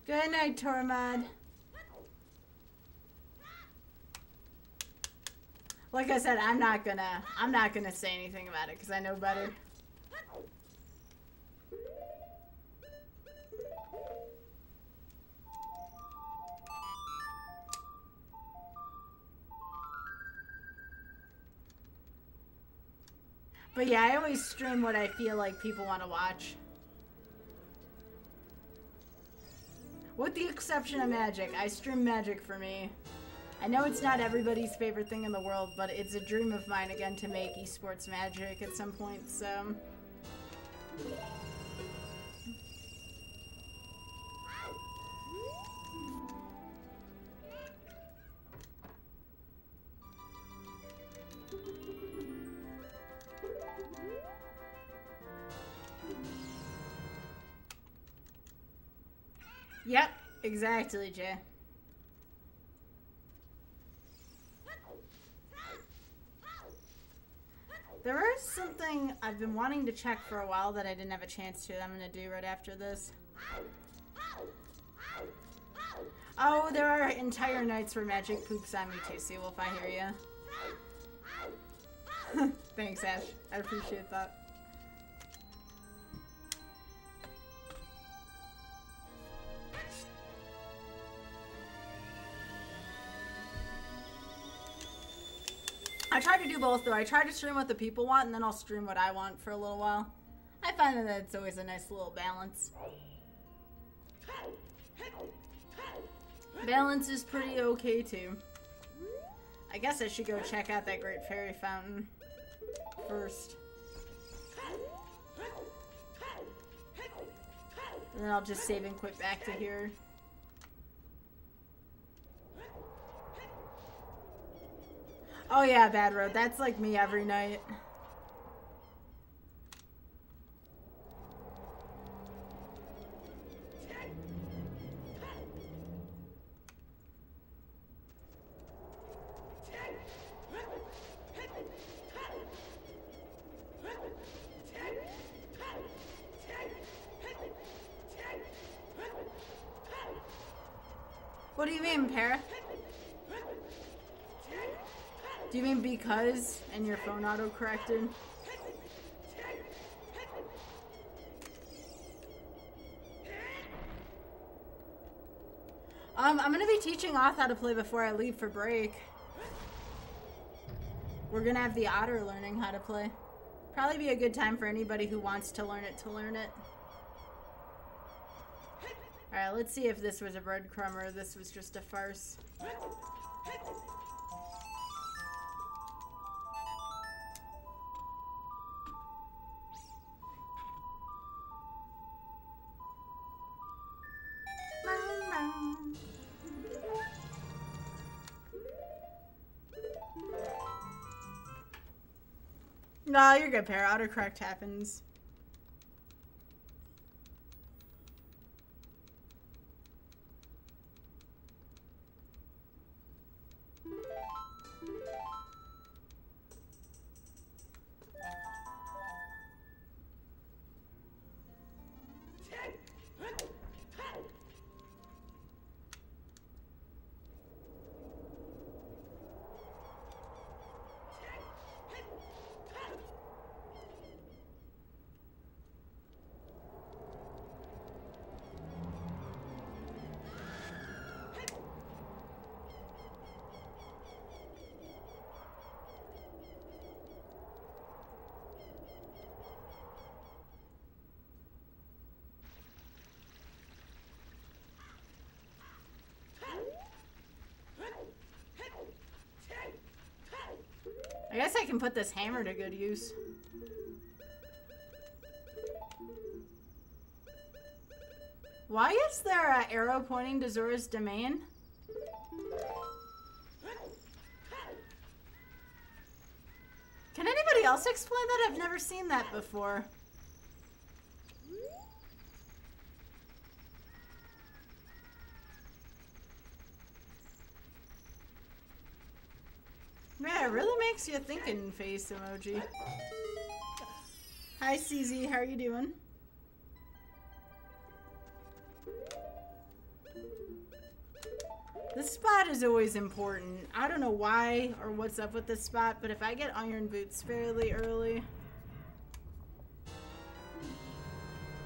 Good night, Tormod. Like I said, I'm not gonna say anything about it because I know better. But yeah, I always stream what I feel like people want to watch. With the exception of Magic. I stream Magic for me. I know it's not everybody's favorite thing in the world, but it's a dream of mine, again, to make esports Magic at some point, so... Yep, exactly, Jay. There is something I've been wanting to check for a while that I didn't have a chance to that I'm going to do right after this. Oh, there are entire nights where Magic poops on me too, Seawolf, I hear ya. Thanks, Ash. I appreciate that. I try to do both, though. I try to stream what the people want, and then I'll stream what I want for a little while. I find that it's always a nice little balance. Balance is pretty okay, too. I guess I should go check out that Great Fairy Fountain first. And then I'll just save and quit back to here. Oh yeah, Bad Road. That's like me every night. What do you mean, Para? Do you mean because and your phone auto-corrected? I'm gonna be teaching OoT how to play before I leave for break. We're gonna have the Otter learning how to play. Probably be a good time for anybody who wants to learn it. Alright, let's see if this was a breadcrumb or this was just a farce. No, you're good, Para. Autocorrect happens. I guess I can put this hammer to good use. Why is there an arrow pointing to Zora's domain? Can anybody else explain that? I've never seen that before. Yeah, it really makes you thinking face emoji. Hi CZ, how are you doing? This spot is always important. I don't know why or what's up with this spot, but if I get iron boots fairly early...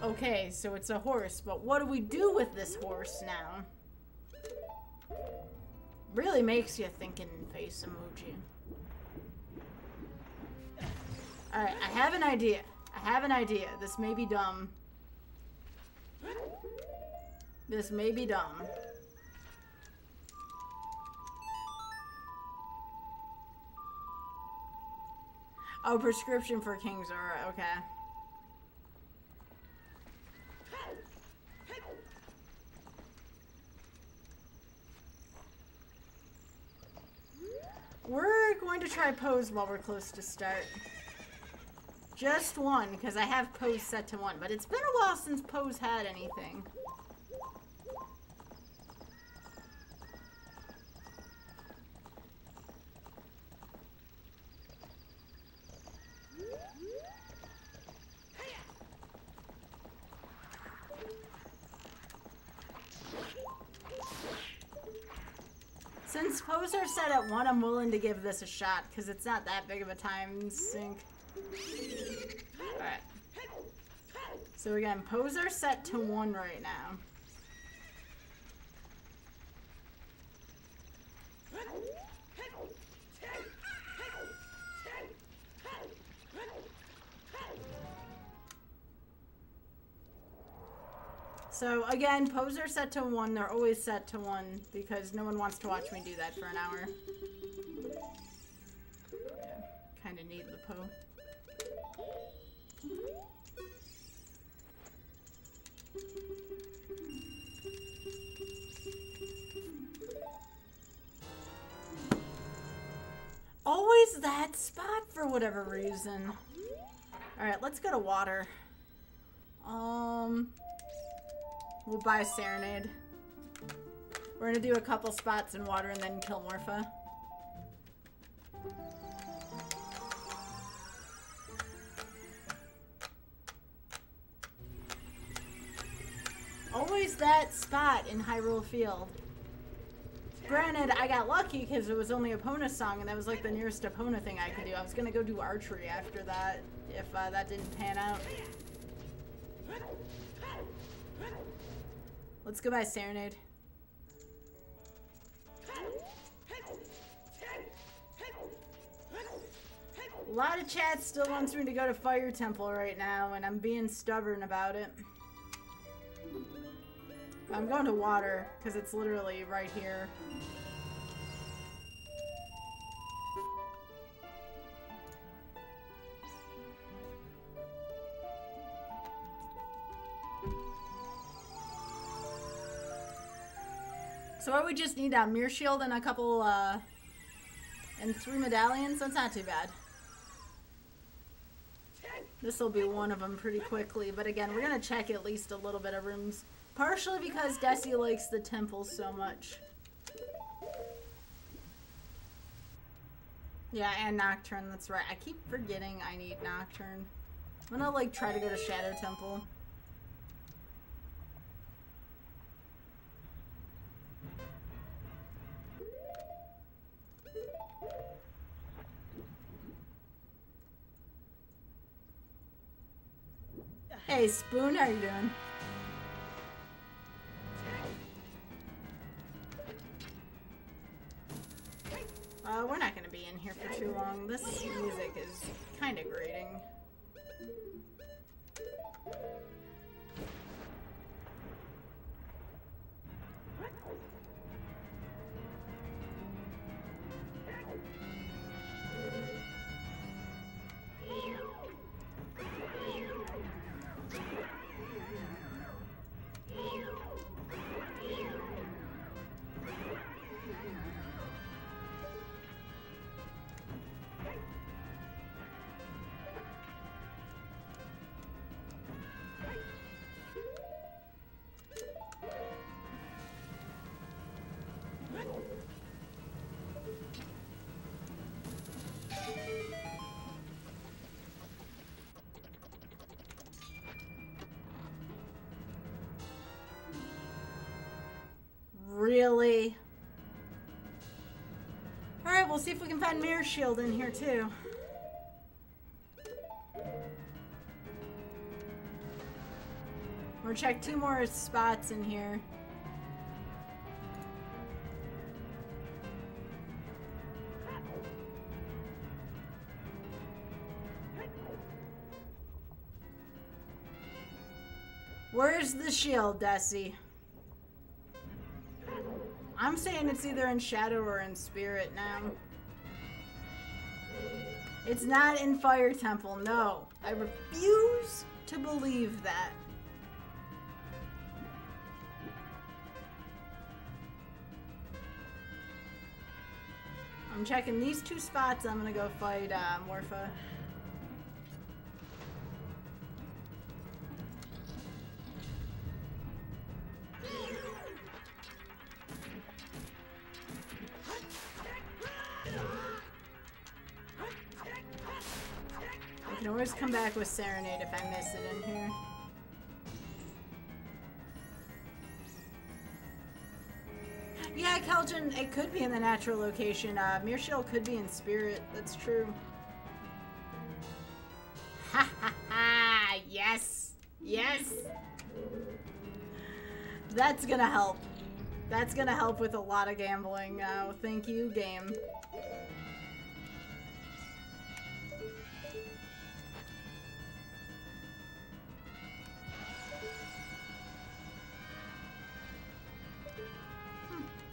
Okay, so it's a horse, but what do we do with this horse now? Really makes you thinking face emoji. Alright, I have an idea. I have an idea. This may be dumb. This may be dumb. Oh, prescription for King's Aura, okay. We're going to try pose while we're close to start. Just one, because I have pose set to 1, but it's been a while since pose had anything. Since pose are set at 1, I'm willing to give this a shot, because it's not that big of a time sink. Alright. So again, pose are set to 1 right now. So again, pose are set to 1. They're always set to 1 because no one wants to watch me do that for an hour. Yeah, kind of need the po. Always that spot for whatever reason. Alright, let's go to water. We'll buy a Serenade. We're gonna do a couple spots in water and then kill Morpha. Always that spot in Hyrule Field. Granted, I got lucky because it was only Epona song and that was like the nearest Epona thing I could do. I was gonna go do archery after that if that didn't pan out. Let's go buy Serenade. A lot of chat still wants me to go to Fire Temple right now, and I'm being stubborn about it. I'm going to water, because it's literally right here. So what we just need a Mirror Shield and a couple, and 3 medallions. That's not too bad. This will be one of them pretty quickly, but again, we're gonna check at least a little bit of rooms. Partially because Desi likes the temple so much. Yeah, and Nocturne, that's right. I keep forgetting I need Nocturne. I'm gonna, like, try to go to Shadow Temple. Hey, Spoon, how you doing? We're not gonna be in here for too long. This music is kind of grating. Really? Alright, we'll see if we can find Mirror Shield in here too. We'll check 2 more spots in here. Where's the shield, Desi? I'm saying it's either in shadow or in spirit now. It's not in Fire Temple, no. I refuse to believe that. I'm checking these two spots. I'm gonna go fight Morpha. I can always come back with Serenade if I miss it in here. Yeah, Keljan, it could be in the natural location. Mirshil could be in spirit. That's true. Ha ha ha! Yes! Yes! That's gonna help. That's gonna help with a lot of gambling now. Thank you, game.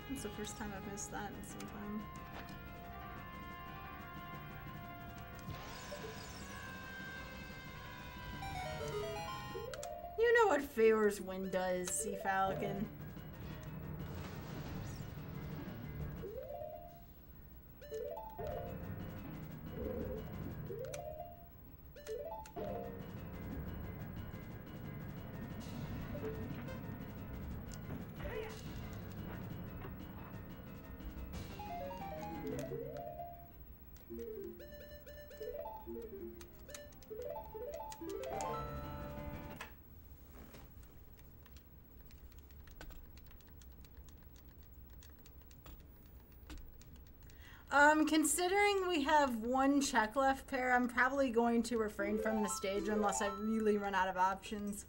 It's the first time I've missed that in some time. You know what Feor's Wind does, Sea Falcon. Considering we have one check left pair, I'm probably going to refrain from the stage unless I really run out of options.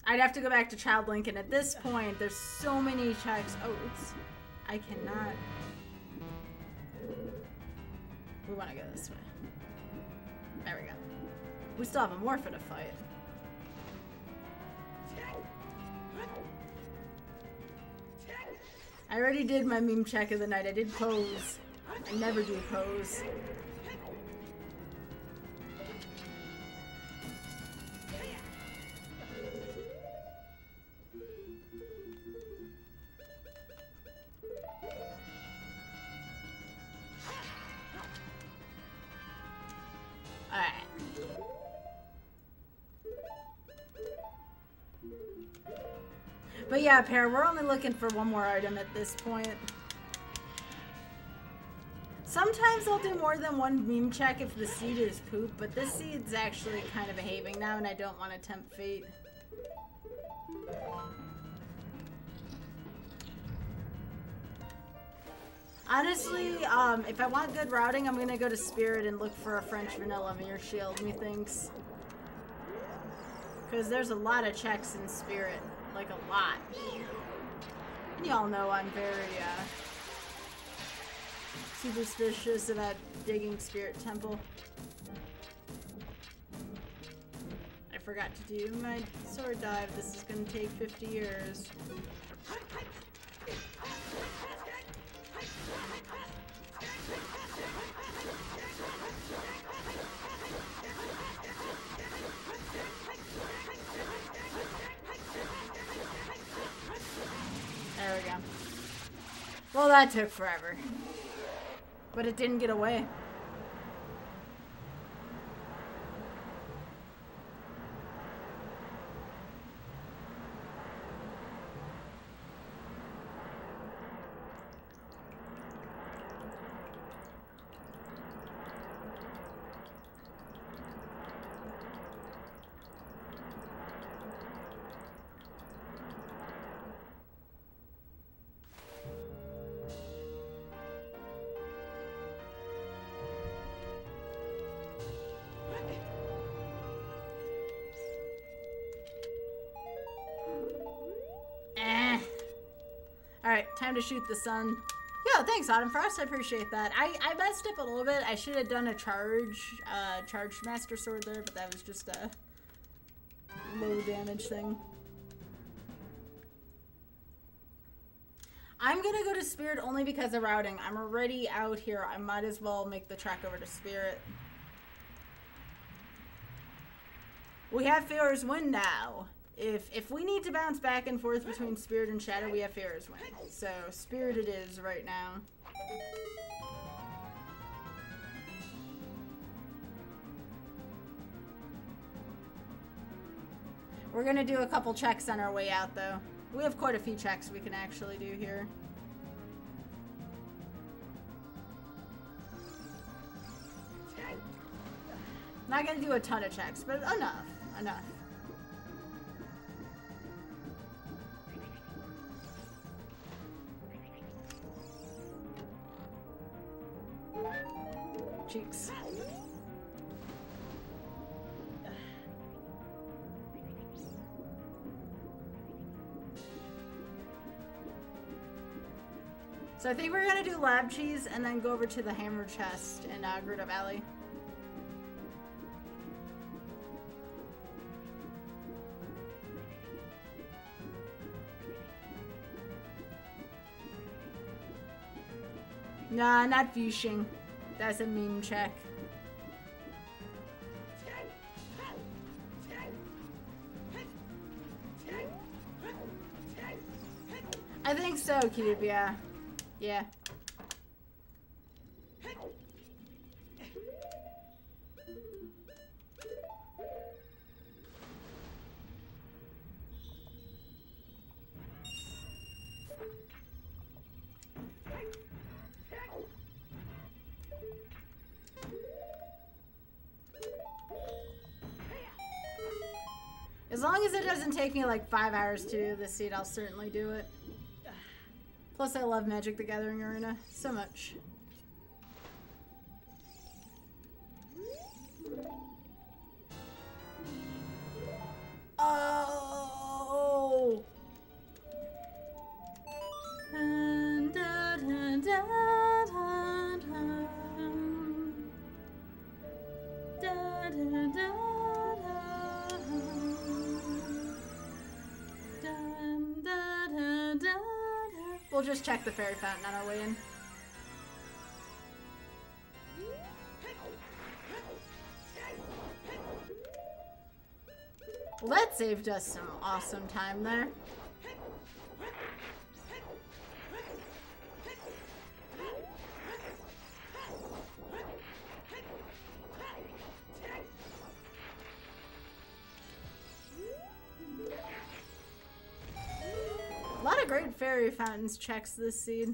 I'd have to go back to Child Link, and at this point, there's so many checks. Oh, oops. I cannot. We want to go this way. There we go. We still have a Morpha to fight. I already did my meme check of the night. I did pose. I never do pose. Alright. But yeah, pair, we're only looking for one more item at this point. Sometimes I'll do more than one meme check if the seed is poop, but this seed's actually kind of behaving now and I don't want to tempt fate. Honestly, if I want good routing, I'm gonna go to Spirit and look for a French vanilla mirror shield, methinks. Because there's a lot of checks in Spirit. Like a lot. And y'all know I'm very, superstitious about digging Spirit Temple. I forgot to do my sword dive. This is gonna take 50 years. There we go. Well, that took forever. But it didn't get away. Alright, time to shoot the sun. Yeah, thanks, Autumn Frost. I appreciate that. I messed up a little bit. I should have done a charged Master Sword there, but that was just a low damage thing. I'm gonna go to Spirit only because of routing. I'm already out here. I might as well make the trek over to Spirit. We have Fair's Wind now. If we need to bounce back and forth between Spirit and Shadow, we have Fair's Wind. So Spirit it is right now. We're gonna do a couple checks on our way out though. We have quite a few checks we can actually do here. Not gonna do a ton of checks, but enough. Enough. Cheeks. So I think we're gonna do lab cheese and then go over to the hammer chest in Gruta Valley. Nah, not fishing. That's a mean check. I think so, Cube, yeah. Yeah. As long as it doesn't take me like 5 hours to do this seed, I'll certainly do it. Plus, I love Magic the Gathering Arena so much. Oh! Dun, dun, dun, dun, dun, dun, dun, dun, dun. We'll just check the fairy fountain on our way in. Well, that saved us some awesome time there. A lot of great fairy fountains checks this seed.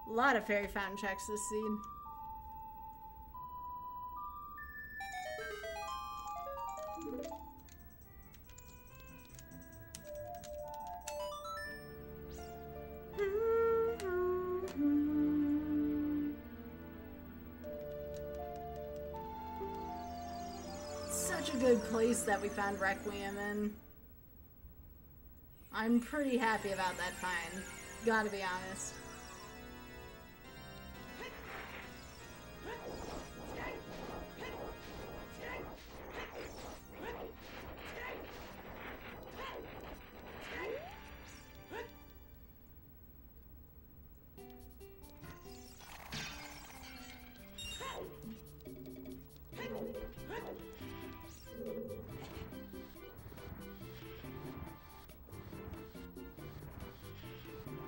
A lot of fairy fountain checks this seed. Such a good place that we found Requiem in. I'm pretty happy about that find. Gotta be honest.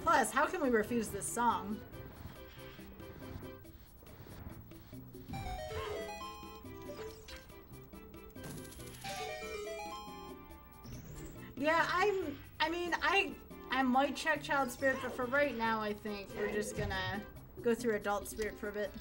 Plus, how can we refuse this song? Yeah, I might check Child Spirit, but for right now, I think we're just gonna go through Adult Spirit for a bit.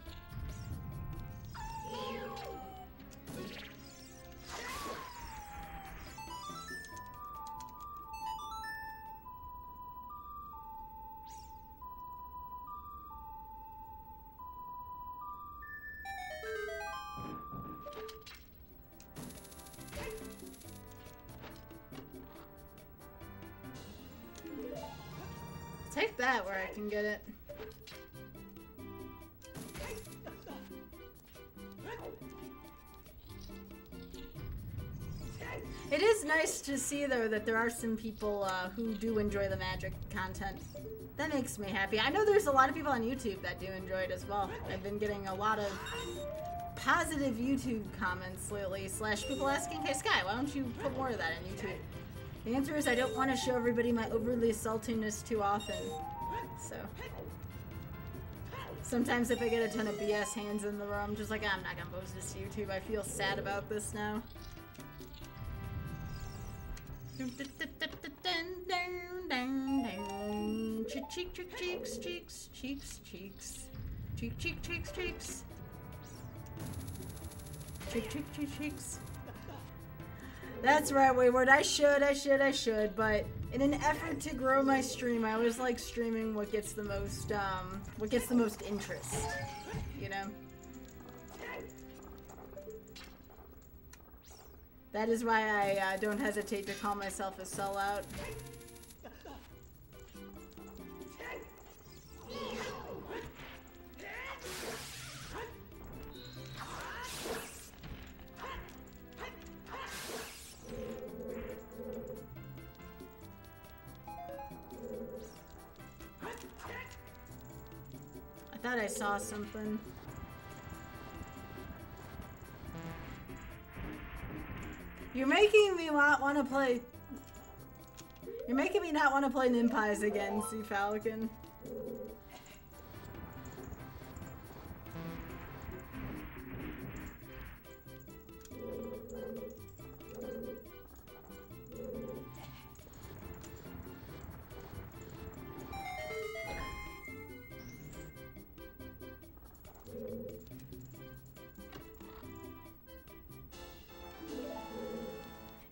take that where I can get it. It is nice to see, though, that there are some people who do enjoy the magic content. That makes me happy. I know there's a lot of people on YouTube that do enjoy it as well. I've been getting a lot of positive YouTube comments lately, / people asking, hey Sky, why don't you put more of that on YouTube? The answer is I don't want to show everybody my overly saltiness too often. So sometimes if I get a ton of BS hands in the room, I'm just like, I'm not gonna post this to YouTube. I feel sad about this now. Cheeks, cheeks, cheeks, cheeks, cheeks, cheek, cheek, cheeks, cheeks, cheek, cheek, cheek, cheeks. That's right, Wayward. I should, but in an effort to grow my stream, I always like streaming what gets the most interest, you know? That is why I don't hesitate to call myself a sellout. I thought I saw something. You're making me not want to play. You're making me not want to play Nimpies again, Sea Falcon.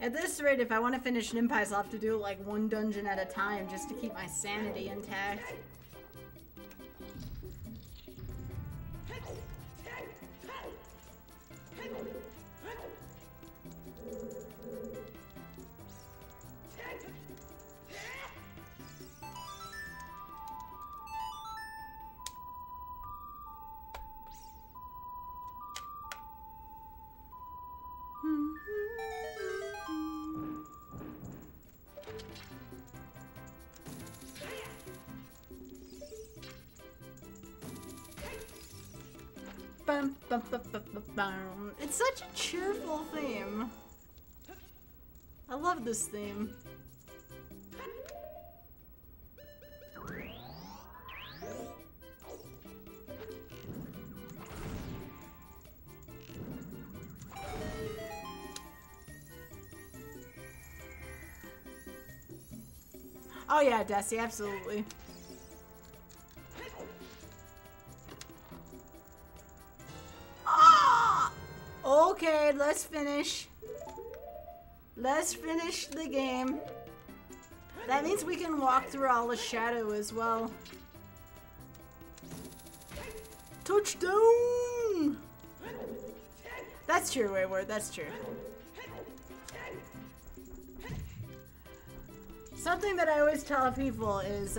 At this rate, if I want to finish Nimpies, I'll have to do it like one dungeon at a time just to keep my sanity intact. It's such a cheerful theme. I love this theme. Oh yeah, Desi, absolutely. Okay, let's finish. Let's finish the game. That means we can walk through all the shadow as well. Touchdown! That's true, Wayward, that's true. Something that I always tell people is,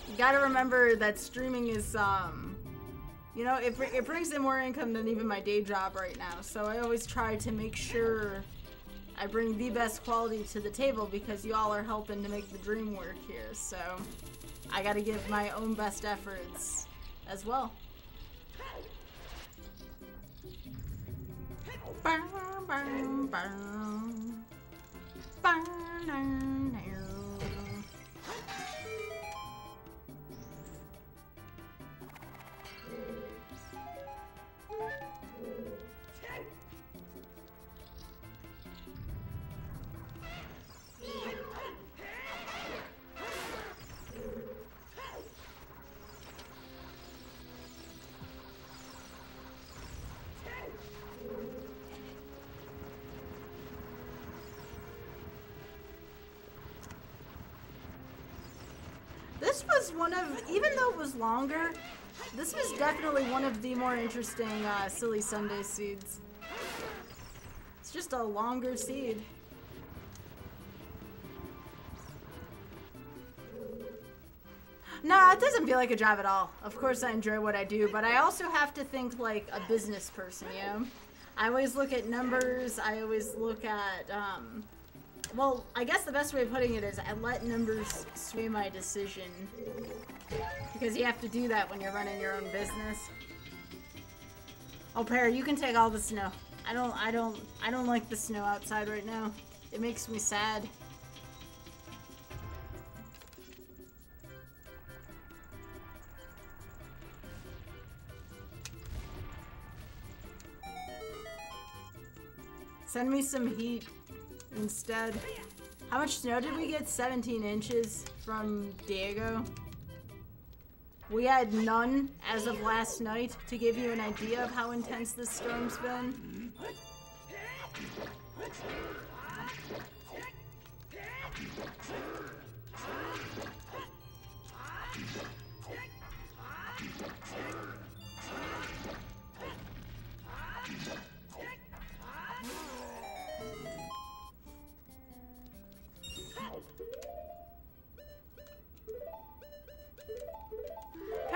you gotta remember that streaming is, you know, it brings in more income than even my day job right now, so I always try to make sure I bring the best quality to the table because you all are helping to make the dream work here, so I gotta give my own best efforts as well. This was one of, even though it was longer, this was definitely one of the more interesting Silly Sunday seeds. It's just a longer seed. No, it doesn't feel like a job at all. Of course I enjoy what I do, but I also have to think like a business person, you know? I always look at numbers. I always look at, well, I guess the best way of putting it is I let numbers sway my decision. Because you have to do that when you're running your own business. Oh, Perry, you can take all the snow. I don't like the snow outside right now. It makes me sad. Send me some heat instead. How much snow did we get? 17 inches from Diego. We had none as of last night, to give you an idea of how intense this storm's been.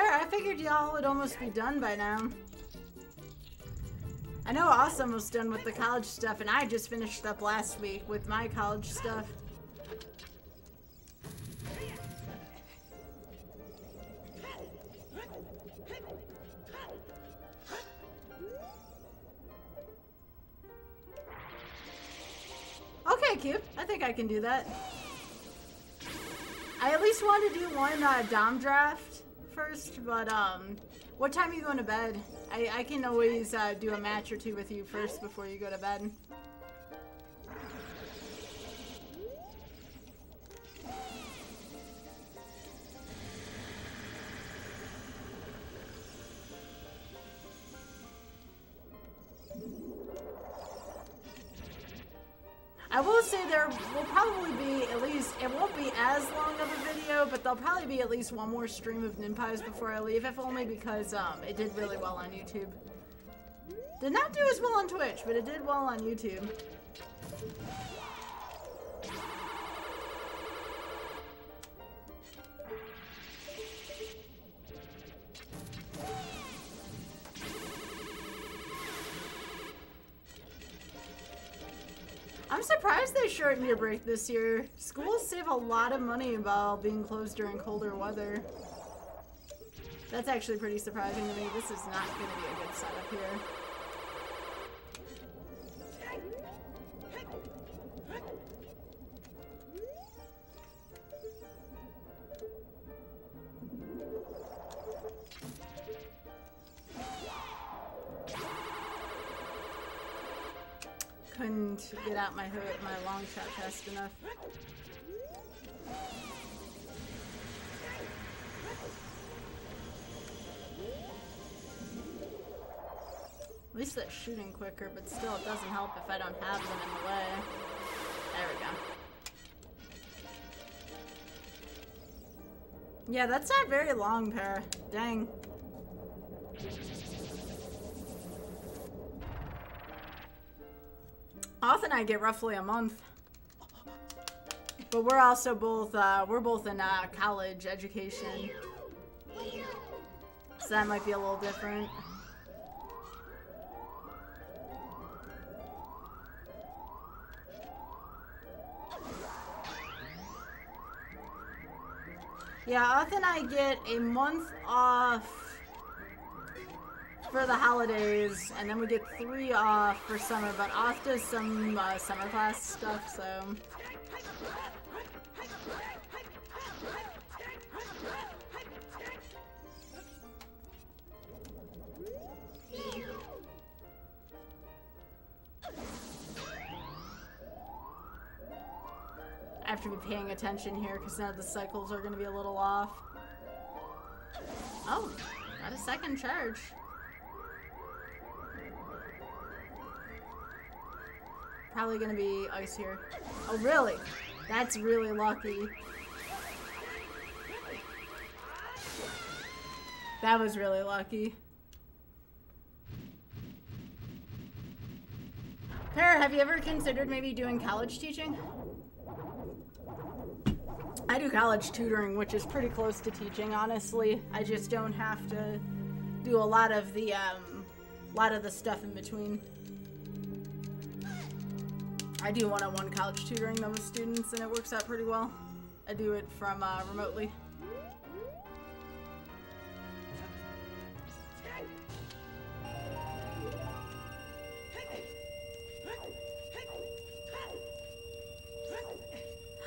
I figured y'all would almost be done by now. I know Awesome was done with the college stuff, and I just finished up last week with my college stuff. Okay, Cube. I think I can do that. I at least want to do one Dom draft first, but what time are you going to bed? I can always do a match or two with you first before you go to bed. I will say there will probably be at least, it won't be as long of a video, but there'll probably be at least one more stream of Ninpies before I leave, if only because it did really well on YouTube. Did not do as well on Twitch, but it did well on YouTube. I'm surprised they shortened your break this year. Schools save a lot of money while being closed during colder weather. That's actually pretty surprising to me. This is not going to be a good setup here. Couldn't get out my long shot fast enough. At least that's shooting quicker, but still it doesn't help if I don't have them in the way. There we go. Yeah, that's not very long, Para. Dang. Oth and I get roughly a month, but we're also both in college education, so that might be a little different. Yeah, Oth and I get a month off for the holidays, and then we get 3 off for summer, but Oth does some summer class stuff, so. I have to be paying attention here because now the cycles are going to be a little off. Oh, got a second charge. Probably gonna be ice here. Oh, really? That's really lucky. That was really lucky. Para, have you ever considered maybe doing college teaching? I do college tutoring, which is pretty close to teaching, honestly. I just don't have to do a lot of the stuff in between. I do one-on-one college tutoring though with students, and it works out pretty well. I do it from remotely.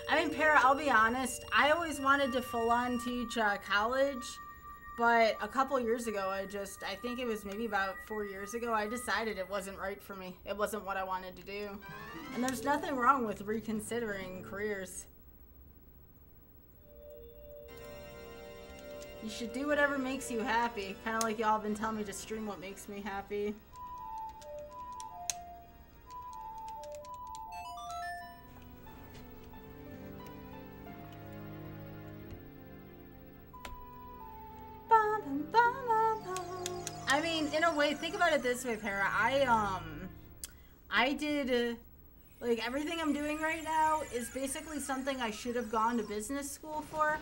I mean, Para, I'll be honest, I always wanted to full-on teach college, but a couple years ago, I think it was maybe about 4 years ago, I decided it wasn't right for me. It wasn't what I wanted to do. And there's nothing wrong with reconsidering careers. You should do whatever makes you happy. Kind of like y'all been telling me to stream what makes me happy. I mean, in a way, think about it this way, Para. I did, like, everything I'm doing right now is basically something I should have gone to business school for.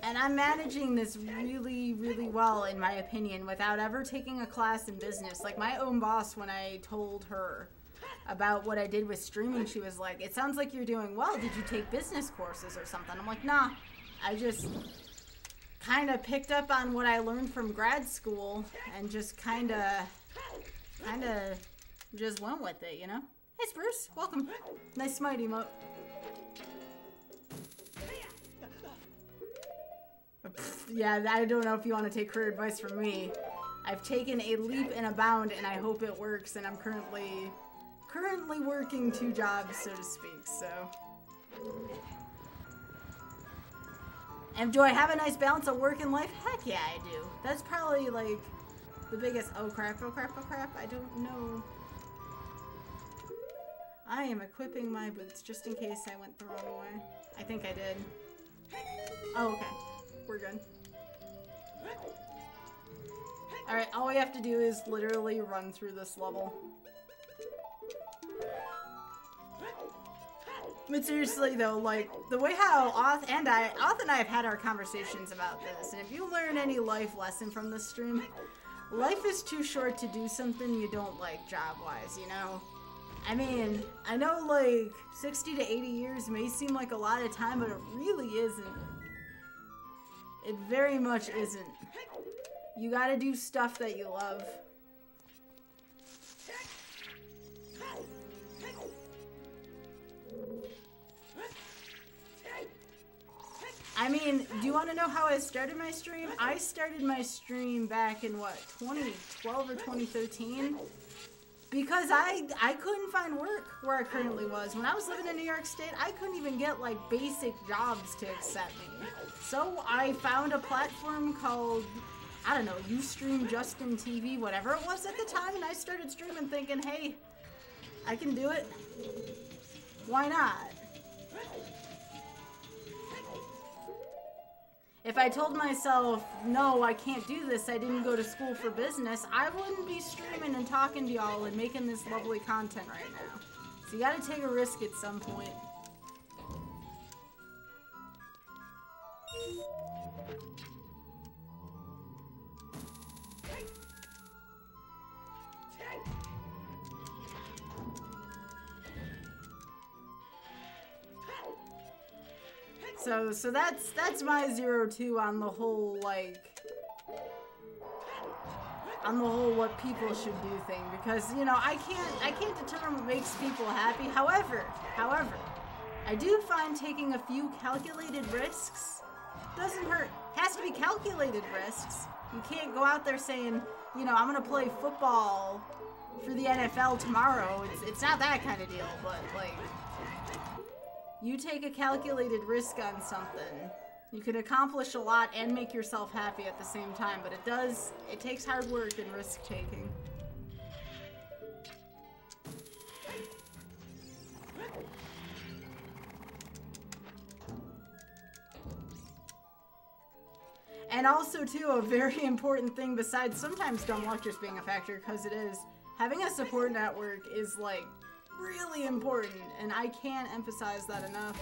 And I'm managing this really, really well, in my opinion, without ever taking a class in business. Like, my own boss, when I told her about what I did with streaming, she was like, it sounds like you're doing well. Did you take business courses or something? I'm like, nah, I just kind of picked up on what I learned from grad school and just kind of just went with it, you know? Hey, Spruce, welcome. Nice smite emote. Yeah, I don't know if you want to take career advice from me. I've taken a leap and a bound, and I hope it works, and I'm currently working 2 jobs, so to speak, so. And do I have a nice balance of work and life? Heck yeah, I do. That's probably, like, the biggest... Oh, crap, oh, crap, oh, crap. I don't know. I am equipping my boots just in case I went the wrong way. I think I did. Oh, okay. We're good. Alright, all we have to do is literally run through this level. But seriously though, like, the way how Auth and I have had our conversations about this, and if you learn any life lesson from this stream, life is too short to do something you don't like job-wise, you know? I mean, I know like 60 to 80 years may seem like a lot of time, but it really isn't. It very much isn't. You gotta do stuff that you love. I mean, do you want to know how I started my stream? I started my stream back in, what, 2012 or 2013? Because I couldn't find work where I currently was. When I was living in New York State, I couldn't even get, like, basic jobs to accept me. So I found a platform called, I don't know, Ustream, Justin TV, whatever it was at the time, and I started streaming thinking, hey, I can do it. Why not? If I told myself, no, I can't do this, I didn't go to school for business, I wouldn't be streaming and talking to y'all and making this lovely content right now. So you gotta take a risk at some point. So that's my 0-2 on the whole, like, on the whole what people should do thing, because, you know, I can't determine what makes people happy. However, I do find taking a few calculated risks doesn't hurt. Has to be calculated risks. You can't go out there saying, you know, I'm gonna play football for the NFL tomorrow. It's not that kind of deal, but, like, you take a calculated risk on something, you can accomplish a lot and make yourself happy at the same time, but it takes hard work and risk taking. And also too, a very important thing besides sometimes dumb luck just being a factor, because it is, having a support network is like really important, and I can't emphasize that enough.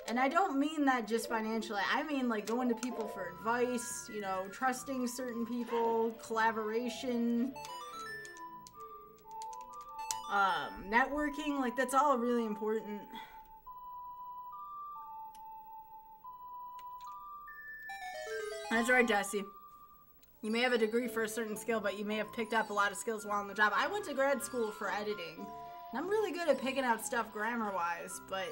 And I don't mean that just financially. I mean like going to people for advice, you know, trusting certain people, collaboration, networking. Like, that's all really important. That's right, Jesse. You may have a degree for a certain skill, but you may have picked up a lot of skills while on the job. I went to grad school for editing, and I'm really good at picking out stuff grammar-wise, but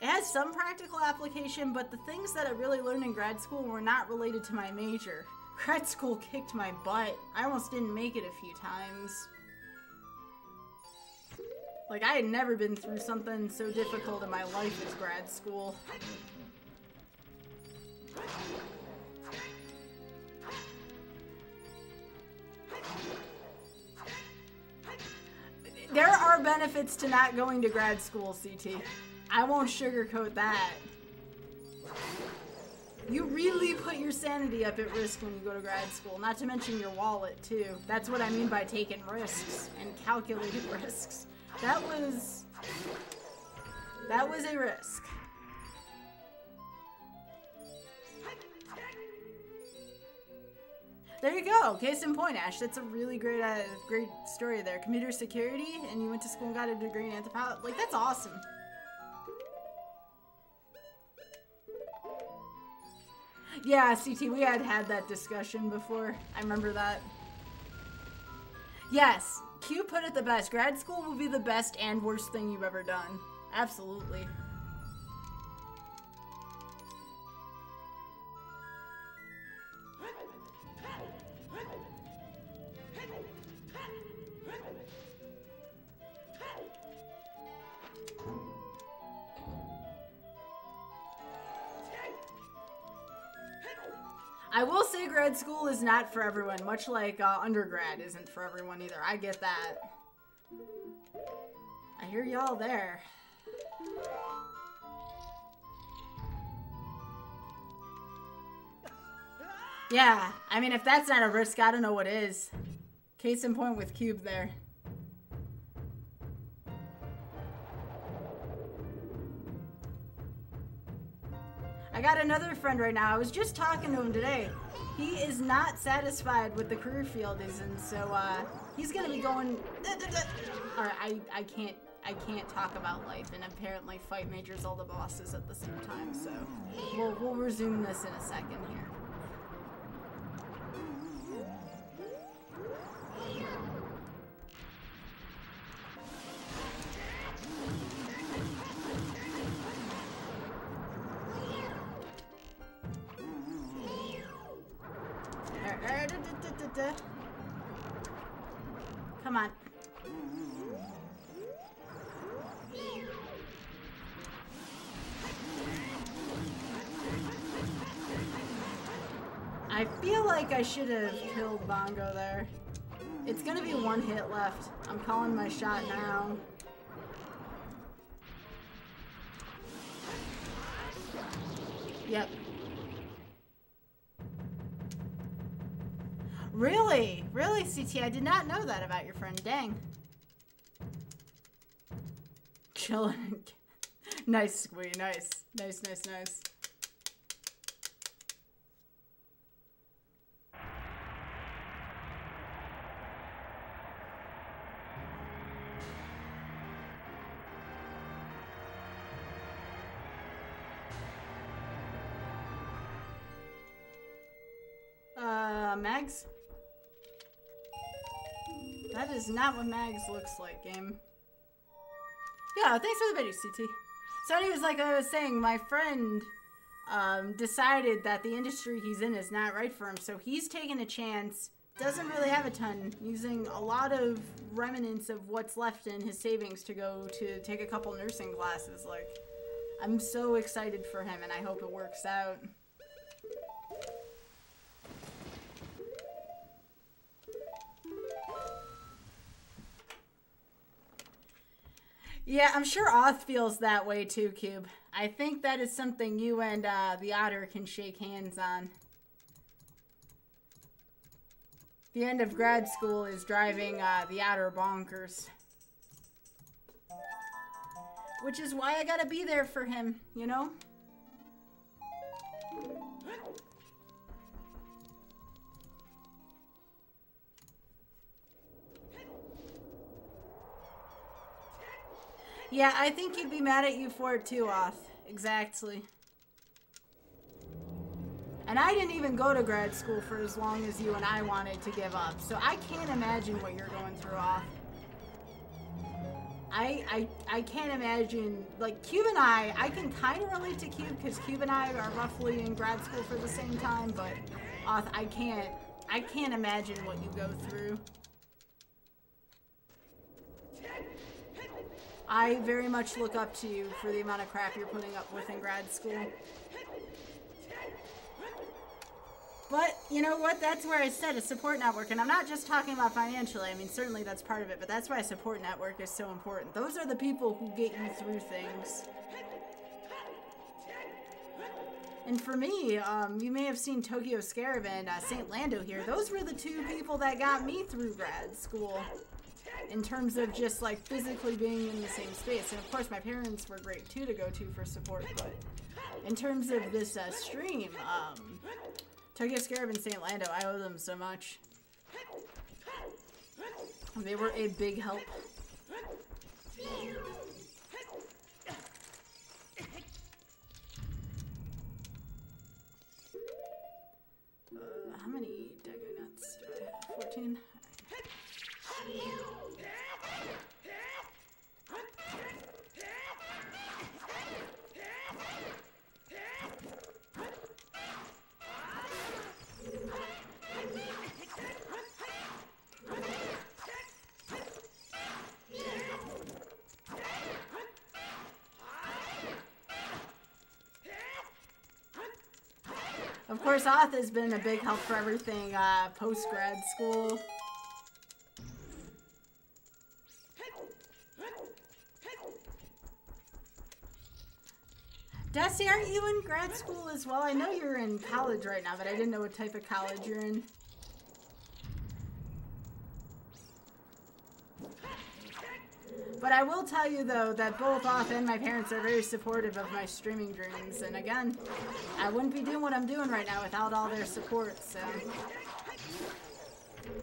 it has some practical application, but the things that I really learned in grad school were not related to my major. Grad school kicked my butt. I almost didn't make it a few times. Like, I had never been through something so difficult in my life as grad school. There are benefits to not going to grad school, CT. I won't sugarcoat that. You really put your sanity up at risk when you go to grad school, not to mention your wallet, too. That's what I mean by taking risks and calculated risks. That was a risk. There you go. Case in point, Ash. That's a really great story there. Computer security, and you went to school and got a degree in anthropology. Like, that's awesome. Yeah, CT, we had that discussion before. I remember that. Yes, Q put it the best. Grad school will be the best and worst thing you've ever done. Absolutely. I will say grad school is not for everyone, much like undergrad isn't for everyone either. I get that. I hear y'all there. Yeah, I mean, if that's not a risk, I don't know what is. Case in point with Cube there. I got another friend right now. I was just talking to him today. He is not satisfied with the career field he's in, so he's gonna be going. Alright, I can't talk about life and apparently fight majors all the bosses at the same time. So we'll resume this in a second here. Come on. I feel like I should have killed Bongo there. It's gonna be one hit left. I'm calling my shot now. Yep. Really? Really, CT? I did not know that about your friend. Dang. Chillin'. Nice, Squee. Nice. Nice, nice, nice. Mags? That is not what Mags looks like, game. Yeah, thanks for the video, CT. So anyways, like I was saying, my friend decided that the industry he's in is not right for him, so he's taking a chance, doesn't really have a ton, using a lot of remnants of what's left in his savings to go to take a couple nursing classes. Like, I'm so excited for him, and I hope it works out. Yeah, I'm sure Oth feels that way too, Cube. I think that is something you and the Otter can shake hands on. The end of grad school is driving the Otter bonkers. Which is why I gotta be there for him, you know? Yeah, I think he'd be mad at you for it too, Oth. Exactly. And I didn't even go to grad school for as long as you and I wanted to give up, so I can't imagine what you're going through, Oth. I can't imagine, like, Cube and I can kind of relate to Cube, because Cube and I are roughly in grad school for the same time, but Oth, I can't imagine what you go through. I very much look up to you for the amount of crap you're putting up with in grad school. But, you know what, that's where I said a support network, and I'm not just talking about financially, I mean, certainly that's part of it, but that's why a support network is so important. Those are the people who get you through things. And for me, you may have seen Tokyo Scarab and St. Lando here. Those were the two people that got me through grad school. In terms of just, like, physically being in the same space. And, of course, my parents were great, too, to go to for support. But in terms of this stream, Tokyo Scarab and St. Lando, I owe them so much. They were a big help. How many Dego nuts do I have? 14? Of course, Oth has been a big help for everything post-grad school. Dusty, aren't you in grad school as well? I know you're in college right now, but I didn't know what type of college you're in. But I will tell you, though, that both Oth and my parents are very supportive of my streaming dreams. And again, I wouldn't be doing what I'm doing right now without all their support, so I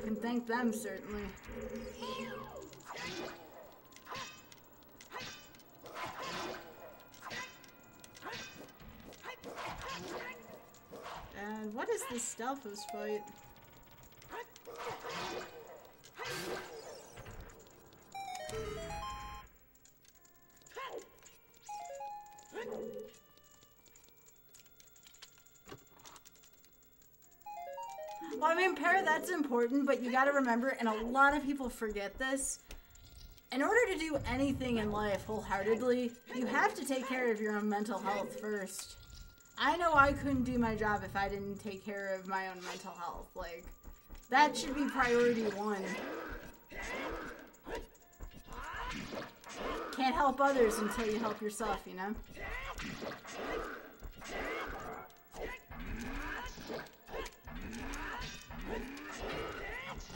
can thank them, certainly. And what is this Stelphos fight? Well, I mean, Para, that's important, but you gotta remember, and a lot of people forget this, in order to do anything in life wholeheartedly, you have to take care of your own mental health first. I know I couldn't do my job if I didn't take care of my own mental health. Like, that should be priority one. Can't help others until you help yourself, you know?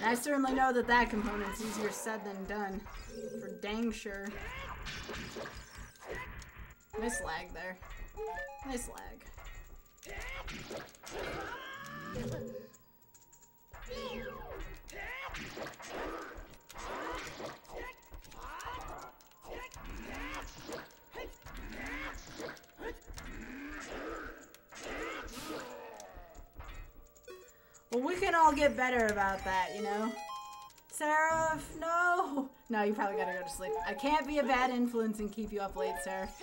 And I certainly know that that component's easier said than done. For dang sure. Nice lag there. Nice lag. Well, we can all get better about that, you know? Seraph, no! No, you probably gotta go to sleep. I can't be a bad influence and keep you up late, Seraph.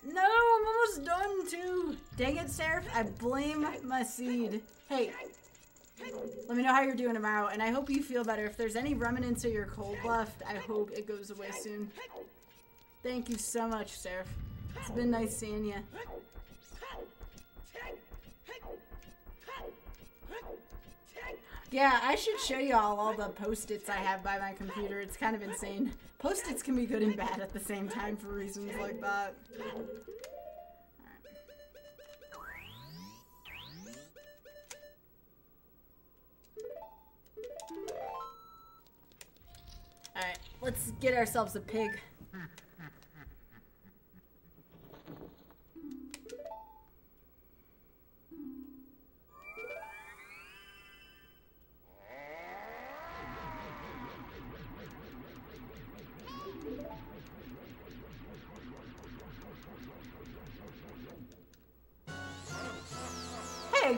No, I'm almost done, too! Dang it, Seraph, I blame my seed. Hey, let me know how you're doing tomorrow, and I hope you feel better. If there's any remnants of your cold left, I hope it goes away soon. Thank you so much, Seraph. It's been nice seeing you. Yeah, I should show you all the post-its I have by my computer. It's kind of insane. Post-its can be good and bad at the same time for reasons like that. Alright, let's get ourselves a pig.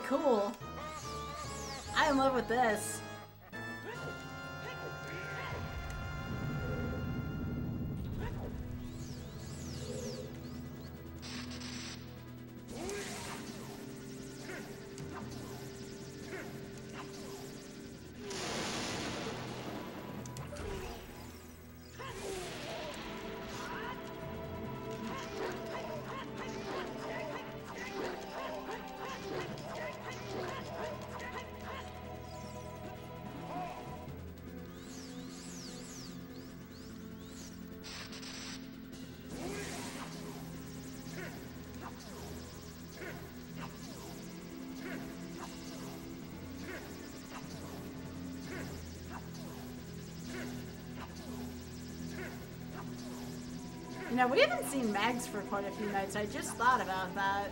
cool. I'm in love with this. You know, we haven't seen Mags for quite a few nights. I just thought about that.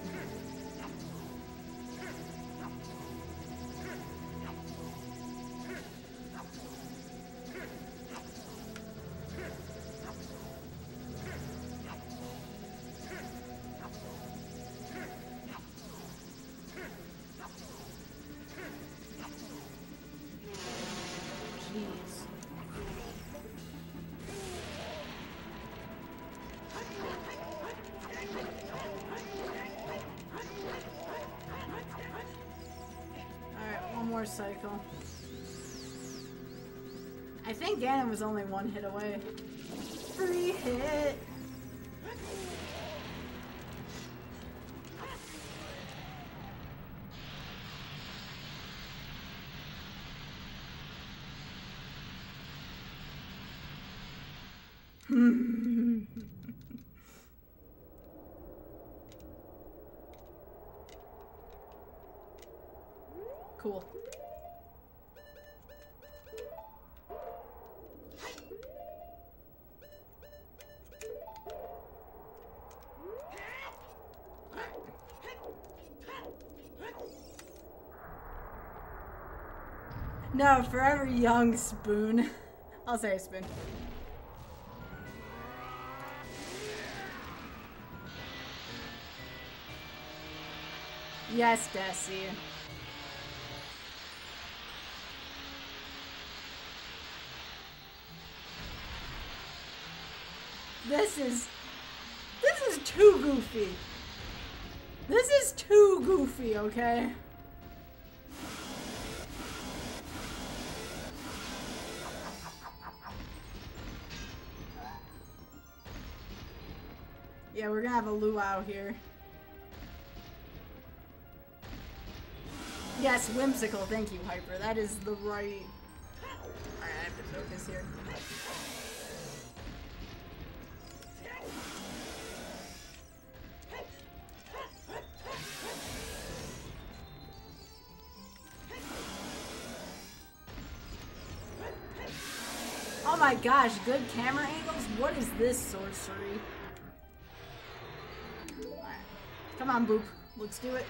Cycle. I think Ganon was only one hit away. Free hit! Cool. No, forever young spoon. I'll say spoon. Yes, Desi. This is too goofy. This is too goofy, okay? Yeah, we're gonna have a luau here. Yes, whimsical. Thank you, Hyper. That is the right... Alright, I have to focus here. Oh my gosh, good camera angles? What is this sorcery? Alright. Come on, Boop. Let's do it.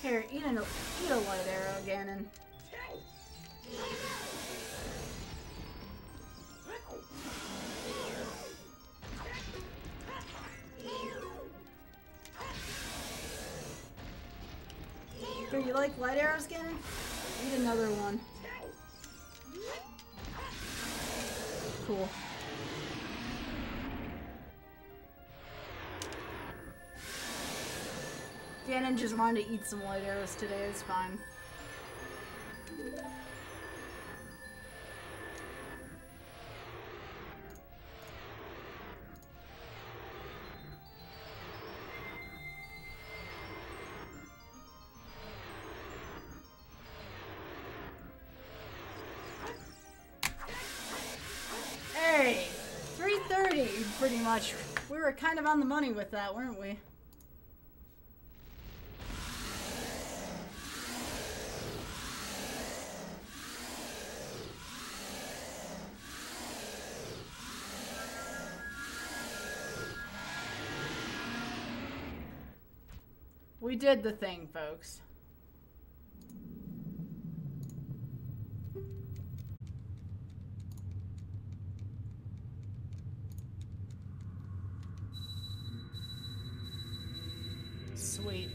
Here, eat a light arrow, Ganon. Here, you like light arrows, Ganon? Eat another one. Cool. Ganon just wanted to eat some light arrows today, it's fine. much. We were kind of on the money with that, weren't we? We did the thing, folks. Sweet.